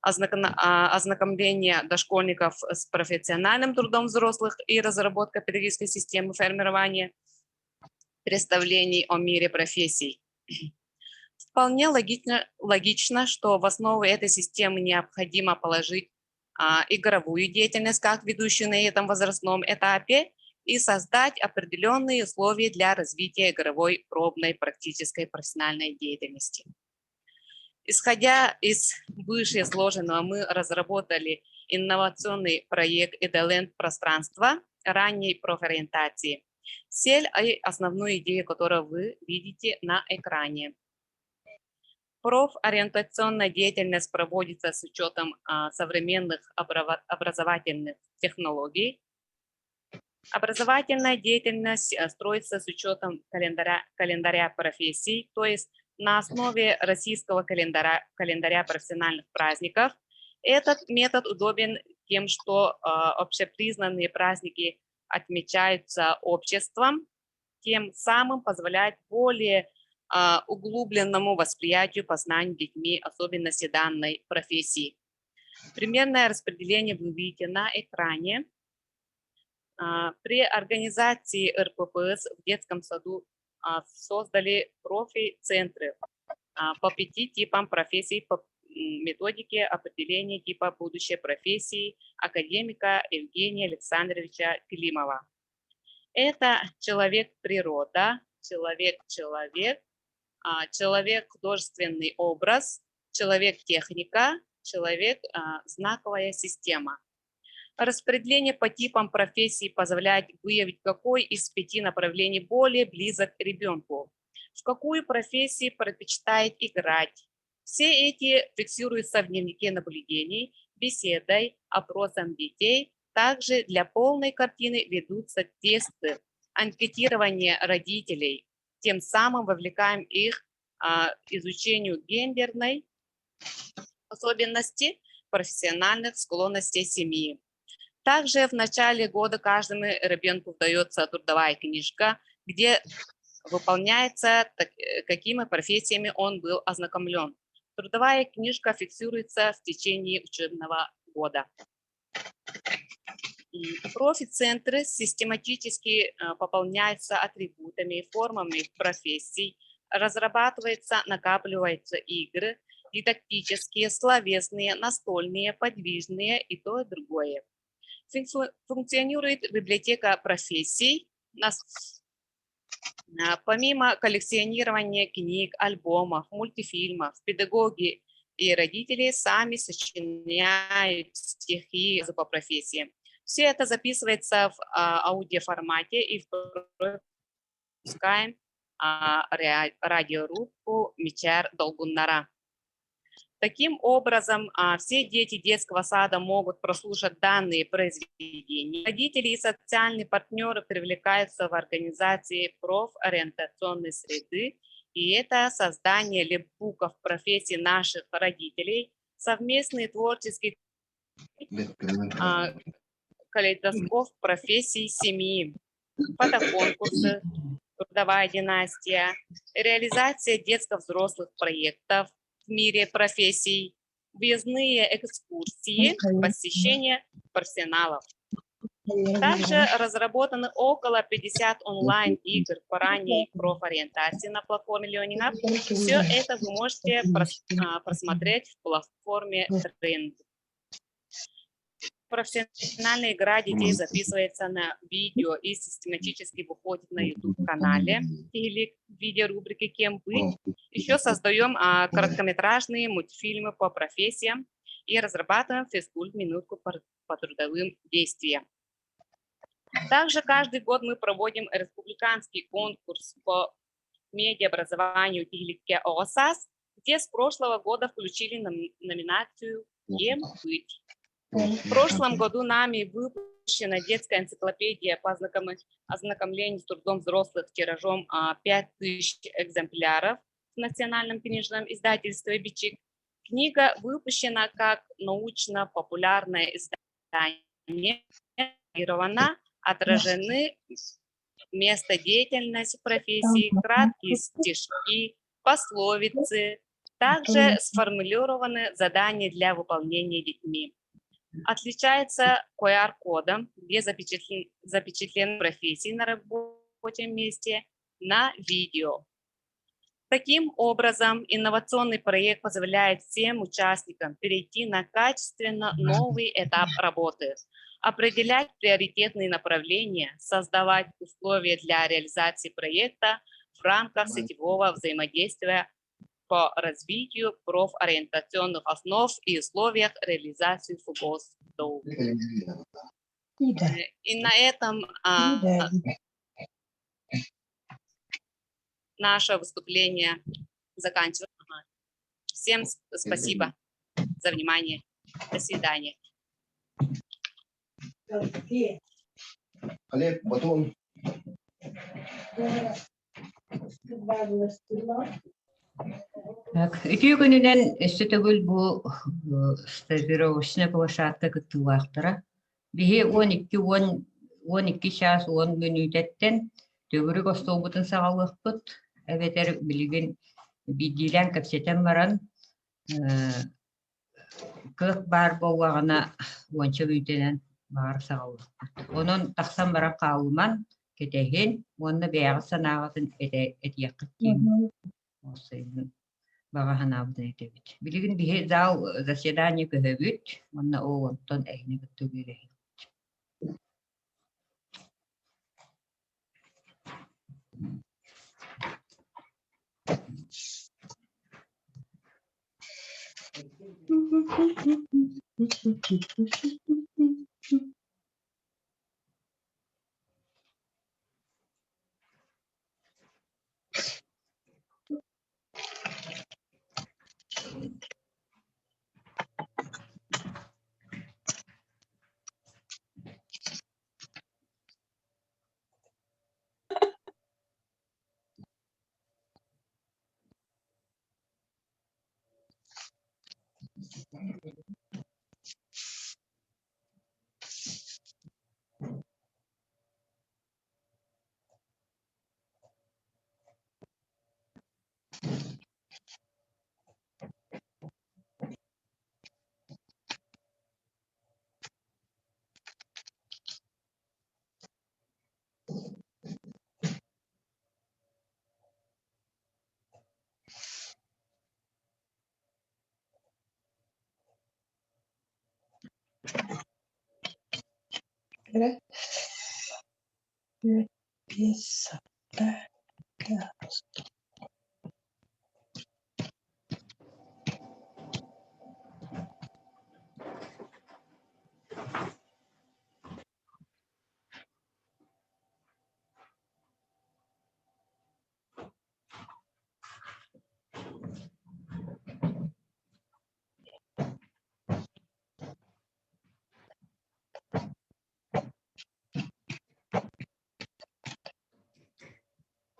ознакомления дошкольников с профессиональным трудом взрослых и разработка педагогической системы формирования представлений о мире профессий. Вполне логично, что в основу этой системы необходимо положить игровую деятельность как ведущую на этом возрастном этапе и создать определенные условия для развития игровой, пробной, практической, профессиональной деятельности. Исходя из вышеизложенного, мы разработали инновационный проект «Эдалент пространства» ранней профориентации. Цель и основную идею, которую вы видите на экране. Профориентационная деятельность проводится с учетом современных образовательных технологий. Образовательная деятельность строится с учетом календаря профессий, то есть на основе российского календаря профессиональных праздников. Этот метод удобен тем, что общепризнанные праздники отмечаются обществом, тем самым позволяет более углубленному восприятию, познанию детьми особенностей данной профессии. Примерное распределение вы видите на экране. При организации РППС в детском саду создали профи-центры по 5 типам профессий, методики определения типа будущей профессии академика Евгения Александровича Климова. Это человек-природа, человек-человек, человек-художественный образ, человек-техника, человек-знаковая система. Распределение по типам профессий позволяет выявить, какой из 5 направлений более близок к ребенку, в какую профессию предпочитает играть. Все эти фиксируются в дневнике наблюдений, беседой, опросом детей. Также для полной картины ведутся тесты, анкетирование родителей. Тем самым вовлекаем их к изучению гендерной особенности, профессиональных склонностей семьи. Также в начале года каждому ребенку дается трудовая книжка, где выполняется, какими профессиями он был ознакомлен. Трудовая книжка фиксируется в течение учебного года. Профи-центры систематически пополняются атрибутами и формами профессий, разрабатываются, накапливаются игры, дидактические, словесные, настольные, подвижные и то, и другое. Функционирует библиотека профессий. Помимо коллекционирования книг, альбомов, мультифильмов, педагоги и родители сами сочиняют стихи по профессиям. Все это записывается в аудиоформате и выпускаем радиорубку «Мичар Долгуннара». Таким образом, все дети детского сада могут прослушать данные произведения. Родители и социальные партнеры привлекаются в организации профориентационной среды, и это создание лепбуков профессий наших родителей, совместный творческий калейдоскоп профессий семьи, фотоконкурсы, трудовая династия, реализация детско-взрослых проектов в мире профессий, выездные экскурсии, посещение профессионалов. Также разработаны около 50 онлайн-игр по ранней профориентации на платформе Learning Hub. Все это вы можете просмотреть в платформе Trend. Профессиональная игра детей записывается на видео и систематически выходит на YouTube-канале или в виде рубрики «Кем быть». Еще создаем короткометражные мультфильмы по профессиям и разрабатываем физкульт-минутку по трудовым действиям. Также каждый год мы проводим республиканский конкурс по медиаобразованию «Тихликке ОСАС», где с прошлого года включили номинацию «Кем быть». В прошлом году нами выпущена детская энциклопедия по ознакомлению с трудом взрослых тиражом 5000 экземпляров в национальном книжном издательстве «Бичик». Книга выпущена как научно-популярное издание, отражены место деятельности профессии, краткие стишки, пословицы. Также сформулированы задания для выполнения детьми. Отличается QR-кодом, где запечатлены профессии на рабочем месте на видео. Таким образом, инновационный проект позволяет всем участникам перейти на качественно новый этап работы, определять приоритетные направления, создавать условия для реализации проекта в рамках сетевого взаимодействия по развитию профориентационных основ и условиях реализации ФУГОС-ДОУ. И на этом наше выступление заканчивается. Всем спасибо за внимание. До свидания. Олег, потом. Үтүү күнүнен өстөтөгүл бу стажировочная площадка кыттылаактара. Бихи 12 час 10 минуттен төгүрүк остолбутун сагалыкпыт. Эбетер билигин бидилен капсетен баран кык бар болгана 10 минуттен бар сагалыкпыт. Онон таксан баран калыман кетехин, онны бягы санагатын этияккыттин. багаханабытын этебит. Билигин биһи зал заседание көһөбүт, онна оонтон эйни гыттыгыре.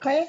Кая?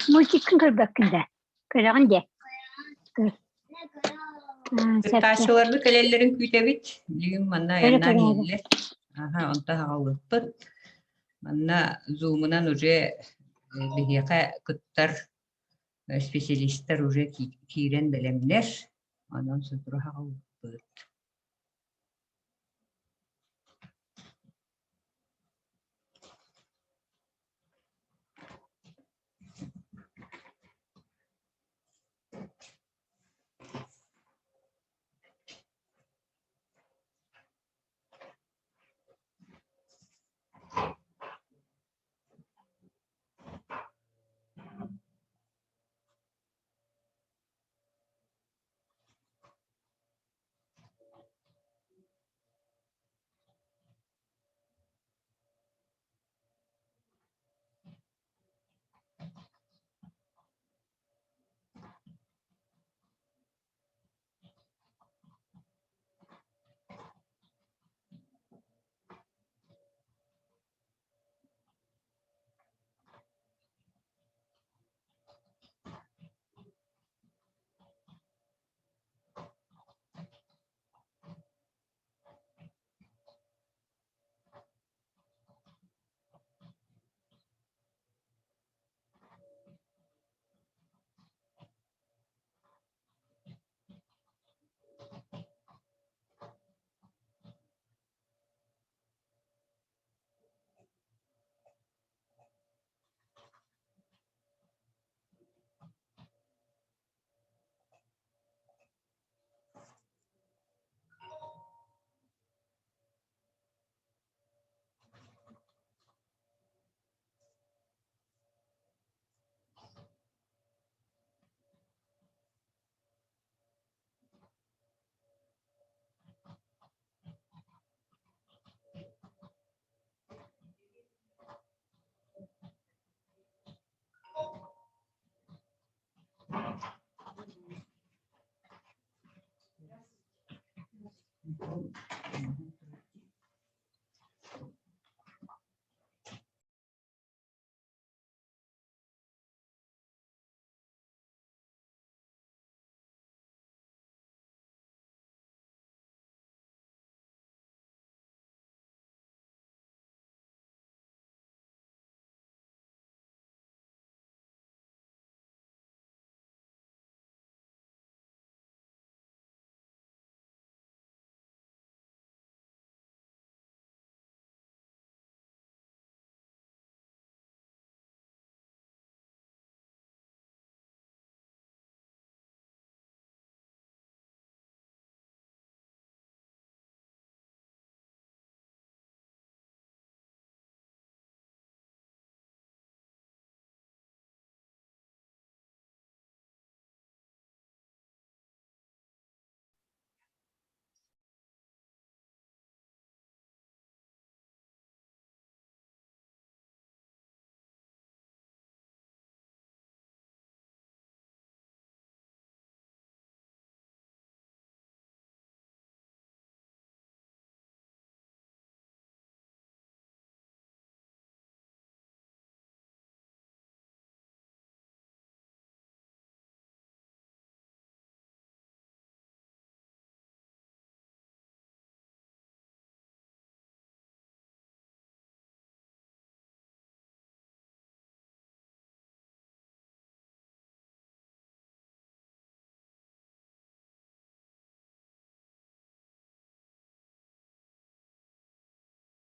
Мультикін кырбаккында. Кыраган де. Taşçılarını kalelerin kütebit. Bilgin manna Öyle yandan kırmızı. hille. Aha onta hağılıppıt. Manna zoom'unan uje bihiyaka kıttar spesialistler uje kiren belemler. Ondan sonra hağılıppıt.